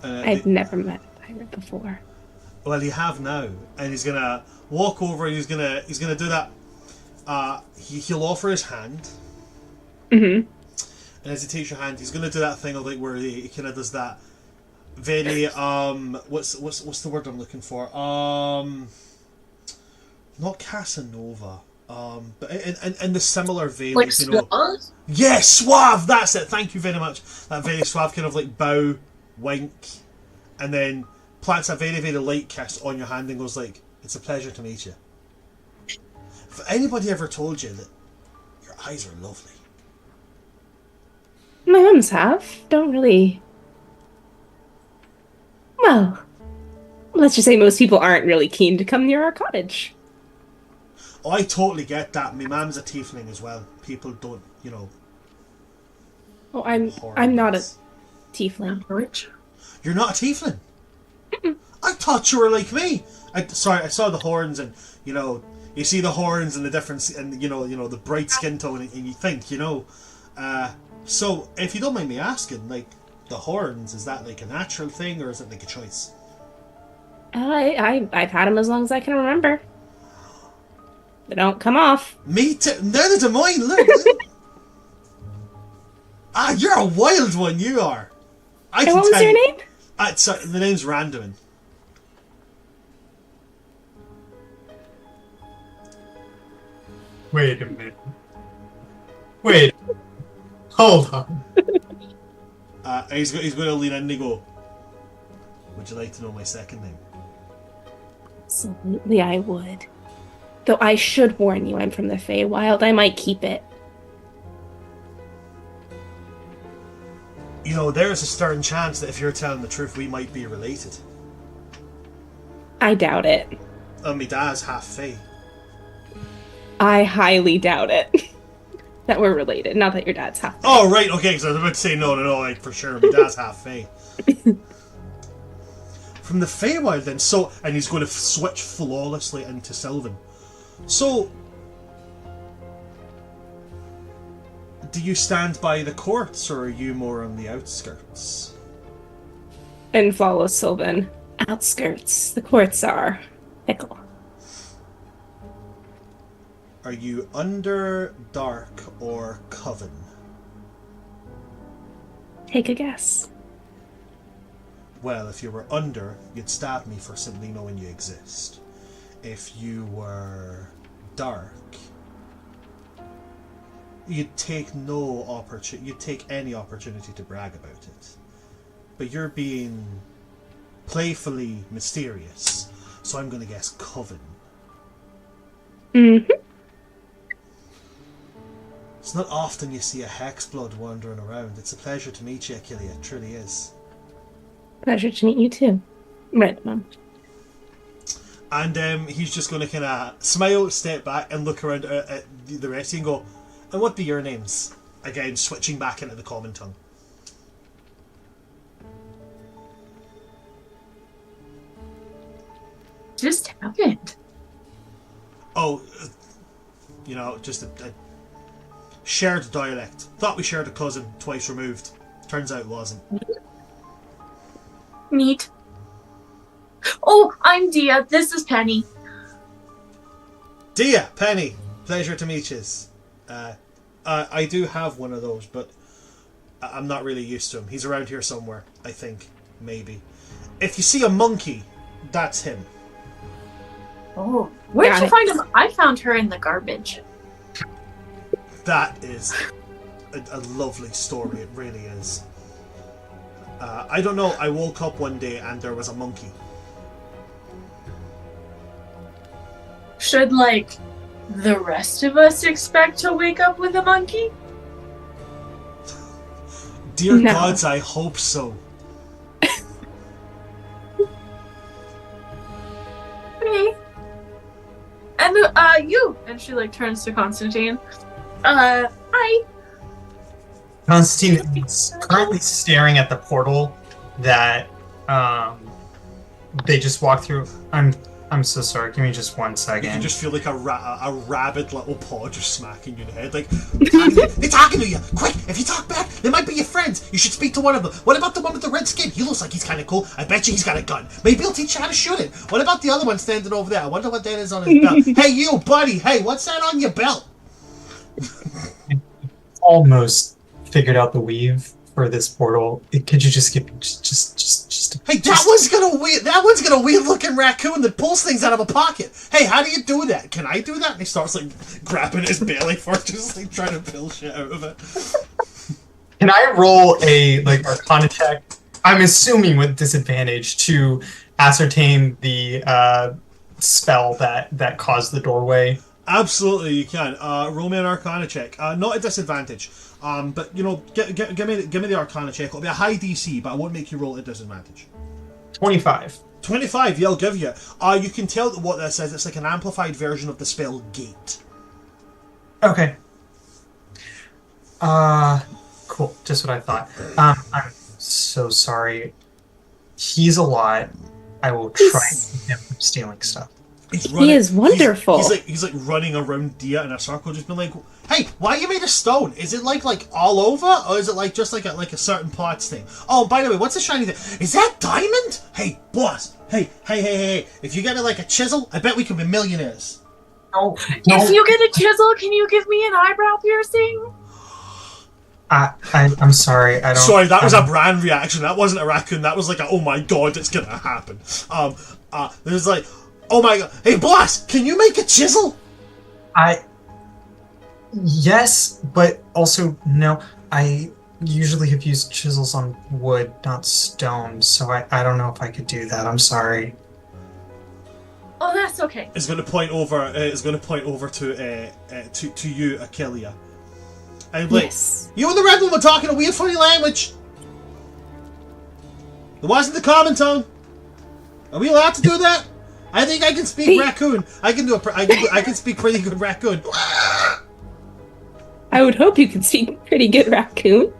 They- I've never met a pirate before. Well, you have now, and he's gonna walk over. And he's gonna do that. He'll offer his hand, Mm-hmm. and as he takes your hand, he's gonna do that thing of like where he kind of does that very what's the word I'm looking for? Not Casanova. But in the similar vein, Like, you know. swans? Yes, suave. That's it. Thank you very much. That very suave kind of like bow, wink, and then plants a very, very light kiss on your hand and goes like, it's a pleasure to meet you. If anybody ever told you that your eyes are lovely? My mums have. Don't really. Well, let's just say most people aren't really keen to come near our cottage. Oh, I totally get that. My mom's a tiefling as well. People don't, Oh, I'm not a tiefling. Which? You're not a tiefling? I thought you were like me. I saw the horns and, you see the horns and the difference and, the bright skin tone and you think, so if you don't mind me asking, like, the horns, is that like a natural thing or is it like a choice? I've had them as long as I can remember. They don't come off. Me too. Neither do mine. Look. You're a wild one. You are. And what was your name? Sorry, the name's Randuin. Wait a minute. Wait. Hold on. He's going to lean in and go, would you like to know my second name? Absolutely, I would. Though I should warn you, I'm from the Feywild. I might keep it. There's a stern chance that if you're telling the truth, we might be related. I doubt it. My dad's half Fey. I highly doubt it. That we're related. Not that your dad's half Fey. Oh, right, okay, because I was about to say no, like, for sure, my dad's half Fey. From the Feywild, then, and he's going to switch flawlessly into Sylvan. So, do you stand by the courts, or are you more on the outskirts? And follow Sylvan. Outskirts. The courts are fickle. Are you under, dark, or coven? Take a guess. Well, if you were under, you'd stab me for simply knowing you exist. If you were dark, you'd take you'd take any opportunity to brag about it. But you're being playfully mysterious, so I'm going to guess coven. Mm-hmm. It's not often you see a hexblood wandering around. It's a pleasure to meet you, Achille. It truly is. Pleasure to meet you too. Right, Mum. And he's just going to kind of smile, step back, and look around at the rest of you and go, and what be your names? Again, switching back into the common tongue. Just happened. Oh, just a shared dialect. Thought we shared a cousin, twice removed. Turns out it wasn't. Neat. Oh, I'm Dia. This is Penny. Dia, Penny, pleasure to meet you. I do have one of those, but I'm not really used to him. He's around here somewhere, I think. Maybe. If you see a monkey, that's him. Oh, where'd you find him? I found her in the garbage. That is a lovely story. It really is. I don't know. I woke up one day and there was a monkey. Should, the rest of us expect to wake up with a monkey? Dear gods, I hope so. Okay. And, you! And she, turns to Constantine. Hi. Constantine is currently staring at the portal that they just walked through. I'm so sorry. Give me just 1 second. You can just feel like a rabid little paw just smacking you in the head. They're talking to you. Quick, if you talk back, they might be your friends. You should speak to one of them. What about the one with the red skin? He looks like he's kind of cool. I bet you he's got a gun. Maybe he'll teach you how to shoot it. What about the other one standing over there? I wonder what that is on his belt. Hey, you, buddy. Hey, what's that on your belt? Almost figured out the weave for this portal. Could you just give me just Hey, that one's got a weird looking raccoon that pulls things out of a pocket. Hey, how do you do that? Can I do that? And he starts grabbing his belly for just trying to pull shit out of it. Can I roll a Arcana check? I'm assuming with disadvantage to ascertain the spell that caused the doorway. Absolutely, you can. Roll me an Arcana check. Not a disadvantage. But you know, give me the Arcana check. It'll be a high DC, but I won't make you roll at a disadvantage. 25. 25, yeah, I'll give you. You can tell that what this is. It's like an amplified version of the spell Gate. Okay. Cool. Just what I thought. I'm so sorry. He's a lot. I will try and keep him from stealing stuff. He is wonderful. He's like running around Dia in a circle, just being like, "Hey, why you made of stone? Is it like all over, or is it like just like a certain parts thing? Oh, by the way, what's the shiny thing? Is that diamond? Hey, boss. Hey. If you get like a chisel, I bet we can be millionaires." No. If you get a chisel, can you give me an eyebrow piercing? I'm sorry. I don't. Sorry, that was a brand reaction. That wasn't a raccoon. That was like a, oh my god, it's gonna happen. There's like, oh my god, hey boss, can you make a chisel? Yes, but also no. I usually have used chisels on wood, not stone, so I don't know if I could do that. I'm sorry. Oh, that's okay. It's gonna point over. It's gonna point over to you, Achillea. And like, Yes. you and the red one were talking a weird, funny language. It wasn't the common tongue. Are we allowed to do that? I think I can speak raccoon. I can I can speak pretty good raccoon. I would hope you could speak pretty good raccoon.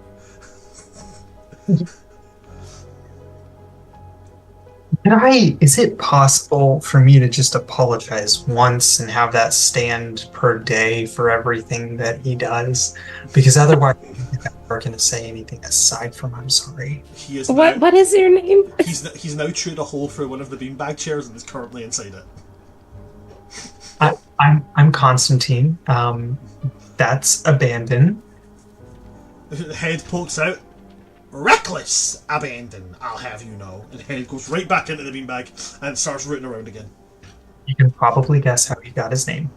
Is it possible for me to just apologize once and have that stand per day for everything that he does? Because otherwise, I'm never going to say anything aside from I'm sorry. He is What is your name? He's now chewed a hole through one of the beanbag chairs and is currently inside it. I'm Constantine. That's abandon. Head pokes out. Reckless abandon, I'll have you know. And head goes right back into the beanbag and starts rooting around again. You can probably guess how he got his name.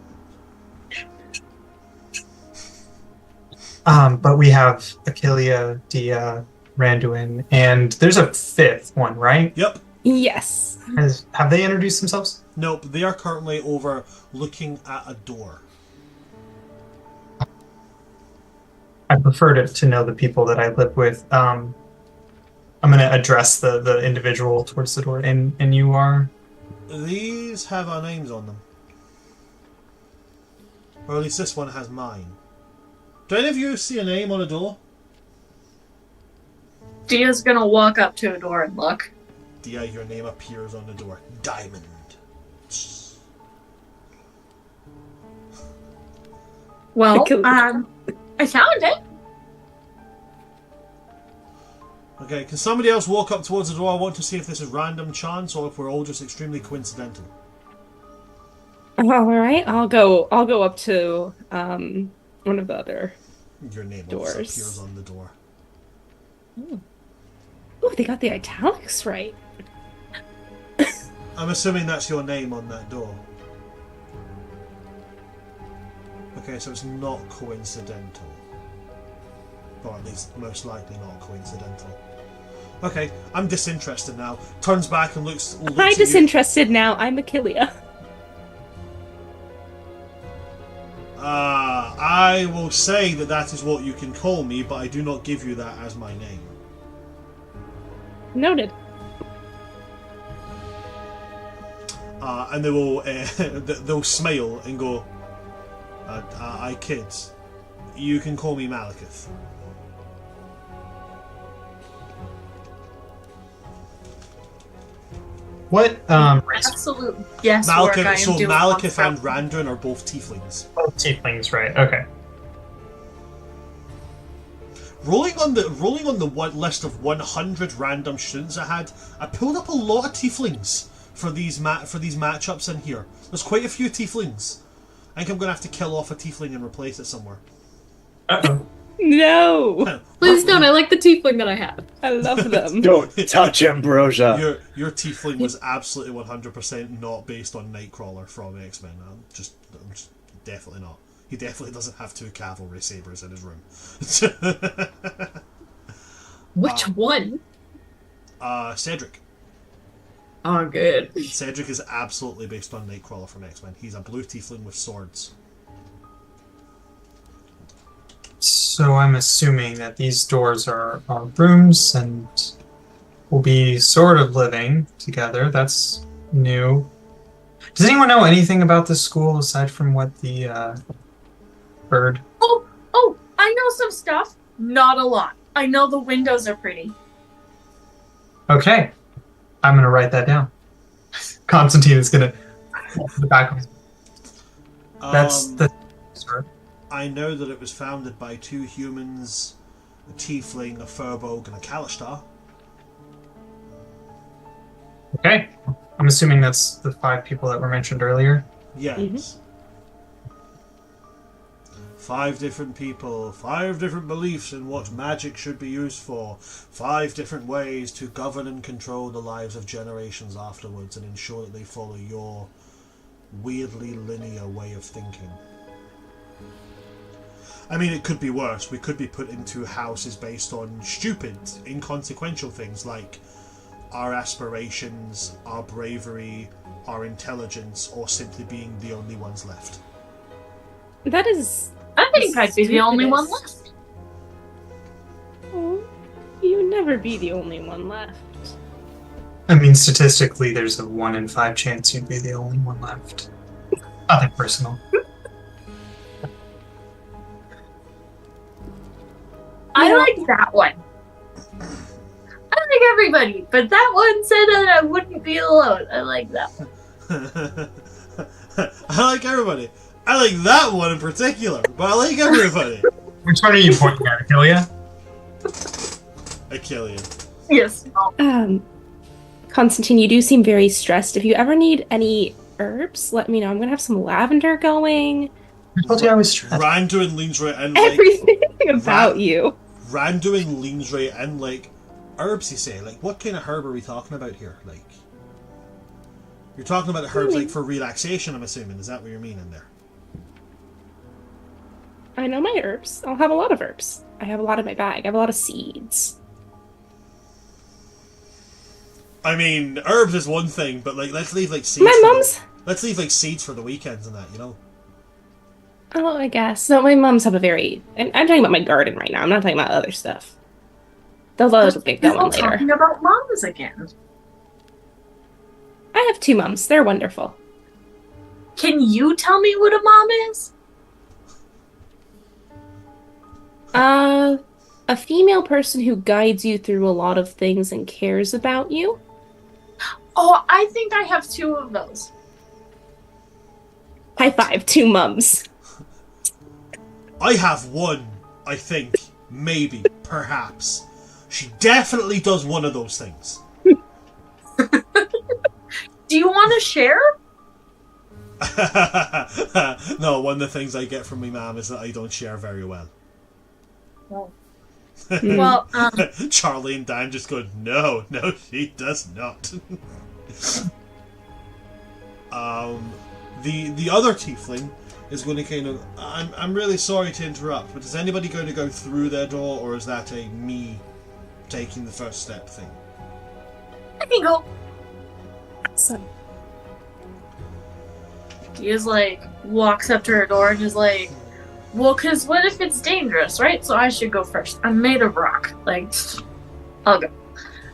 But we have Achillea, Dia, Randuin, and there's a fifth one, right? Yep. Yes. Have they introduced themselves? Nope, they are currently over looking at a door. I prefer to know the people that I live with. I'm going to address the individual towards the door, and you are? These have our names on them. Or at least this one has mine. Do any of you see a name on a door? Dia's gonna walk up to a door and look. Dia, your name appears on the door. Diamond. Well, I found it. Okay, can somebody else walk up towards the door? I want to see if this is random chance or if we're all just extremely coincidental. All right, I'll go up to one of the other. Your name doors. also appears on the door. Oh, they got the italics right. I'm assuming that's your name on that door. Okay, so it's not coincidental. Or at least most likely not coincidental. Okay, I'm disinterested now. Turns back and looks I'm disinterested now. I'm Achillea. I will say that is what you can call me, but I do not give you that as my name. Noted. And they will they'll smile and go, I kids, you can call me Malekith. What race? Absolute guesswork. I am So doing Malekith on and Randuin are both tieflings. Oh, tieflings, right? Okay. Rolling on the one list of 100 random students I had, I pulled up a lot of tieflings for these matchups in here. There's quite a few tieflings. I think I'm gonna have to kill off a tiefling and replace it somewhere. Uh-oh. No. Please don't. I like the tiefling that I have. I love them. Don't touch Ambrosia. Your tiefling was absolutely 100% not based on Nightcrawler from X-Men. I'm just definitely not. He definitely doesn't have 2 cavalry sabers in his room. Which one? Cedric. Oh, good. Cedric is absolutely based on Nightcrawler from X-Men. He's a blue tiefling with swords. So I'm assuming that these doors are rooms and we'll be sort of living together. That's new. Does anyone know anything about this school aside from what the bird? Oh, I know some stuff. Not a lot. I know the windows are pretty. Okay. I'm going to write that down. Constantine is going to the back of his... That's the... Sorry. I know that it was founded by 2 humans, a tiefling, a furbolg, and a Kalishtar. Okay. I'm assuming that's the 5 people that were mentioned earlier. Yes. Mm-hmm. 5 different people, 5 different beliefs in what magic should be used for, 5 different ways to govern and control the lives of generations afterwards and ensure that they follow your weirdly linear way of thinking. I mean, it could be worse. We could be put into houses based on stupid, inconsequential things like our aspirations, our bravery, our intelligence, or simply being the only ones left. That is... I think I'd be the only one left. Oh, you would never be the only one left. I mean, statistically, there's a 1 in 5 chance you'd be the only one left. Nothing personal. I like that one. I like everybody, but that one said that I wouldn't be alone. I like that one. I like everybody. I like that one in particular, but I like everybody. Which one are you pointing at, Aquilia? Aquilia. Yes. Constantine, you do seem very stressed. If you ever need any herbs, let me know. I'm gonna have some lavender going. I told you I was stressed. Randuin leans right in, like... Everything about you. Randuin leans right in, like... Herbs, you say? Like, what kind of herb are we talking about here? Like... You're talking about herbs, like, for relaxation, I'm assuming. Is that what you're meaning there? I know my herbs. I'll have a lot of herbs. I have a lot in my bag. I have a lot of seeds. I mean, herbs is one thing, but, like, let's leave, like, seeds My for mom's... let's leave, like, seeds for the weekends and that, you know? Oh, I guess. No, my mom's have a very... And I'm talking about my garden right now. I'm not talking about other stuff. Those will get People going later. talking about moms again. I have 2 moms. They're wonderful. Can you tell me what a mom is? A female person who guides you through a lot of things and cares about you. Oh, I think I have 2 of those. High 5, 2 mums. I have one, I think. Maybe. Perhaps. She definitely does one of those things. Do you want to share? No, one of the things I get from my mom is that I don't share very well. Well, well, Charlie and Dan just go, no, she does not. The other tiefling is going to kind of... I'm really sorry to interrupt, but is anybody going to go through their door, or is that a me taking the first step thing? I can go. So, He is like, walks up to her door and is like, well, because what if it's dangerous, right? So I should go first. I'm made of rock. Like, I'll go.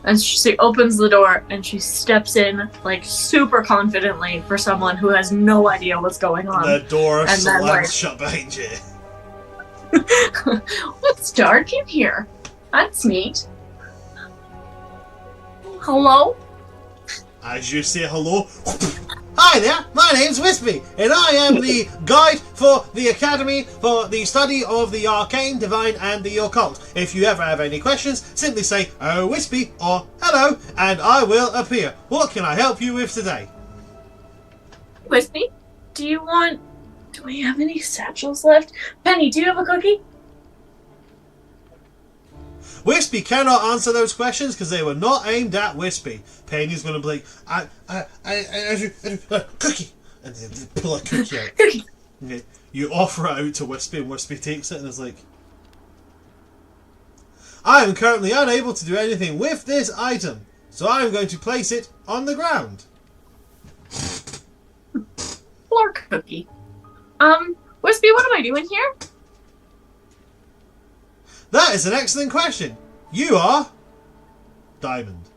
And she opens the door and she steps in, like, super confidently for someone who has no idea what's going on. The door And then, slams like- shut behind you. It's dark in here. That's neat. Hello? As you say hello, hi there, my name's Wispy, and I am the guide for the Academy for the study of the Arcane, Divine, and the Occult. If you ever have any questions, simply say, oh Wispy, or hello, and I will appear. What can I help you with today? Wispy, do we have any satchels left? Penny, do you have a cookie? Wispy cannot answer those questions because they were not aimed at Wispy. Penny's going to be like, cookie, and then pull a cookie out. Cookie. Okay. You offer it out to Wispy, and Wispy takes it and is like, I am currently unable to do anything with this item. So I'm going to place it on the ground. Floor cookie. Wispy, what am I doing here? That is an excellent question. You are Diamond.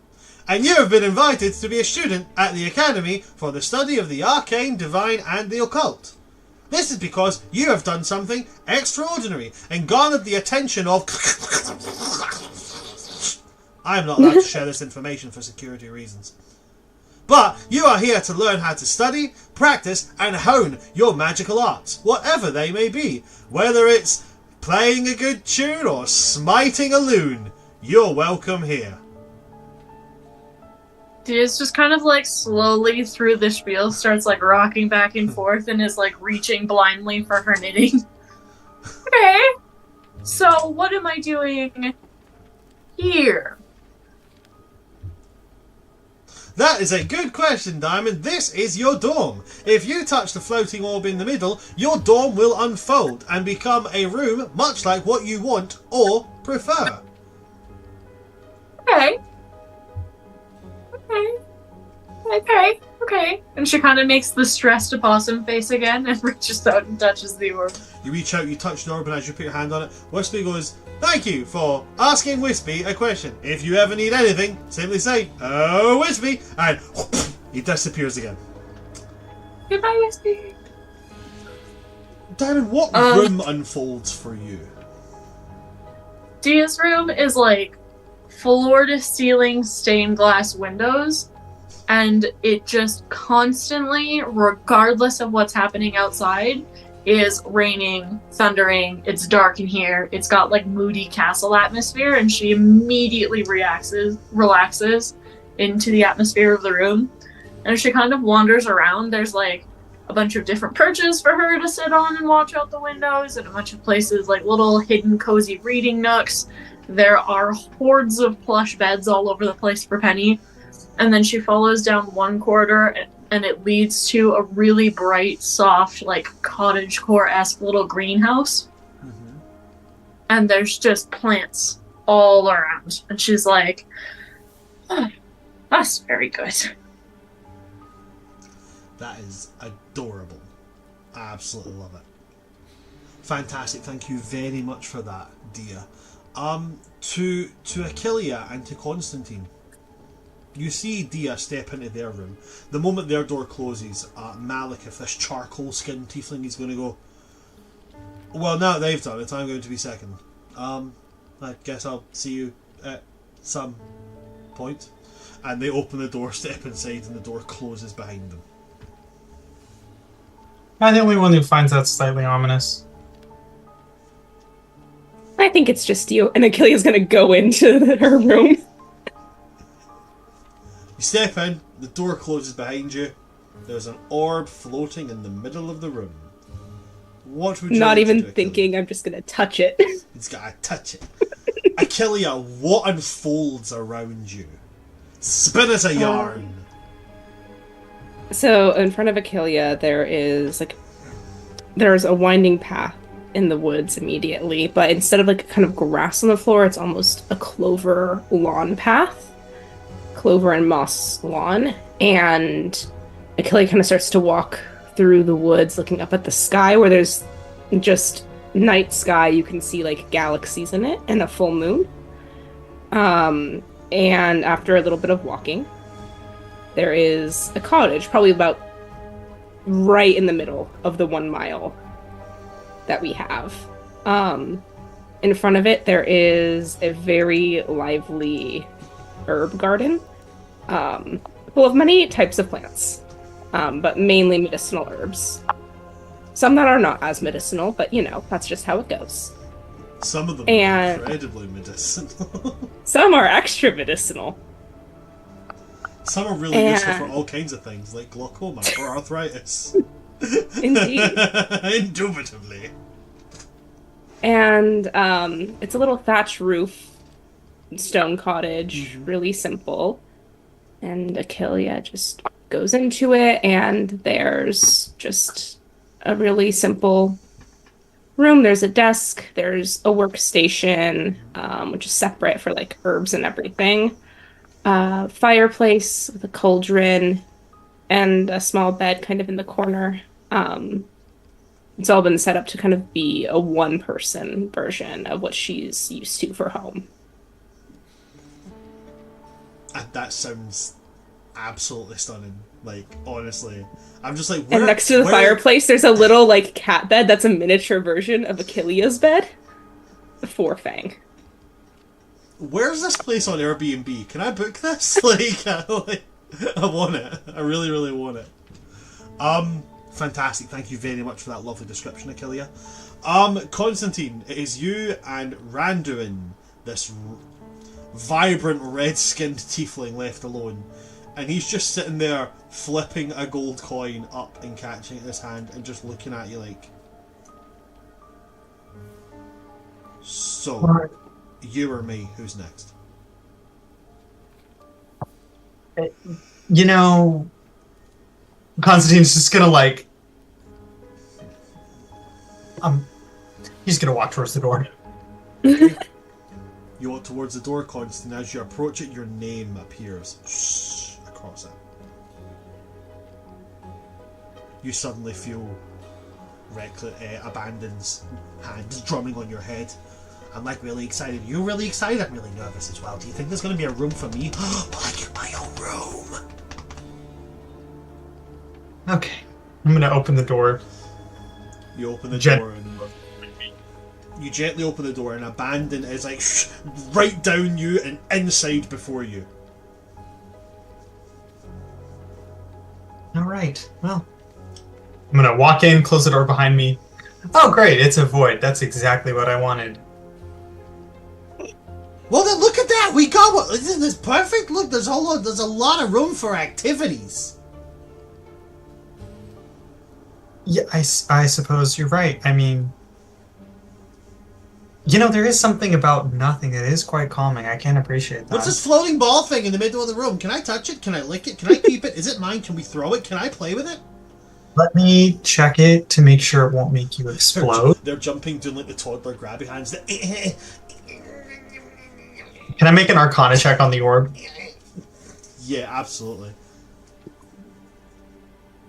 And you have been invited to be a student at the Academy for the study of the Arcane, Divine and the Occult. This is because you have done something extraordinary and garnered the attention of... I am not allowed to share this information for security reasons. But you are here to learn how to study, practice and hone your magical arts, whatever they may be. Whether it's playing a good tune or smiting a loon, you're welcome here. Dia's just kind of like slowly through the spiel starts like rocking back and forth and is like reaching blindly for her knitting. Okay, so what am I doing here? That is a good question, Diamond. This is your dorm. If you touch the floating orb in the middle, your dorm will unfold and become a room much like what you want or prefer. Okay. Okay. And she kind of makes the stressed opossum face again and reaches out and touches the orb. You reach out, you touch the orb, and as you put your hand on it, Wispy goes, "Thank you for asking Wispy a question. If you ever need anything, simply say, 'Oh, Wispy,' and he disappears again." Goodbye, Wispy. Diamond, what room unfolds for you? Dia's room is like floor to ceiling stained glass windows, and it just constantly, regardless of what's happening outside, is raining, thundering, it's dark in here, it's got like moody castle atmosphere, and she immediately relaxes into the atmosphere of the room. And as she kind of wanders around, there's like a bunch of different perches for her to sit on and watch out the windows, and a bunch of places like little hidden cozy reading nooks. There are hordes of plush beds all over the place for Penny. And then she follows down one corridor and it leads to a really bright, soft, like cottagecore-esque little greenhouse. Mm-hmm. And there's just plants all around. And she's like, oh, that's very good. That is adorable. I absolutely love it. Fantastic. Thank you very much for that, Dia. To Achillea and to Constantine, you see Dia step into their room. The moment their door closes, Malekith, this charcoal-skinned tiefling, is going to go, "Well, now that they've done it, I'm going to be second. I guess I'll see you at some point." And they open the door, step inside, and the door closes behind them. I'm the only one who finds that slightly ominous. I think it's just you. And Achillea's gonna go into her room. You step in, the door closes behind you. There's an orb floating in the middle of the room. What would you Not like to even do, thinking, I'm just gonna touch it. He's gotta touch it. Achillea, what unfolds around you? Spin us a yarn. So in front of Achillea, there's a winding path in the woods immediately, but instead of like kind of grass on the floor, it's almost a clover lawn path. Clover and moss lawn. And Achillea kind of starts to walk through the woods looking up at the sky where there's just night sky. You can see like galaxies in it and a full moon. And after a little bit of walking, there is a cottage, probably about right in the middle of the 1 mile that we have. In front of it, there is a very lively herb garden, full of many types of plants, but mainly medicinal herbs. Some that are not as medicinal, but you know, that's just how it goes. Some of them And- are incredibly medicinal. Some are extra medicinal. Some are really useful for all kinds of things, like glaucoma or arthritis. Indeed. Indubitably. And it's a little thatch roof, stone cottage, really simple. And Achillea just goes into it, and there's just a really simple room. There's a desk, there's a workstation, which is separate for like herbs and everything. fireplace with a cauldron and a small bed kind of in the corner. It's all been set up to kind of be a one-person version of what she's used to for home. And that sounds absolutely stunning. Like, honestly. I'm just like, where, and next to the fireplace, there's a little, like, cat bed that's a miniature version of Achillea's bed. For Fang. Where's this place on Airbnb? Can I book this? I want it. I really, really want it. Fantastic. Thank you very much for that lovely description, Achillea. Constantine, it is you and Randuin, this vibrant red-skinned tiefling left alone. And he's just sitting there flipping a gold coin up and catching it in his hand and just looking at you like... So, you or me, who's next? You know, Constantine's just gonna like... he's gonna walk towards the door. You walk towards the door, Constantine. As you approach it, your name appears across it. You suddenly feel Abandon's hand drumming on your head. I'm like really excited. You really excited? I'm really nervous as well. Do you think there's going to be a room for me? Will I get my own room? Okay. I'm going to open the door. You open the door and... You gently open the door and Abandon is like right down you and inside before you. Alright, well. I'm going to walk in, close the door behind me. Oh great, it's a void. That's exactly what I wanted. Well then look at that! We got what? Isn't this perfect? Look, there's a lot of room for activities. Yeah, I suppose you're right. I mean... You know, there is something about nothing that is quite calming. I can appreciate that. What's this floating ball thing in the middle of the room? Can I touch it? Can I lick it? Can I keep it? Is it mine? Can we throw it? Can I play with it? Let me check it to make sure it won't make you explode. They're jumping, doing like the toddler grabby hands. Can I make an Arcana check on the orb? Yeah, absolutely.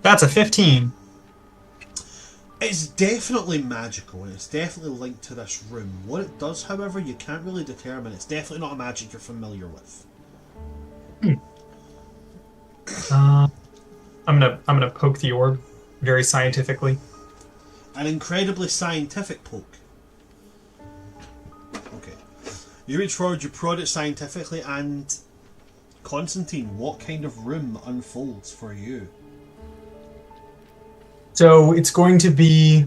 That's a 15. It's definitely magical, and it's definitely linked to this room. What it does, however, you can't really determine. It's definitely not a magic you're familiar with. I'm gonna poke the orb very scientifically. An incredibly scientific poke. Okay. You reach forward, you prod it scientifically, and Constantine, what kind of room unfolds for you? So it's going to be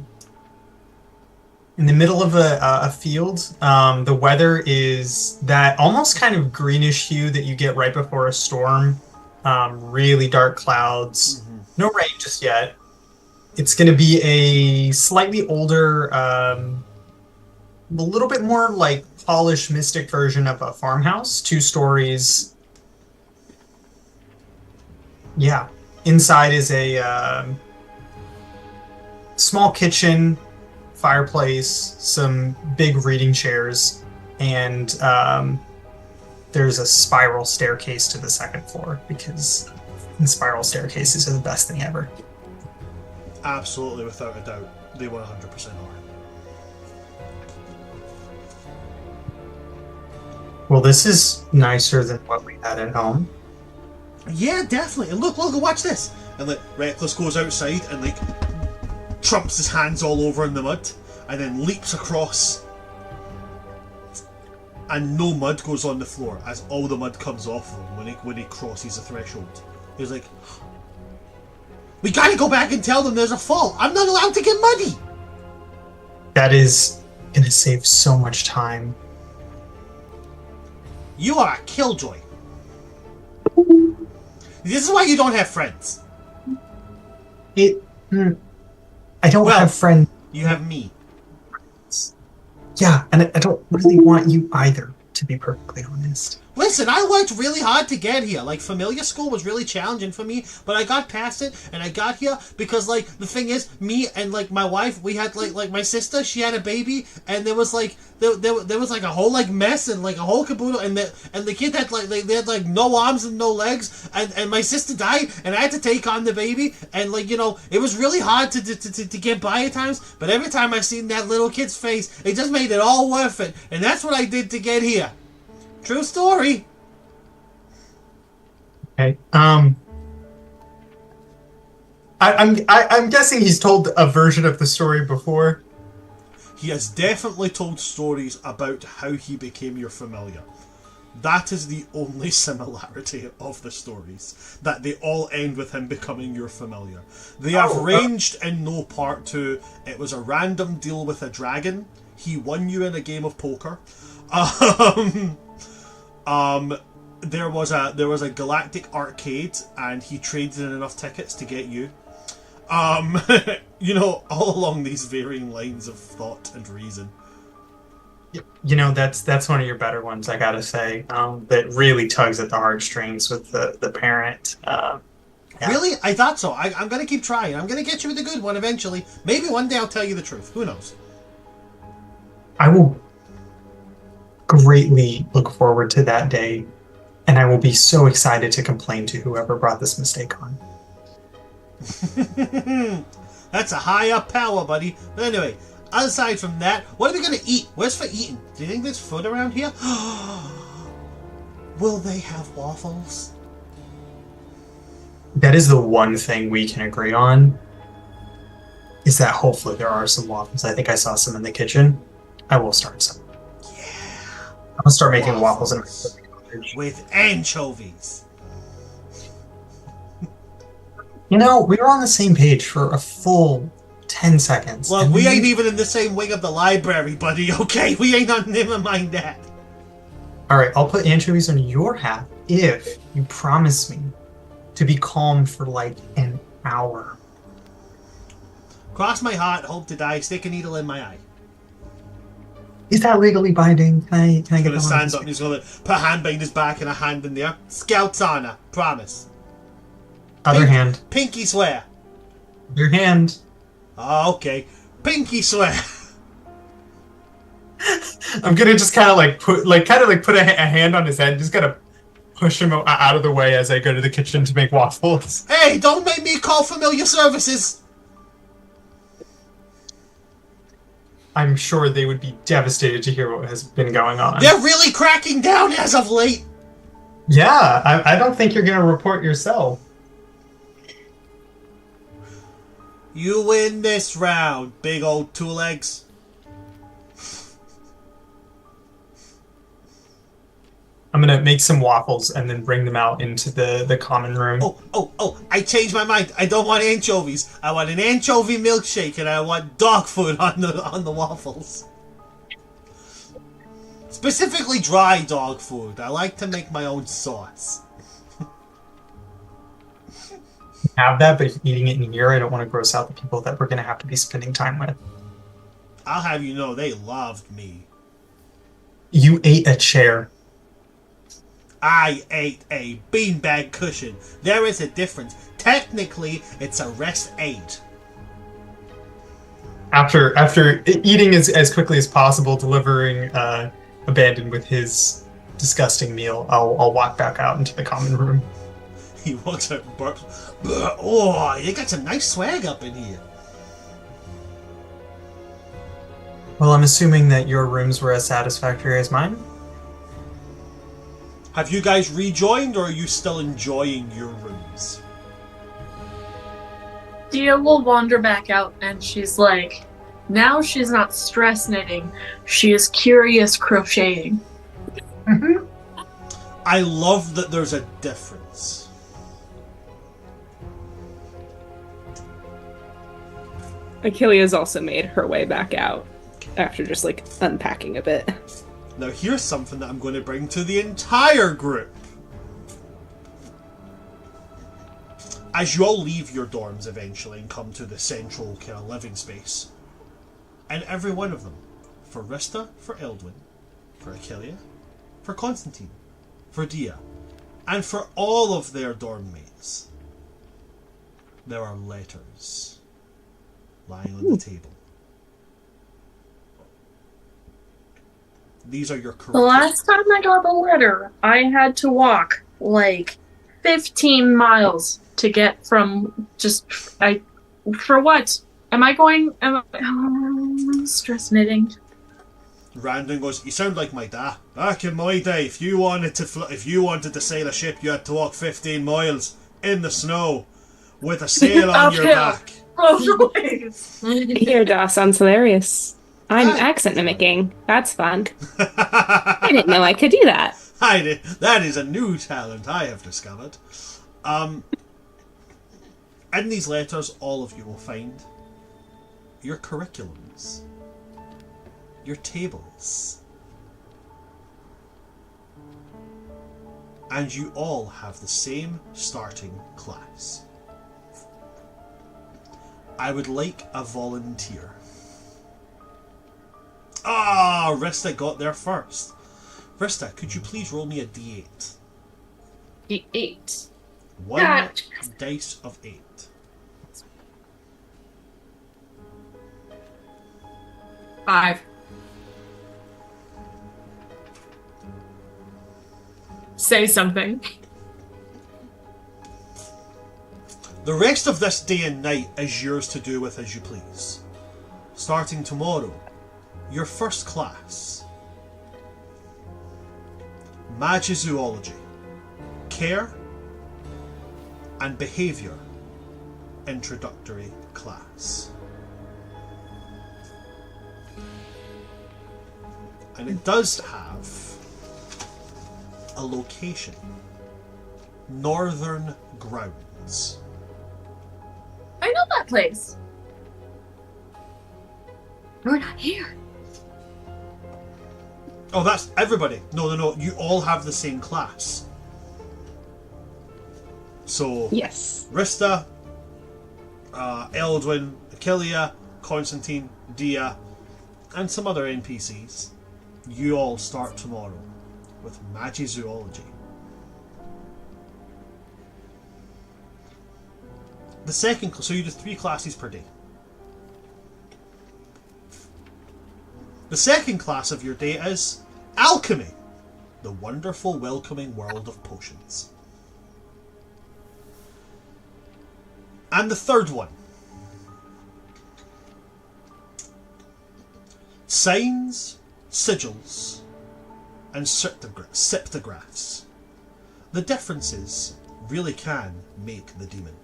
in the middle of a field. The weather is that almost kind of greenish hue that you get right before a storm. Really dark clouds. Mm-hmm. No rain just yet. It's going to be a slightly older, a little bit more like polished mystic version of a farmhouse. 2 stories. Yeah. Inside is a... small kitchen, fireplace, some big reading chairs, and there's a spiral staircase to the 2nd floor because spiral staircases are the best thing ever. Absolutely, without a doubt. They 100% are. Well, this is nicer than what we had at home. Yeah, definitely. And look, watch this. And like Reckless goes outside and like trumps his hands all over in the mud, and then leaps across, and no mud goes on the floor as all the mud comes off of him when he crosses the threshold. He's like, we gotta go back and tell them there's a fault. I'm not allowed to get muddy. That is gonna save so much time. You are a killjoy. This is why you don't have friends. I don't have friends. You have me. Yeah, and I don't really want you either, to be perfectly honest. Listen, I worked really hard to get here. Like, familiar school was really challenging for me, but I got past it, and I got here because, like, the thing is, me and, like, my wife, we had, like my sister, she had a baby, and there was, like, there was, like, a whole, like, mess and, like, a whole caboodle, and the kid had, like, they had, like, no arms and no legs, and my sister died, and I had to take on the baby, and, like, you know, it was really hard to get by at times, but every time I seen that little kid's face, it just made it all worth it, and that's what I did to get here. True story. Okay. I'm guessing he's told a version of the story before. He has definitely told stories about how he became your familiar. That is the only similarity of the stories. That they all end with him becoming your familiar. They have ranged in no part to it was a random deal with a dragon. He won you in a game of poker. There was a galactic arcade, and he traded in enough tickets to get you. You know, all along these varying lines of thought and reason. You know, that's one of your better ones, I gotta say. That really tugs at the heartstrings with the parent. Yeah. Really? I thought so. I'm gonna keep trying. I'm gonna get you with a good one eventually. Maybe one day I'll tell you the truth. Who knows? I will greatly look forward to that day, and I will be so excited to complain to whoever brought this mistake on. That's a high up power, buddy. But anyway, aside from that, what are we gonna eat? Where's for eating? Do you think there's food around here? Will they have waffles? That is the one thing we can agree on, is that hopefully there are some waffles. I think I saw some in the kitchen. I will start some. Yeah. I'll start making waffles in with anchovies. You know, we were on the same page for a full 10 seconds. Well, we ain't even in the same wing of the library, buddy, okay? We ain't on, never mind that. Alright, I'll put anchovies on your hat if you promise me to be calm for like an hour. Cross my heart, hope to die, stick a needle in my eye. Is that legally binding? Can I He's get gonna that stand on? up and he's gonna put a hand behind his back and a hand in there. Scout's honor, promise. Other hand. Pinky swear. Your hand. Oh, okay. Pinky swear. I'm gonna just kind of like put a hand on his head, just gotta push him out of the way as I go to the kitchen to make waffles. Hey, don't make me call familiar services. I'm sure they would be devastated to hear what has been going on. They're really cracking down as of late. Yeah, I don't think you're gonna report yourself. You win this round, big old two legs. I'm gonna make some waffles and then bring them out into the common room. Oh, I changed my mind. I don't want anchovies. I want an anchovy milkshake and I want dog food on the waffles. Specifically dry dog food. I like to make my own sauce. Have that, but eating it in here, I don't want to gross out the people that we're gonna have to be spending time with. I'll have you know they loved me. You ate a chair. I ate a beanbag cushion. There is a difference. Technically, it's a rest aid. After eating as quickly as possible, delivering Abandon with his disgusting meal, I'll walk back out into the common room. He walks out and burps. Oh, you got some nice swag up in here. Well, I'm assuming that your rooms were as satisfactory as mine? Have you guys rejoined, or are you still enjoying your rooms? Dia will wander back out, and she's like, now she's not stress knitting, she is curious crocheting. Mm-hmm. I love that there's a difference. Achilles also made her way back out after just like unpacking a bit. Now here's something that I'm going to bring to the entire group. As you all leave your dorms eventually and come to the central kind of living space, and every one of them, for Rista, for Eldwin, for Achilles, for Constantine, for Dia, and for all of their dorm mates, there are letters lying on the table. These are your The curriculum. last time I got a letter, I had to walk like 15 miles to get from for what? Stress knitting. Randon goes, "You sound like my dad. Back in my day, if you wanted to sail a ship, you had to walk 15 miles in the snow with a sail on your Uphill. back." Oh, please. Here, Da sounds hilarious. I'm accent mimicking. That's fun. I didn't know I could do that. That is a new talent I have discovered. In these letters, all of you will find your curriculums, your tables, and you all have the same starting class. I would like a volunteer. Rista got there first. Rista, could you please roll me a d8? D8. One dice of 8. Five. Say something. The rest of this day and night is yours to do with as you please. Starting tomorrow, your first class. Magizoology. Care and Behaviour Introductory Class. And it does have a location. Northern Grounds. I know that place. We're not here. Oh, that's everybody. No. You all have the same class. So, Yes. Rista, Eldwin, Achillea, Constantine, Dia, and some other NPCs. You all start tomorrow with Magizoology. The second, so you do 3 classes per day. The second class of your day is Alchemy, the wonderful, welcoming world of potions. And the third one, Signs, Sigils, and Cryptographs. The differences really can make the demon.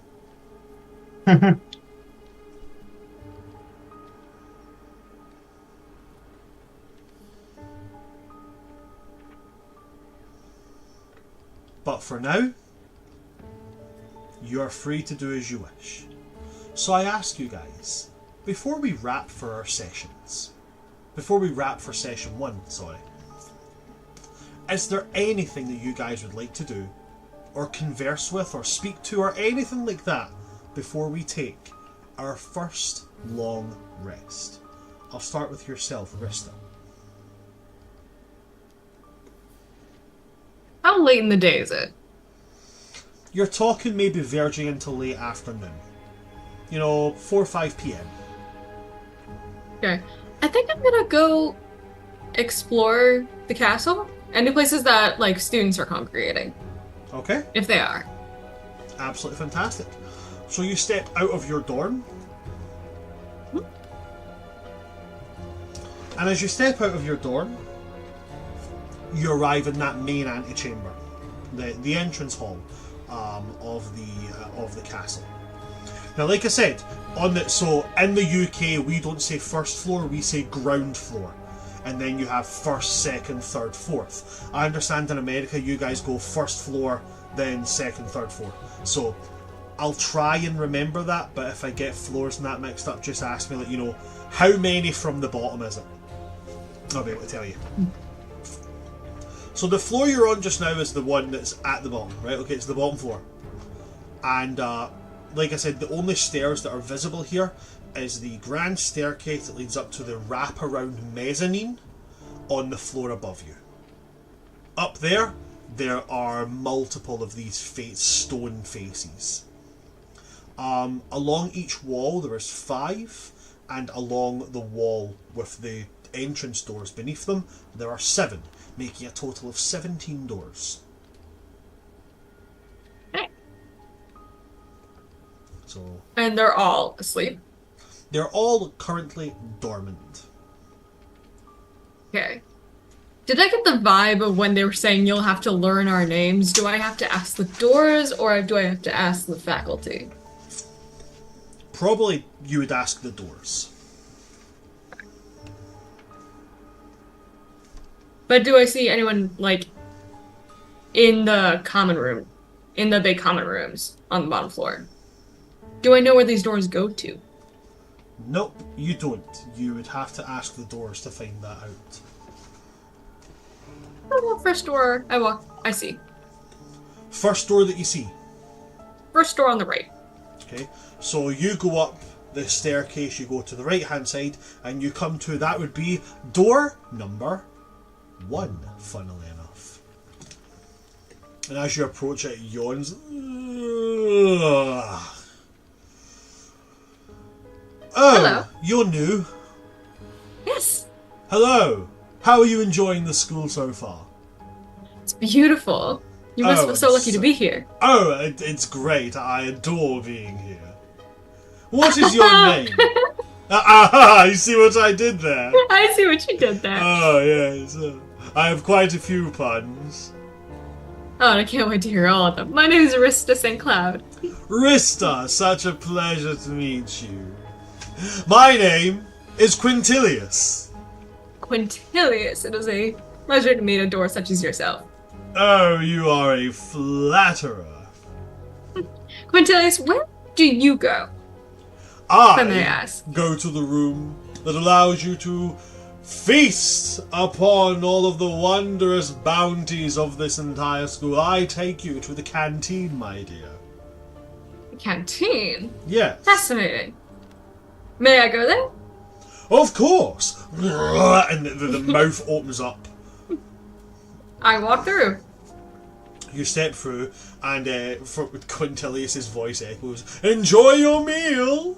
But for now, you are free to do as you wish. So I ask you guys, before we wrap for session 1, is there anything that you guys would like to do, or converse with, or speak to, or anything like that, before we take our first long rest? I'll start with yourself, Rista. How late in the day is it? You're talking maybe verging into late afternoon. 4 or 5 p.m. Okay. I think I'm gonna go explore the castle and the places that, students are congregating. Okay, If they are. absolutely fantastic. So you step out of your dorm. And as you step out of your dorm, you arrive in that main antechamber, the entrance hall of the castle. Now, like I said, in the UK we don't say first floor, we say ground floor, and then you have first, second, third, fourth. I understand in America you guys go first floor, then second, third, fourth. So I'll try and remember that, but if I get floors and that mixed up, just ask me, how many from the bottom is it? I'll be able to tell you. So the floor you're on just now is the one that's at the bottom, right? Okay, it's the bottom floor. And like I said, the only stairs that are visible here is the grand staircase that leads up to the wraparound mezzanine on the floor above you. Up there, there are multiple of these stone faces. Along each wall there is 5, and along the wall with the entrance doors beneath them there are 7, making a total of 17 doors. So, And they're all asleep. they're all currently dormant. Okay. Did I get the vibe of when they were saying you'll have to learn our names? Do I have to ask the doors or do I have to ask the faculty? Probably you would ask the doors. But do I see anyone, like, in the common room? In the big common rooms on the bottom floor? Do I know where these doors go to? Nope, you don't. You would have to ask the doors to find that out. Oh, first door I see. First door that you see. First door on the right. Okay, so you go up the staircase, you go to the right hand side, and you come to, that would be door number 1, funnily enough. And as you approach it, it yawns. Ugh. Oh, Hello. you're new. Yes. Hello. How are you enjoying the school so far? It's beautiful. You must Oh, be so lucky to be here. Oh, it's great. I adore being here. What is your name? You see what I did there? I see what you did there. Oh, yes. I have quite a few puns. Oh, and I can't wait to hear all of them. My name is Arista St. Cloud. Rista, such a pleasure to meet you. My name is Quintilius. Quintilius, it is a pleasure to meet a door such as yourself. Oh, you are a flatterer. Quintilius, where do you go? If I may I ask. go to the room that allows you to feast upon all of the wondrous bounties of this entire school. I take you to the canteen, my dear. Canteen? Yes. Fascinating. May I go there? Of course. And the mouth opens up. I walk through. You step through, and Quintilius's voice echoes, "Enjoy your meal!"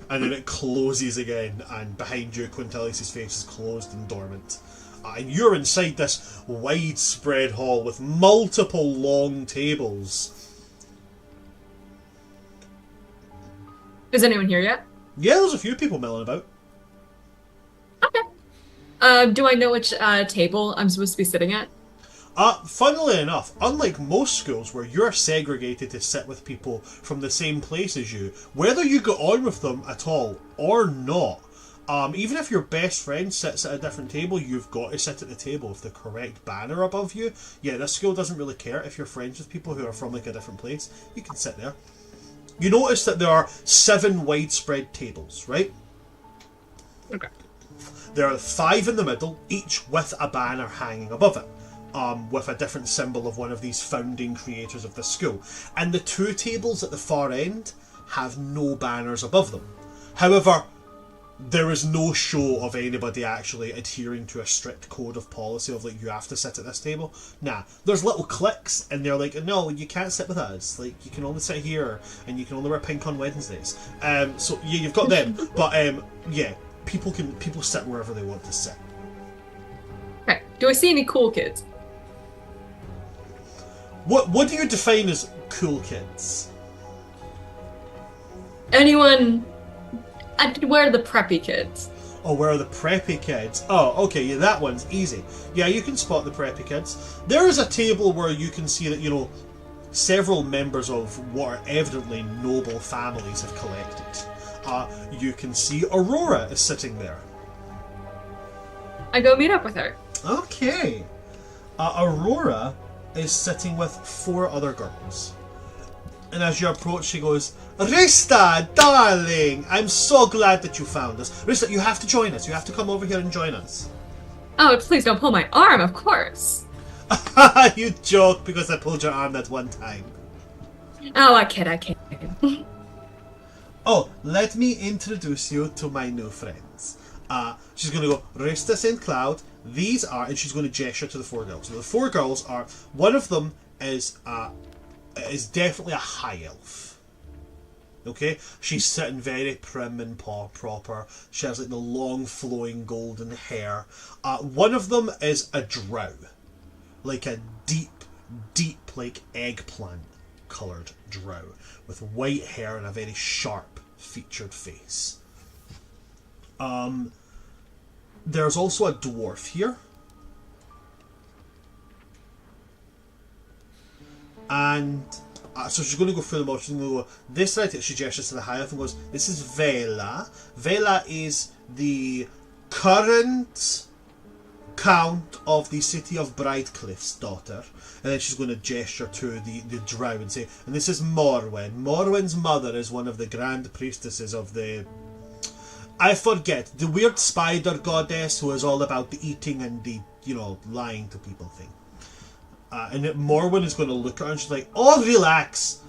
And then it closes again, and behind you, Quintilius's face is closed and dormant. And you're inside this widespread hall with multiple long tables. Is anyone here yet? Yeah, there's a few people milling about. Okay. Do I know which table I'm supposed to be sitting at? Funnily enough, unlike most schools where you're segregated to sit with people from the same place as you, whether you get on with them at all or not, even if your best friend sits at a different table, you've got to sit at the table with the correct banner above you. Yeah, this school doesn't really care if you're friends with people who are from like a different place. You can sit there. You notice that there are 7 widespread tables, right? Okay. There are 5 in the middle, each with a banner hanging above it. With a different symbol of one of these founding creators of the school. And the 2 tables at the far end have no banners above them. However, there is no show of anybody actually adhering to a strict code of policy of like, you have to sit at this table. Nah, there's little cliques and they're like, no, you can't sit with us. Like, you can only sit here and you can only wear pink on Wednesdays. So yeah, you've got them. But yeah, people sit wherever they want to sit. Okay. Do I see any cool kids? What do you define as cool kids? Anyone? Where are the preppy kids? Oh, where are the preppy kids? Oh, okay, yeah, that one's easy. Yeah, you can spot the preppy kids. There is a table where you can see that, you know, several members of what are evidently noble families have collected. You can see Aurora is sitting there. I go meet up with her. Okay. Aurora is sitting with 4 other girls. And as you approach, she goes, "Rista, darling, I'm so glad that you found us. Rista, you have to join us. You have to come over here and join us." Oh, please don't pull my arm, of course. You joke because I pulled your arm that one time. Oh, I kid. Oh, let me introduce you to my new friends. She's going to go, Rista St. Cloud These are, and she's going to gesture to the 4 girls. So the 4 girls are, one of them is definitely a high elf. Okay, she's sitting very prim and proper. She has like the long flowing golden hair. One of them is a drow, like a deep like eggplant coloured drow with white hair and a very sharp featured face. There's also a dwarf here. And so she's going to go through them all. She's going to go this right. She gestures to the high elf and goes, "This is Vela. Vela is the current count of the city of Brightcliff's daughter." And then she's going to gesture to the drow and say, "And this is Morwen. Morwen's mother is one of the grand priestesses of the... I forget, the weird spider goddess who is all about the eating and the, lying to people thing." And Morwen is going to look at her and she's like, "Oh, relax."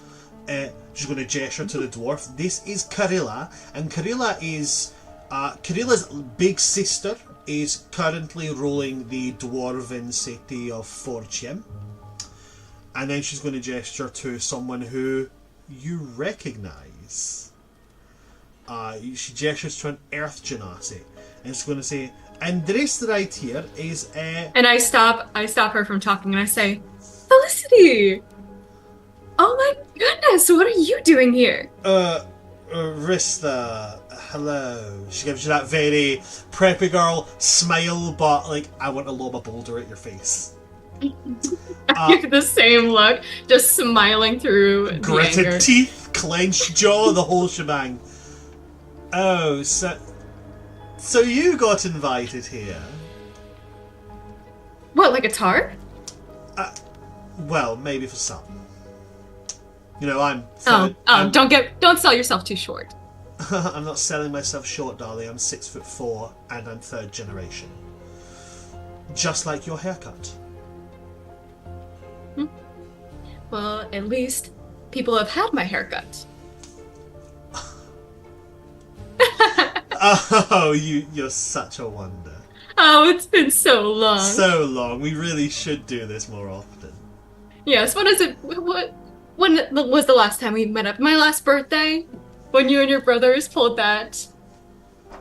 She's going to gesture to the dwarf. "This is Karilla, and Karilla's big sister is currently ruling the dwarven city of Fortune." And then she's going to gesture to someone who you recognise. She gestures to an earth genasi, and she's going to say, "And this right here is a..." And I stop her from talking and I say, "Felicity! Oh my goodness, what are you doing here?" Rista, hello. She gives you that very preppy girl smile, but like, I want to lob a boulder at your face. I give the same look, just smiling through the gritted anger. teeth, clenched jaw, the whole shebang. "Oh, so you got invited here?" What, like a tart? Well, maybe for some. I'm Oh, third, don't sell yourself too short. I'm not selling myself short, darling. I'm 6'4" and I'm 3rd generation. Just like your haircut. Well, at least people have had my haircut. Oh, you're such a wonder. Oh, it's been so long. So long. We really should do this more often. Yes, when was the last time we met up? My last birthday? When you and your brothers pulled that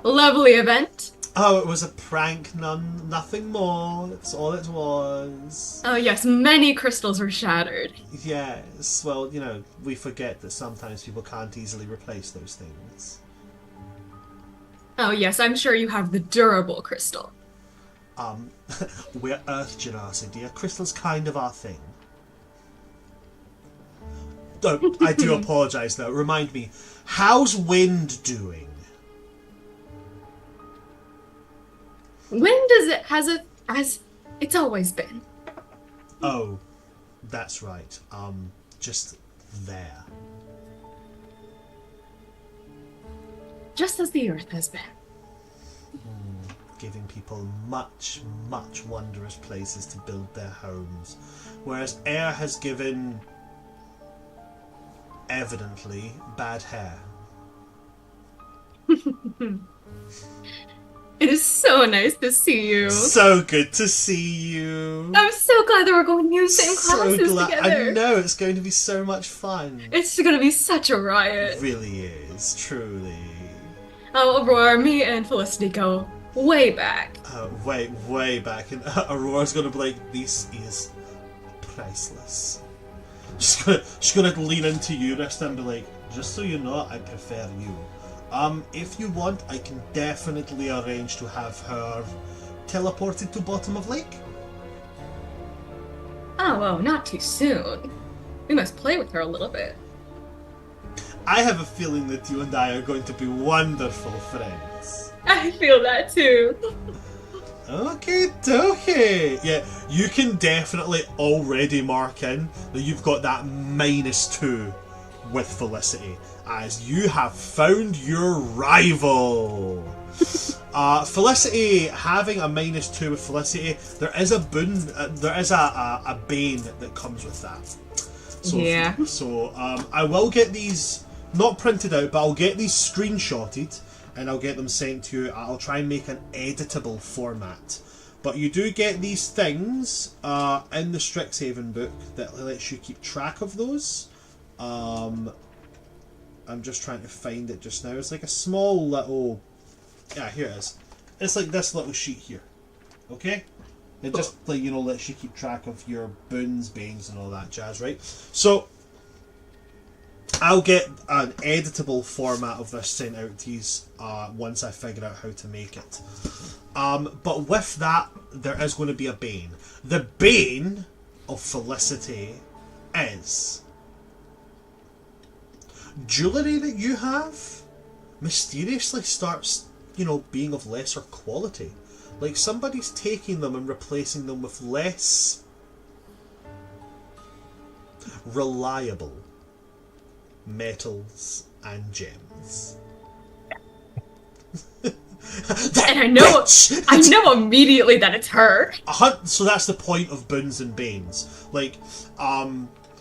lovely event? Oh, it was a prank, nothing more. That's all it was. Oh yes, many crystals were shattered. Yes, well, we forget that sometimes people can't easily replace those things. Oh yes, I'm sure you have the durable crystal. We're Earth Genasi, dear. Crystal's kind of our thing. Oh, I do apologise though. Remind me, how's Wind doing? Wind as it's always been. Oh, that's right. Just there. Just as the earth has been. Giving people much, much wondrous places to build their homes. Whereas air has given, evidently, bad hair. It is so nice to see you. So good to see you. I'm so glad that we're going to the same classes together. I know, it's going to be so much fun. It's going to be such a riot. It really is, truly. Oh, Aurora, me and Felicity go way back. Way back. And Aurora's going to be like, "This is priceless." She's gonna lean into you, Rista, and be like, "Just so you know, I prefer you. If you want, I can definitely arrange to have her teleported to bottom of lake." Oh, not too soon. We must play with her a little bit. I have a feeling that you and I are going to be wonderful friends. I feel that too. Okay. Yeah, you can definitely already mark in that you've got that -2 with Felicity, as you have found your rival. Felicity, having a -2 with Felicity, there is a boon, there is a bane that comes with that. So, yeah. I will get these not printed out, but I'll get these screenshotted and I'll get them sent to you. I'll try and make an editable format But you do get these things in the Strixhaven book that lets you keep track of those. I'm just trying to find it just now. It's like a small little... Yeah, here it is. It's like this little sheet here. Okay? It just, like, lets you keep track of your boons, banes, and all that jazz, right? So, I'll get an editable format of this sent out to you once I figure out how to make it. But with that, there is going to be a bane. The bane of Felicity is jewellery that you have mysteriously starts, being of lesser quality. Like somebody's taking them and replacing them with less reliable metals and gems. And I know immediately that it's her. So that's the point of boons and banes. Like,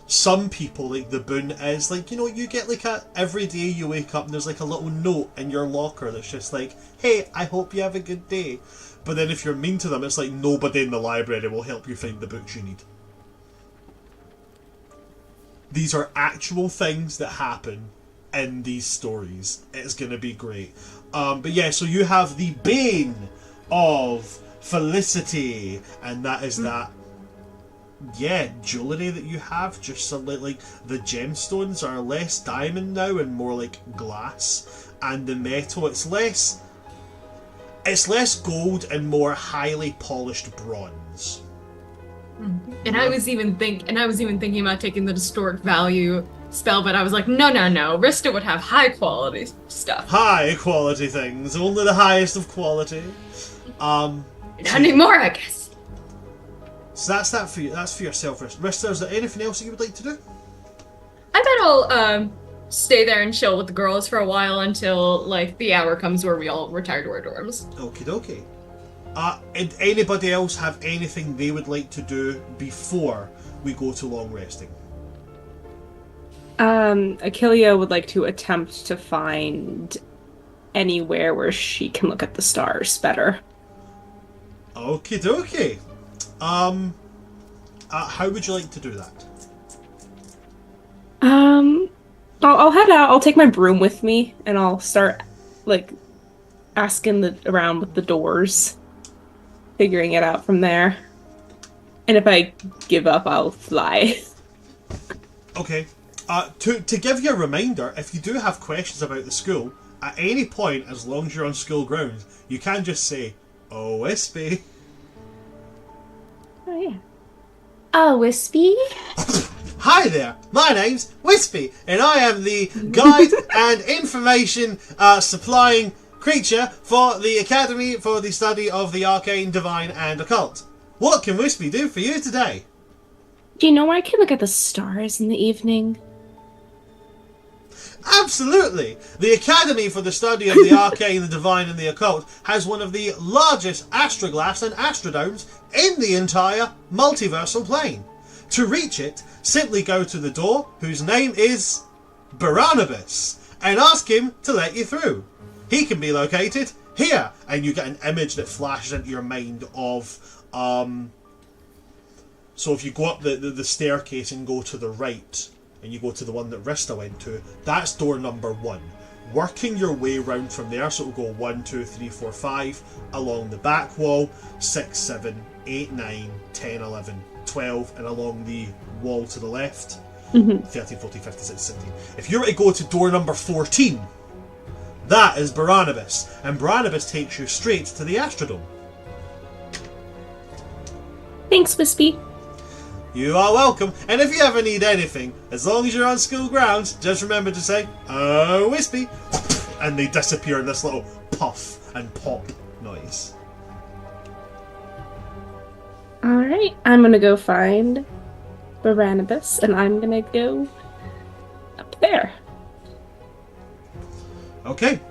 some people, like, the boon is, like, you get, like, every day you wake up and there's, like, a little note in your locker that's just like, hey, I hope you have a good day. But then if you're mean to them, it's like nobody in the library will help you find the books you need. These are actual things that happen in these stories. It's going to be great. But yeah, so you have the bane of Felicity, and that is that, jewellery that you have, just so like the gemstones are less diamond now and more like glass, and the metal, it's less gold and more highly polished bronze. And I was even thinking about taking the distort value spell, but I was like, no. Rista would have high quality stuff. High quality things, only the highest of quality. Not anymore, I guess. So that's that for you. That's for yourself, Rista. Is there anything else that you would like to do? I bet I'll stay there and chill with the girls for a while until like the hour comes where we all retire to our dorms. Okie dokie. And anybody else have anything they would like to do before we go to long resting? Achillea would like to attempt to find anywhere where she can look at the stars better. Okie dokie. How would you like to do that? I'll head out. I'll take my broom with me, and I'll start, like, asking around with the doors, figuring it out from there. And if I give up, I'll fly. Okay. To give you a reminder, if you do have questions about the school, at any point, as long as you're on school grounds, you can just say, "Oh, Wispy." Oh, yeah. Oh, Wispy? Hi there, my name's Wispy, and I am the guide and information supplying creature for the Academy for the Study of the Arcane, Divine, and Occult. What can Wispy do for you today? Do you know where I can look at the stars in the evening? Absolutely! The Academy for the Study of the Arcane, the Divine, and the Occult has one of the largest astroglaphs and astrodomes in the entire multiversal plane. To reach it, simply go to the door, whose name is Barnabas, and ask him to let you through. He can be located here, and you get an image that flashes into your mind of, so if you go up the staircase and go to the right, and you go to the one that Rista went to, that's door number 1. Working your way round from there, so it'll go 1, 2, 3, 4, 5, along the back wall, 6, 7, 8, 9, 10, 11, 12, and along the wall to the left, 13, 14, 15, 16, 17. If you were to go to door number 14, that is Barnabas, and Barnabas takes you straight to the Astrodome. Thanks, Wispy. You are welcome, and if you ever need anything, as long as you're on school grounds, just remember to say, "Oh, Wispy," and they disappear in this little puff and pop noise. Alright, I'm gonna go find Barnabas, and I'm gonna go up there. Okay.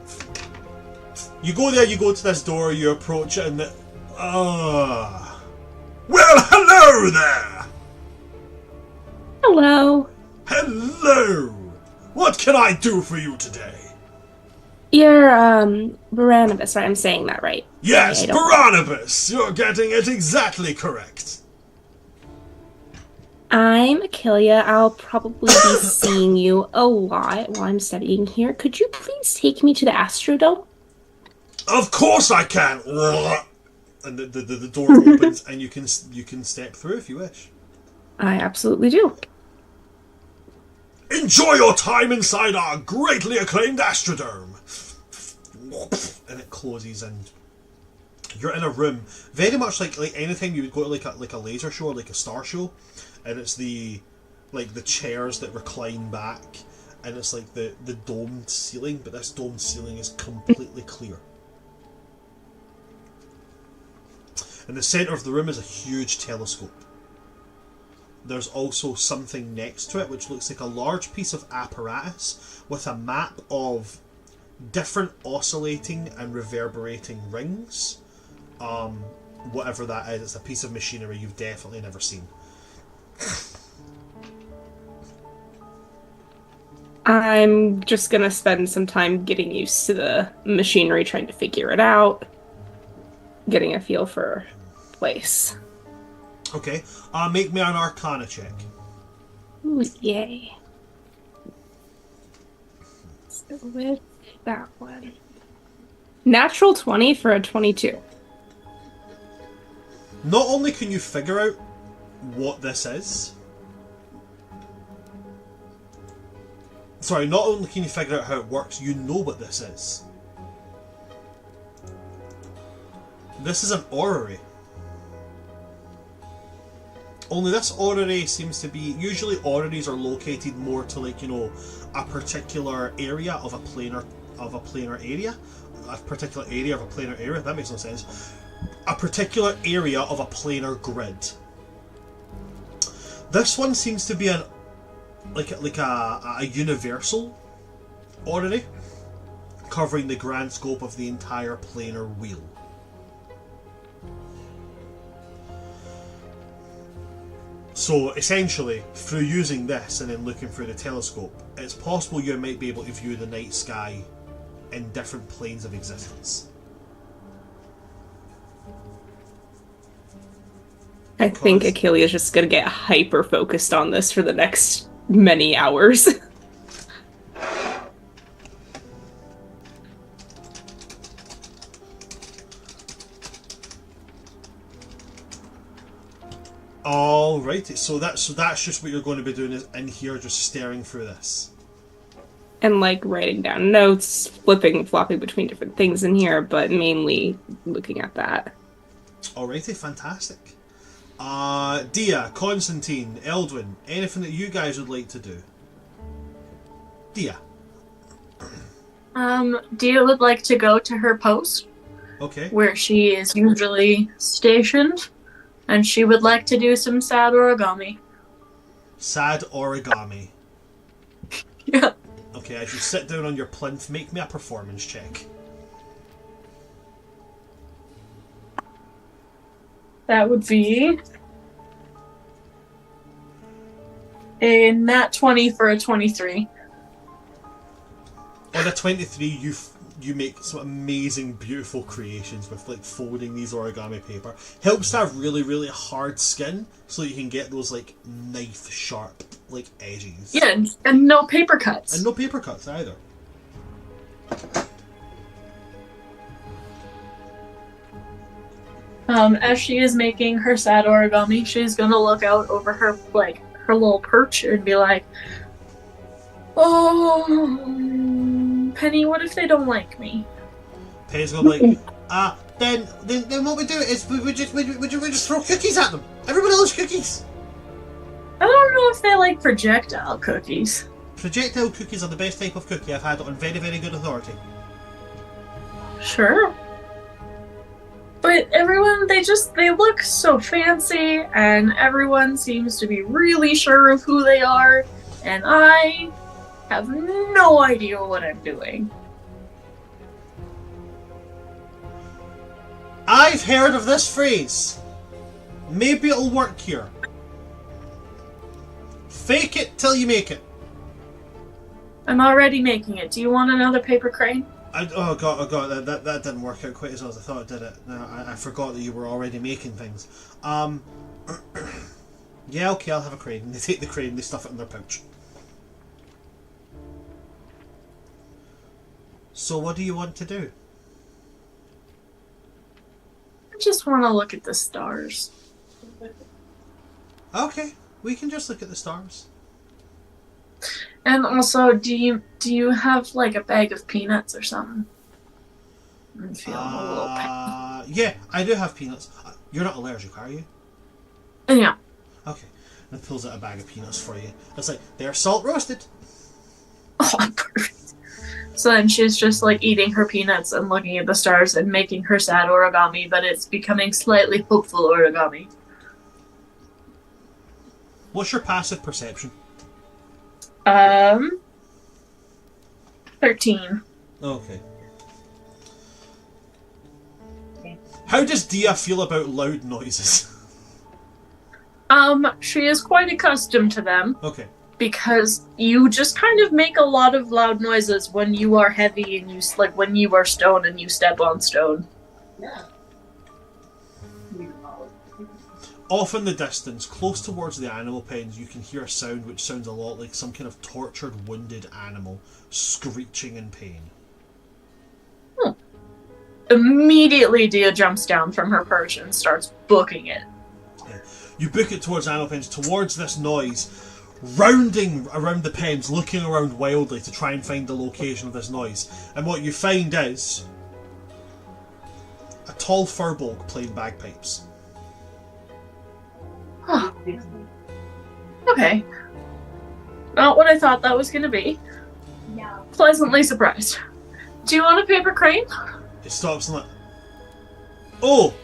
You go there, you go to this door, you approach it, and well, hello there! Hello. Hello! What can I do for you today? You're, Baranibus, right? I'm saying that right. Yes, I don't- Barnabas! You're getting it exactly correct. I'm Achillia. I'll probably be seeing you a lot while I'm studying here. Could you please take me to the Astrodome? Of course I can! And the door opens and you can step through if you wish. I absolutely do. Enjoy your time inside our greatly acclaimed Astrodome! And it closes and you're in a room very much like anytime you would go to like a laser show or like a star show, and it's the chairs that recline back, and it's like the domed ceiling, but this domed ceiling is completely clear. In the centre of the room is a huge telescope. There's also something next to it which looks like a large piece of apparatus with a map of different oscillating and reverberating rings. Whatever that is, it's a piece of machinery you've definitely never seen. I'm just gonna spend some time getting used to the machinery, trying to figure it out, getting a feel for place. Okay, make me an Arcana check. Ooh, yay. So with that one. Natural 20 for a 22. Not only can you figure out what this is, not only can you figure out how it works, you know what this is. This is an orrery. Only this orrery seems to be... Usually orreries are located more to a particular area of a planar area. A particular area of a planar area. That makes no sense. A particular area of a planar grid. This one seems to be a universal orrery, covering the grand scope of the entire planar wheel. So essentially, through using this and then looking through the telescope, it's possible you might be able to view the night sky in different planes of existence. I think Achilles is just gonna get hyper focused on this for the next many hours. Alrighty, so that's just what you're going to be doing is in here, just staring through this. And writing down notes, flipping and flopping between different things in here, but mainly looking at that. Alrighty, fantastic. Dia, Constantine, Eldwin, anything that you guys would like to do? Dia. Dia would like to go to her post. Okay. Where she is usually stationed, and she would like to do some sad origami. Sad origami. Yeah. Okay, as you sit down on your plinth, make me a performance check. That would be a nat 20 for a 23. On a 23, you make some amazing, beautiful creations with folding these origami paper. Helps to have really, really hard skin so you can get those knife sharp edges. Yeah, and no paper cuts. And no paper cuts either. As she is making her sad origami, she's gonna look out over her her little perch and be like, "Oh, Penny, what if they don't like me?" Penny's gonna be then what we do is we just throw cookies at them. Everybody loves cookies. I don't know if they like projectile cookies. Projectile cookies are the best type of cookie. I've had it on very, very good authority. Sure. But everyone, they look so fancy, and everyone seems to be really sure of who they are, and I have no idea what I'm doing. I've heard of this phrase. Maybe it'll work here. Fake it till you make it. I'm already making it. Do you want another paper crane? Oh god, that didn't work out quite as well as I thought it did. It. No, I forgot that you were already making things. Yeah, okay, I'll have a crane. They take the crane, they stuff it in their pouch. So what do you want to do? I just want to look at the stars. Okay, we can just look at the stars. And also, do you have like a bag of peanuts or something? I'm feeling a little pain. Yeah, I do have peanuts. You're not allergic, are you? Yeah. Okay. And it pulls out a bag of peanuts for you. It's like, they're salt roasted. Oh, perfect. So then she's just like eating her peanuts and looking at the stars and making her sad origami, but it's becoming slightly hopeful origami. What's your passive perception? 13. Okay. How does Dia feel about loud noises? She is quite accustomed to them. Okay. Because you just kind of make a lot of loud noises when you are heavy and you, like, when you are stone and you step on stone. Yeah. Off in the distance, close towards the animal pens, you can hear a sound which sounds a lot like some kind of tortured, wounded animal screeching in pain. Immediately, Dia jumps down from her perch and starts booking it. You book it towards animal pens, towards this noise, rounding around the pens, looking around wildly to try and find the location of this noise. And what you find is a tall furbolg playing bagpipes. Huh. Okay. Not what I thought that was going to be. Yeah. Pleasantly surprised. Do you want a paper crane? It stops and like, oh,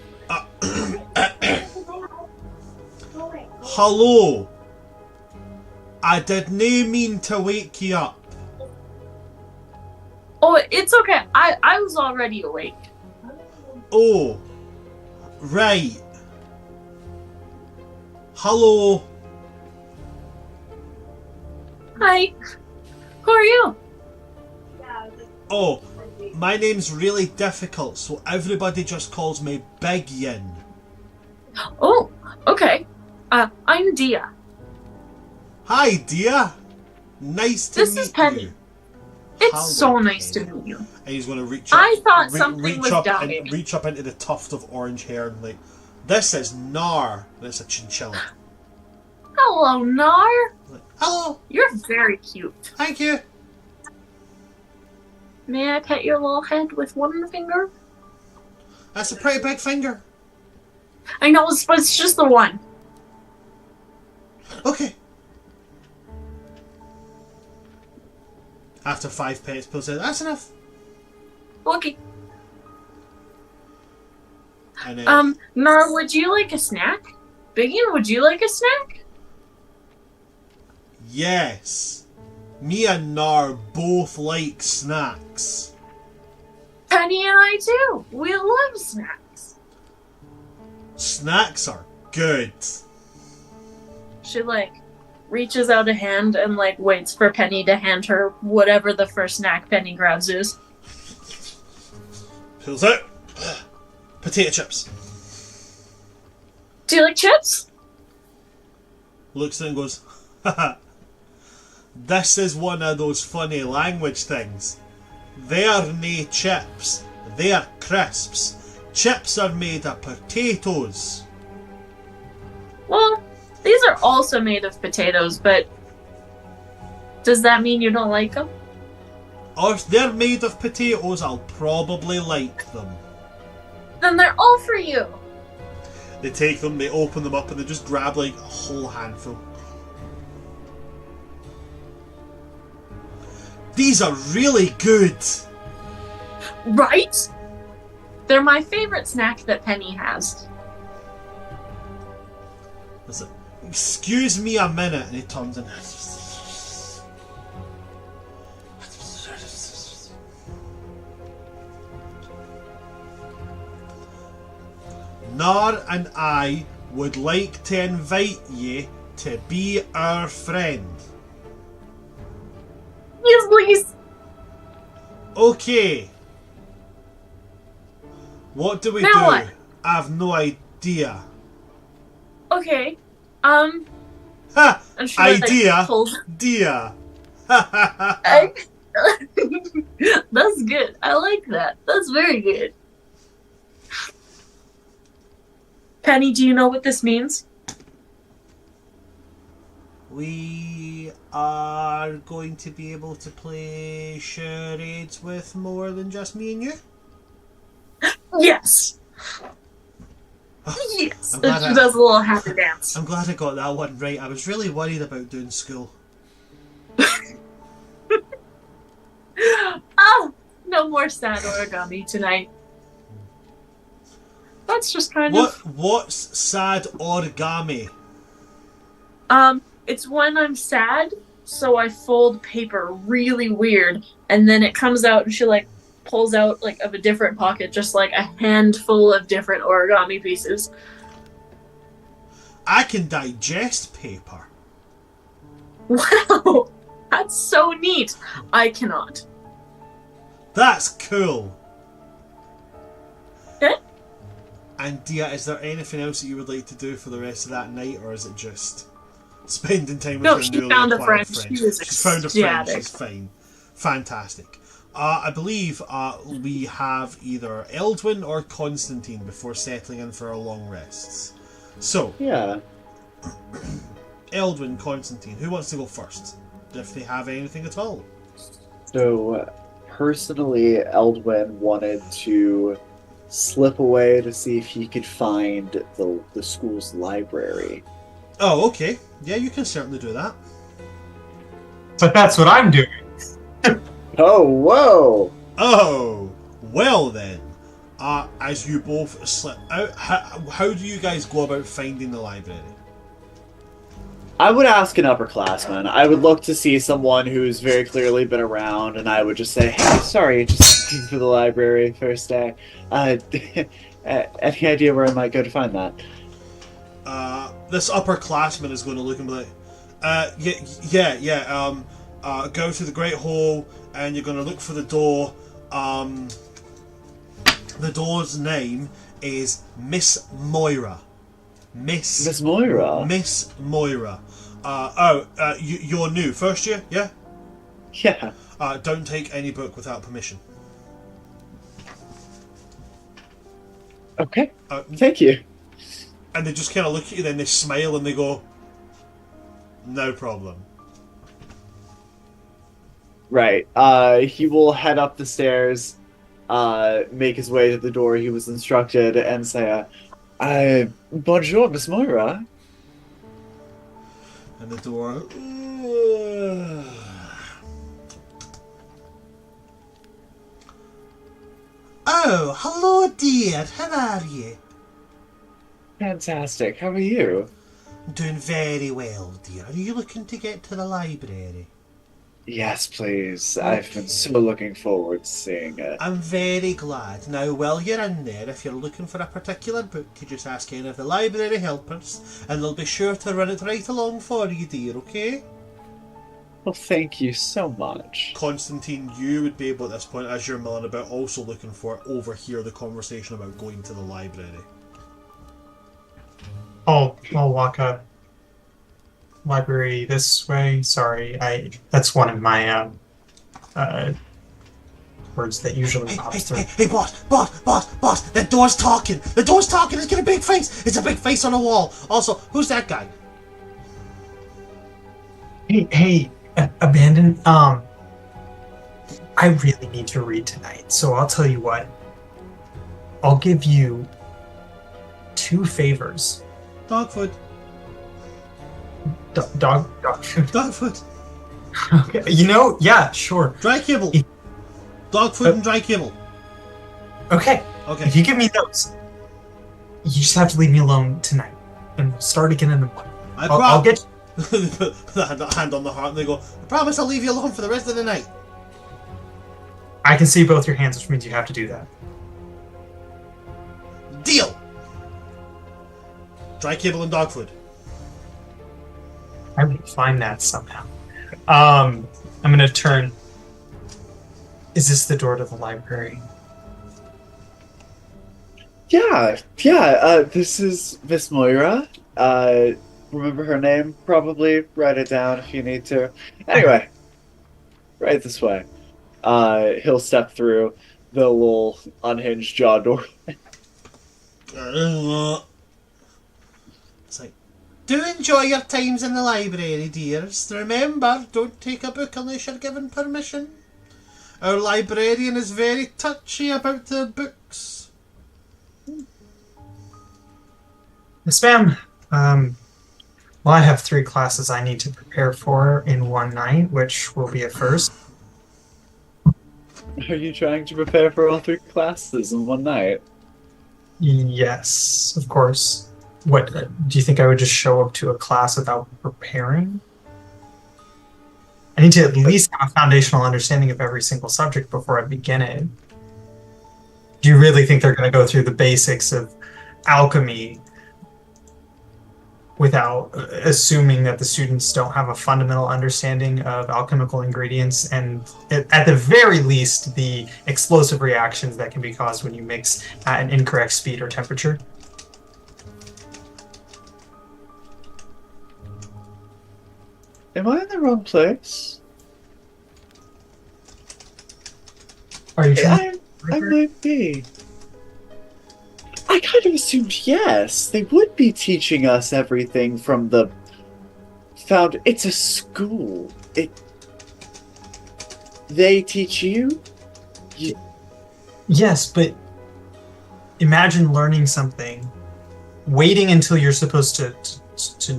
hello. I did nae mean to wake you up. Oh, it's okay. I was already awake. Oh, right. Hello. Hi. Who are you? Oh, my name's really difficult, so everybody just calls me Big Yin. Oh, okay. I'm Dia. Hi, Dia. Nice to This meet is Penny. you. It's Hello, so nice to Penny. meet you. And he's going to reach up. I thought something was up dying. and reach up into the tuft of orange hair and like, this is Nar. And it's a chinchilla. Hello, Nar. Like, hello. You're very cute. Thank you. May I pet your little head with one finger? That's a pretty big finger. I know, but it's just the one. Okay. After 5 pets, Bill says, that's enough. Okay. And then, Nar, would you like a snack? Biggin, would you like a snack? yes. Me and Nar both like snacks. Penny and I too. We love snacks. Snacks are good. She, like, reaches out a hand and, like, waits for Penny to hand her whatever the first snack Penny grabs is. Pulls out. Potato chips. Do you like chips? Looks at it and goes, haha. This is one of those funny language things. They're nae chips. They're crisps. Chips are made of potatoes. Well, these are also made of potatoes, but does that mean you don't like them? Or if they're made of potatoes, I'll probably like them. Then they're all for you. They take them, they open them up, and they just grab like a whole handful. These are really good. Right? They're my favorite snack that Penny has. Listen, excuse me a minute, and he turns in. Nar and I would like to invite you to be our friend. Yes, please. Okay, What do we Now do? what? I have no idea. Okay. Ha! And she like, Idea. pulls. Dia. That's good. I like that. That's very good. Penny, do you know what this means? We are going to be able to play charades with more than just me and you? Yes. Yes. I'm And glad she I- does a little happy dance. I'm glad I got that one right. I was really worried about doing school. Oh, no more sad origami tonight. That's just kind of. What's sad origami? It's when I'm sad, so I fold paper really weird, and then it comes out, and she like pulls out like of a different pocket, just like a handful of different origami pieces. I can digest paper. Wow, that's so neat. I cannot. That's cool. Okay. And Dia, is there anything else that you would like to do for the rest of that night, or is it just spending time with No, your she newly found a acquired friend. friend? She was She's found a friend. ecstatic. She's fine. Fantastic. I believe we have either Eldwin or Constantine before settling in for our long rests. So, Yeah. Eldwin, Constantine, who wants to go first? If they have anything at all. So, personally, Eldwin wanted to slip away to see if he could find the school's library. Oh, okay. Yeah, you can certainly do that. But that's what I'm doing. Oh, whoa! Oh, well then. As you both slip out, how do you guys go about finding the library? I would ask an upperclassman. I would look to see someone who's very clearly been around, and I would just say, "Hey, sorry, just looking for the library first day. Any idea where I might go to find that?" This upperclassman is going to look and be like, yeah. Go to the Great Hall, and you're going to look for the door. The door's name is Miss Moira. Miss Moira? Miss Moira. You're new. First year? Yeah? Yeah. Don't take any book without permission. Okay. Thank you. And they just kind of look at you, then they smile and they go, no problem. Right. He will head up the stairs, make his way to the door he was instructed, and say, bonjour, Miss Moira. And the door... Oh, hello dear, how are you? Fantastic. How are you? Doing very well, dear. Are you looking to get to the library? Yes, please. I've been so looking forward to seeing it. I'm very glad. Now, while you're in there, if you're looking for a particular book, you just ask any of the library helpers, and they'll be sure to run it right along for you, dear, okay? Well, thank you so much. Constantine, you would be able at this point, as you're milling about, also looking for overhear the conversation about going to the library. I'll walk up. Library this way. Sorry, that's one of my words that usually pops through. Hey, boss! The door's talking! The door's talking! It's got a big face! It's a big face on the wall! Also, who's that guy? Hey, Abandon, I really need to read tonight, so I'll tell you what. I'll give you 2 favors. Dog food. Dog food? Dog food. Okay, yeah, sure. Dry kibble. Dog food and dry kibble. Okay. Okay. If you give me those, you just have to leave me alone tonight, and we'll start again in the morning. I'll get... They put the hand on the heart and they go, I promise I'll leave you alone for the rest of the night. I can see both your hands, which means you have to do that. Deal! Dry kibble and dog food. I will find that somehow. I'm gonna turn. Is this the door to the library? This is Miss Moira. Remember her name? Probably. Write it down if you need to. Anyway, right this way. He'll step through the little unhinged jaw door. It's like, do enjoy your times in the library, dears. Remember, don't take a book unless you're given permission. Our librarian is very touchy about the books. Miss ma'am, well, I have 3 classes I need to prepare for in one night, which will be a first. Are you trying to prepare for all 3 classes in one night? Yes, of course. What, do you think I would just show up to a class without preparing? I need to at least have a foundational understanding of every single subject before I begin it. Do you really think they're going to go through the basics of alchemy without assuming that the students don't have a fundamental understanding of alchemical ingredients and, at the very least, the explosive reactions that can be caused when you mix at an incorrect speed or temperature? Am I in the wrong place? Are you trying? I might be. I kind of assumed yes, they would be teaching us everything from the It's a school. They teach you? Yes, but imagine learning something, waiting until you're supposed to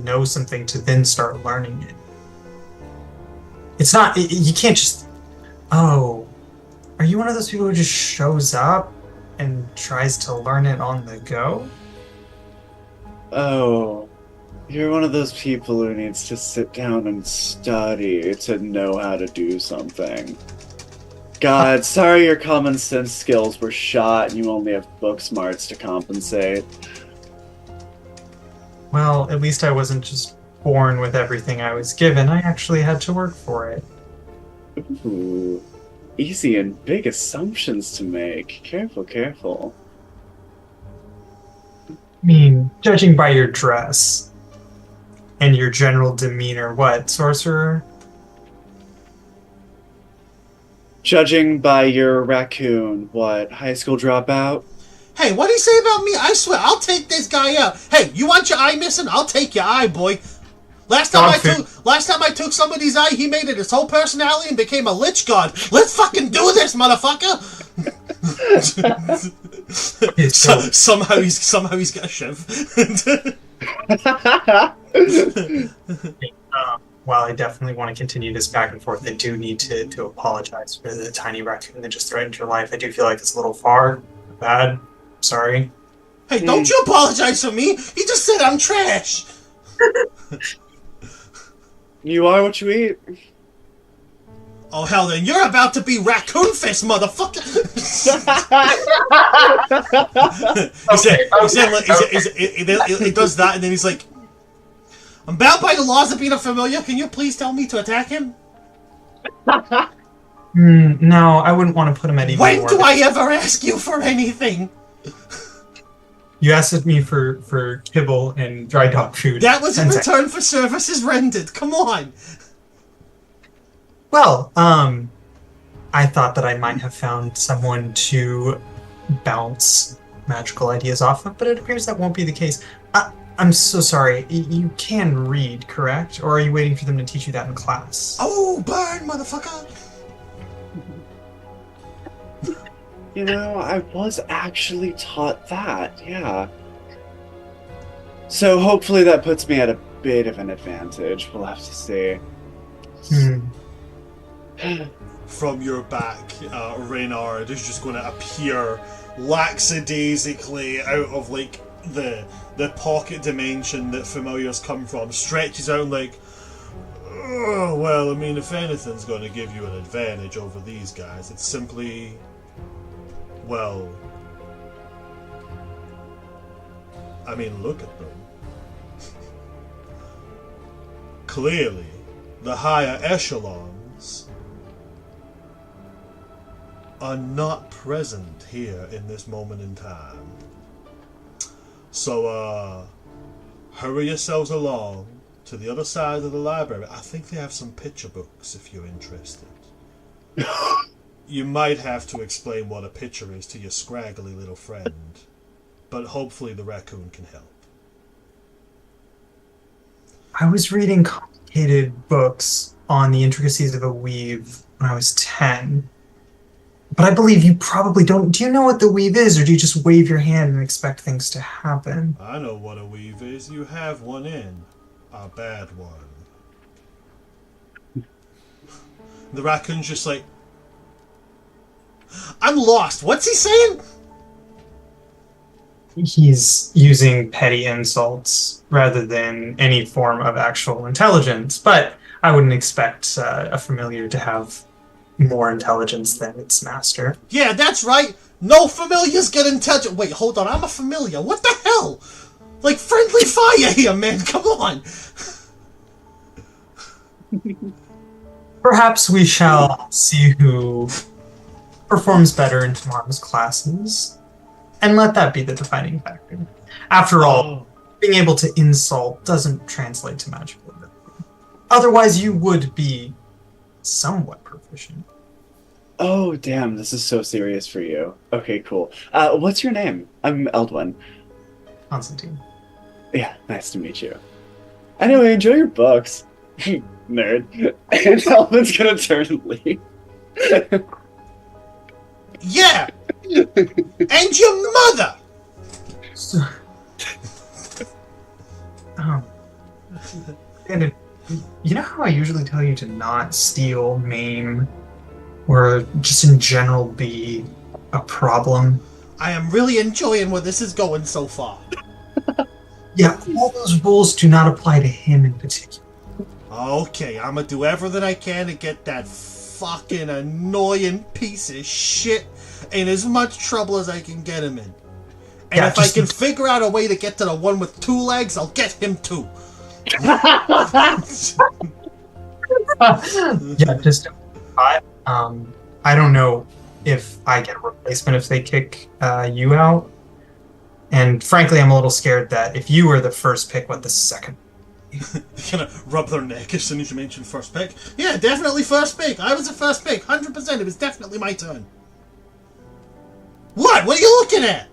know something to then start learning it. It's not, you can't just, oh, are you one of those people who just shows up and tries to learn it on the go? Oh, you're one of those people who needs to sit down and study to know how to do something. God, sorry your common sense skills were shot and you only have book smarts to compensate. Well, at least I wasn't just born with everything I was given. I actually had to work for it. Ooh, easy and big assumptions to make. Careful, careful. I mean, judging by your dress and your general demeanor, what, sorcerer? Judging by your raccoon, what, high school dropout? Hey, what do you say about me? I swear, I'll take this guy out. Hey, you want your eye missing? I'll take your eye, boy. Last time I took somebody's eye, he made it his whole personality and became a lich god. Let's fucking do this, motherfucker! somehow he's got a shiv. While I definitely want to continue this back and forth, I do need to apologize for the tiny raccoon that just threatened your life. I do feel like it's a little far. Bad. Sorry. Hey, don't you apologize for me! He just said I'm trash! You are what you eat. Oh hell, then you're about to be Raccoon Fist, motherfucker! He does that, and then he's like, I'm bound by the laws of being a familiar. Can you please tell me to attack him? No, I wouldn't want to put him at even When more. do I ever ask you for anything? You asked me for kibble and dry dog food. That was in return for services rendered. Come on. Well, I thought that I might have found someone to bounce magical ideas off of, but it appears that won't be the case. I'm so sorry. You can read, correct? Or are you waiting for them to teach you that in class? Oh, burn, motherfucker! You know, I was actually taught that, yeah. So hopefully that puts me at a bit of an advantage. We'll have to see. From your back, Reynard is just going to appear lackadaisically out of, like, the pocket dimension that familiars come from, stretches out like, oh, well, I mean, if anything's going to give you an advantage over these guys, it's simply, well, I mean, look at them. Clearly, the higher echelons are not present here in this moment in time. So, hurry yourselves along to the other side of the library. I think they have some picture books if you're interested. You might have to explain what a picture is to your scraggly little friend, but hopefully the raccoon can help. I was reading complicated books on the intricacies of a weave when I was 10. But I believe you probably don't. Do you know what the weave is, or do you just wave your hand and expect things to happen? I know what a weave is. You have one in. A bad one. The raccoon's just like, I'm lost. What's he saying? He's using petty insults rather than any form of actual intelligence, but I wouldn't expect a familiar to have more intelligence than its master. Yeah, that's right. No familiars get intelligent. Wait, hold on. I'm a familiar. What the hell? Like, friendly fire here, man. Come on. Perhaps we shall see who performs better in tomorrow's classes, and let that be the defining factor. After all, being able to insult doesn't translate to magical ability. Otherwise, you would be somewhat proficient. Oh, damn, this is so serious for you. Okay, cool. What's your name? I'm Eldwin. Constantine. Yeah, nice to meet you. Anyway, enjoy your books. Nerd. And Eldwin's gonna turn and leave. Yeah! And your mother! So, and you know how I usually tell you to not steal, maim, or just in general be a problem? I am really enjoying where this is going so far. Yeah, all those rules do not apply to him in particular. Okay, I'm gonna do everything I can to get that fucking annoying piece of shit in as much trouble as I can get him in. And Yeah, if I can figure out a way to get to the one with 2 legs, I'll get him too. Yeah, just I don't know if I get a replacement if they kick you out. And frankly, I'm a little scared that if you were the first pick, what the second? Kind of rub their neck as soon as you mention first pick. Yeah, definitely first pick. I was the first pick, 100%. It was definitely my turn. What? What are you looking at?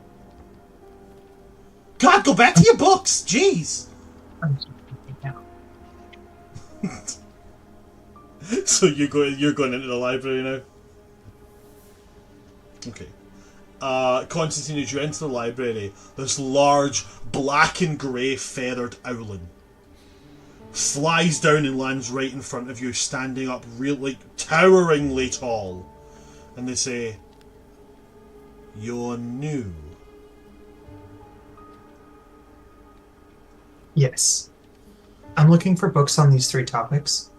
God, go back to your books. Jeez. So you're going into the library now? Okay. Constantine, as you enter the library, this large black and grey feathered owlin flies down and lands right in front of you, standing up like toweringly tall. And they say, "You're new." Yes. I'm looking for books on these 3 topics.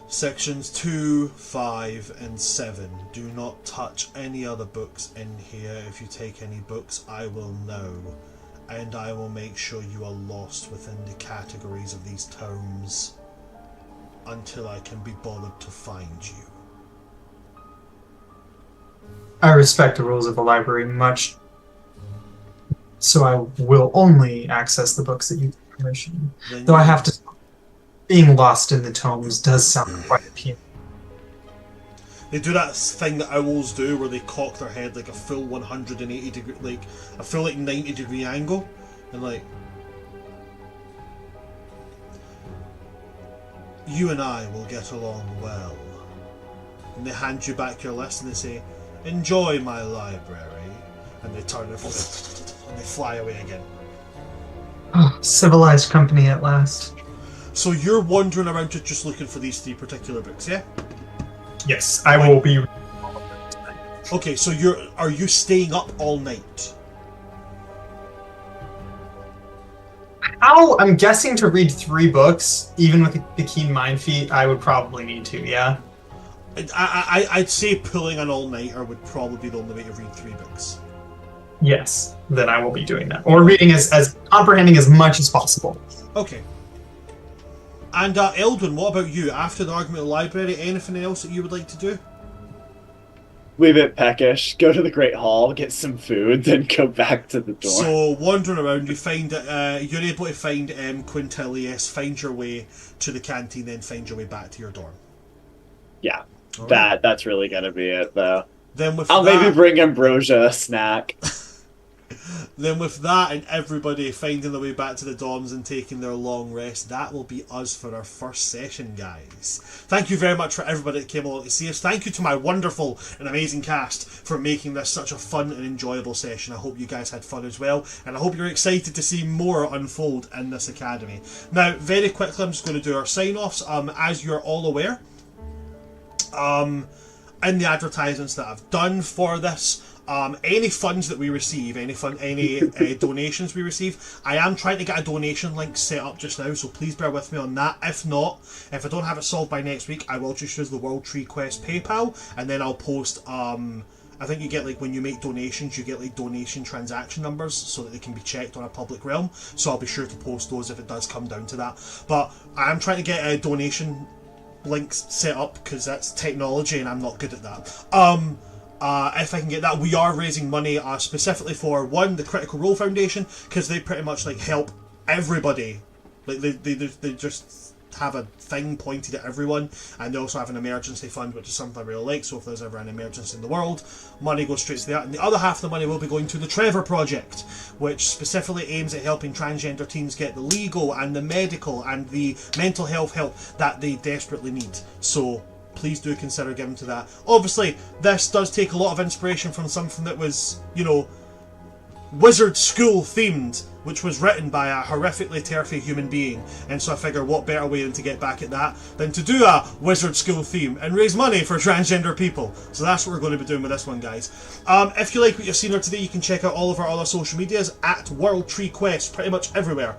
Sections 2, 5, and 7. Do not touch any other books in here. If you take any books, I will know. And I will make sure you are lost within the categories of these tomes until I can be bothered to find you. I respect the rules of the library much, so I will only access the books that you give permission. Then Though I you- have to... Being lost in the tomes does sound quite appealing. They do that thing that owls do where they cock their head like a full 180 degree, like a full 90 degree angle, and like, you and I will get along well. And they hand you back your list and they say, "Enjoy my library," and they turn and they fly away again. Oh, civilized company at last. So you're wandering around just looking for these 3 particular books, yeah? Yes, I will be... Okay, so are you staying up all night? I'm guessing to read 3 books, even with the keen mind feat, I would probably need to, yeah? I'd say pulling an all-nighter would probably be the only way to read 3 books. Yes, then I will be doing that. Or reading as comprehending as much as possible. Okay. And Eldwin, what about you? After the argument of the library, anything else that you would like to do? we a bit peckish, go to the Great Hall, get some food, then go back to the door. So wandering around, you find you're able to find Quintilius, find your way to the canteen, then find your way back to your dorm. Yeah, All right. that's really gonna be it, though. Then with I'll that, maybe bring Ambrosia a snack. Then with that and everybody finding their way back to the dorms and taking their long rest, that will be us for our first session, guys. Thank you very much for everybody that came along to see us. Thank you to my wonderful and amazing cast for making this such a fun and enjoyable session. I hope you guys had fun as well, and I hope you're excited to see more unfold in this academy. Now, very quickly, I'm just going to do our sign-offs. As you're all aware, in the advertisements that I've done for this, any funds that we receive, any donations we receive, I am trying to get a donation link set up just now, so please bear with me on that. If not, if I don't have it solved by next week, I will just use the World Tree Quest PayPal, and then I'll post, I think you get, like, when you make donations, you get, like, donation transaction numbers so that they can be checked on a public realm, so I'll be sure to post those if it does come down to that. But I am trying to get a donation links set up because that's technology and I'm not good at that. If I can get that, we are raising money specifically for one, the Critical Role Foundation, because they pretty much like help everybody. Like they just have a thing pointed at everyone, and they also have an emergency fund, which is something I really like. So if there's ever an emergency in the world, money goes straight to that, and the other half of the money will be going to the Trevor Project, which specifically aims at helping transgender teens get the legal and the medical and the mental health help that they desperately need. So please do consider giving to that. Obviously, this does take a lot of inspiration from something that was, you know, wizard school themed, which was written by a horrifically turfy human being, and so I figure what better way than to get back at that than to do a wizard school theme and raise money for transgender people. So that's what we're going to be doing with this one, guys. If you like what you've seen here today, you can check out all of our other social medias at World Tree Quest, pretty much everywhere.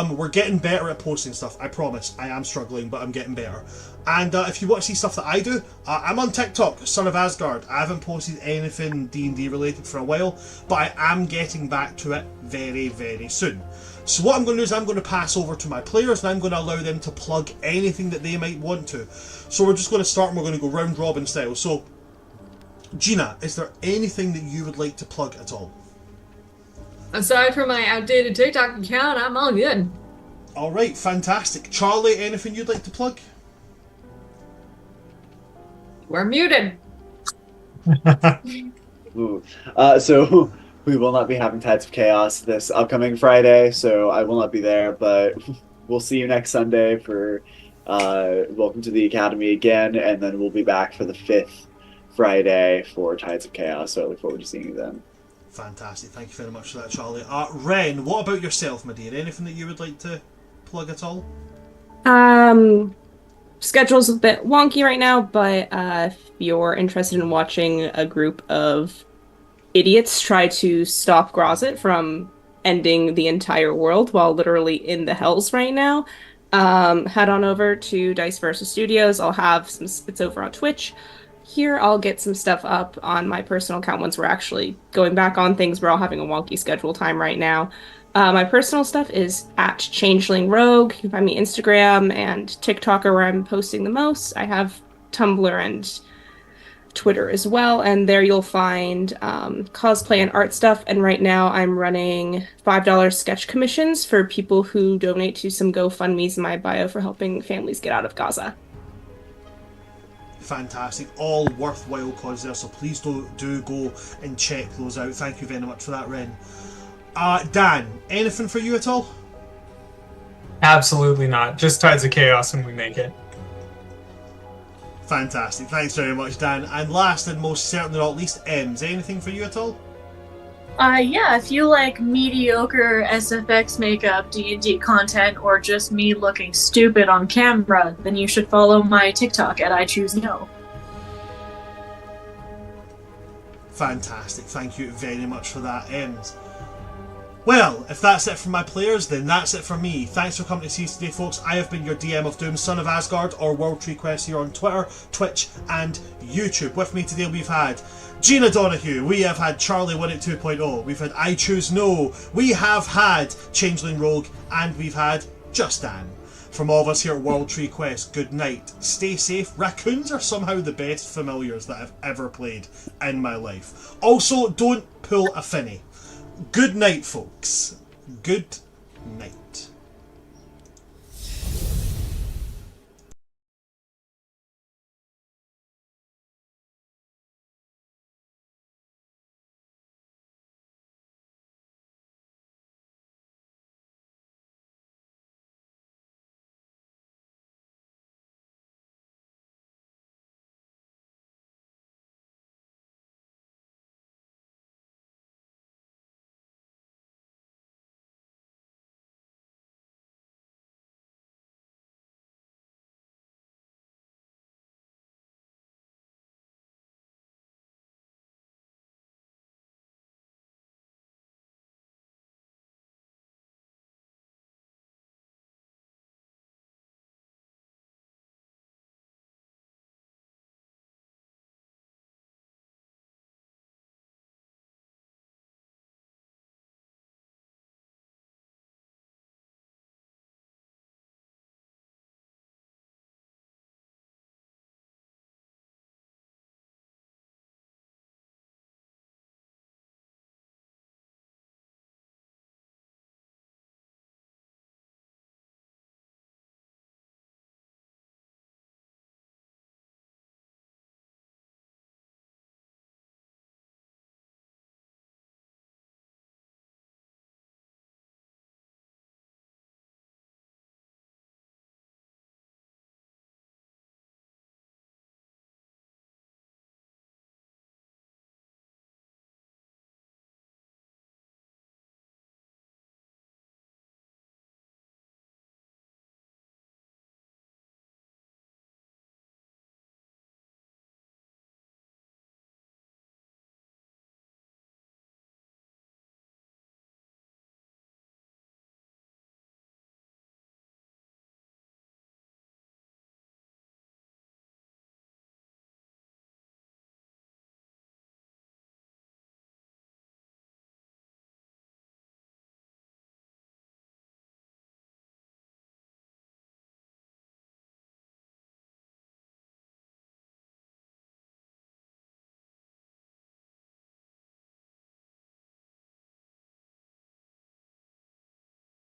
We're getting better at posting stuff, I promise. I am struggling, but I'm getting better. And if you want to see stuff that I do, I'm on TikTok, Son of Asgard. I haven't posted anything D&D related for a while, but I am getting back to it very, very soon. So what I'm going to do is I'm going to pass over to my players, and I'm going to allow them to plug anything that they might want to. So we're just going to start, and we're going to go round robin style. So, Gina, is there anything that you would like to plug at all? Aside from my outdated TikTok account, I'm all good. Alright, fantastic. Charlie, anything you'd like to plug? We're muted. Ooh. So we will not be having Tides of Chaos this upcoming Friday, so I will not be there, but we'll see you next Sunday for Welcome to the Academy again, and then we'll be back for the 5th Friday for Tides of Chaos, so I look forward to seeing you then. Fantastic, thank you very much for that, Charlie. Ren, what about yourself, my dear? Anything that you would like to plug at all? Schedule's a bit wonky right now, but if you're interested in watching a group of idiots try to stop Grozit from ending the entire world while literally in the hells right now, head on over to Dice Versa Studios. I'll have some spits over on Twitch. Here, I'll get some stuff up on my personal account once we're actually going back on things. We're all having a wonky schedule time right now. My personal stuff is at Changeling Rogue. You can find me Instagram and TikTok are where I'm posting the most. I have Tumblr and Twitter as well, and there you'll find cosplay and art stuff. And right now I'm running $5 sketch commissions for people who donate to some GoFundMes in my bio for helping families get out of Gaza. Fantastic, all worthwhile causes there, so please do go and check those out. Thank you very much for that, Ren. Dan, anything for you at all? Absolutely not. Just Tides of Chaos and we make it. Fantastic. Thanks very much, Dan. And last and most certainly not least, Ems, anything for you at all? Yeah, if you like mediocre SFX makeup, D&D content, or just me looking stupid on camera, then you should follow my TikTok at I Choose No. Fantastic. Thank you very much for that, Ems. Well, if that's it from my players, then that's it for me. Thanks for coming to see us today, folks. I have been your DM of Doom, Son of Asgard, or World Tree Quest here on Twitter, Twitch, and YouTube. With me today we've had Gina Donahue, we have had Charlie 182.0, we've had I Choose No, we have had Changeling Rogue, and we've had Just Dan. from all of us here at World Tree Quest, good night. Stay safe. Raccoons are somehow the best familiars that I've ever played in my life. Also, don't pull a finny. Good night, folks. Good night.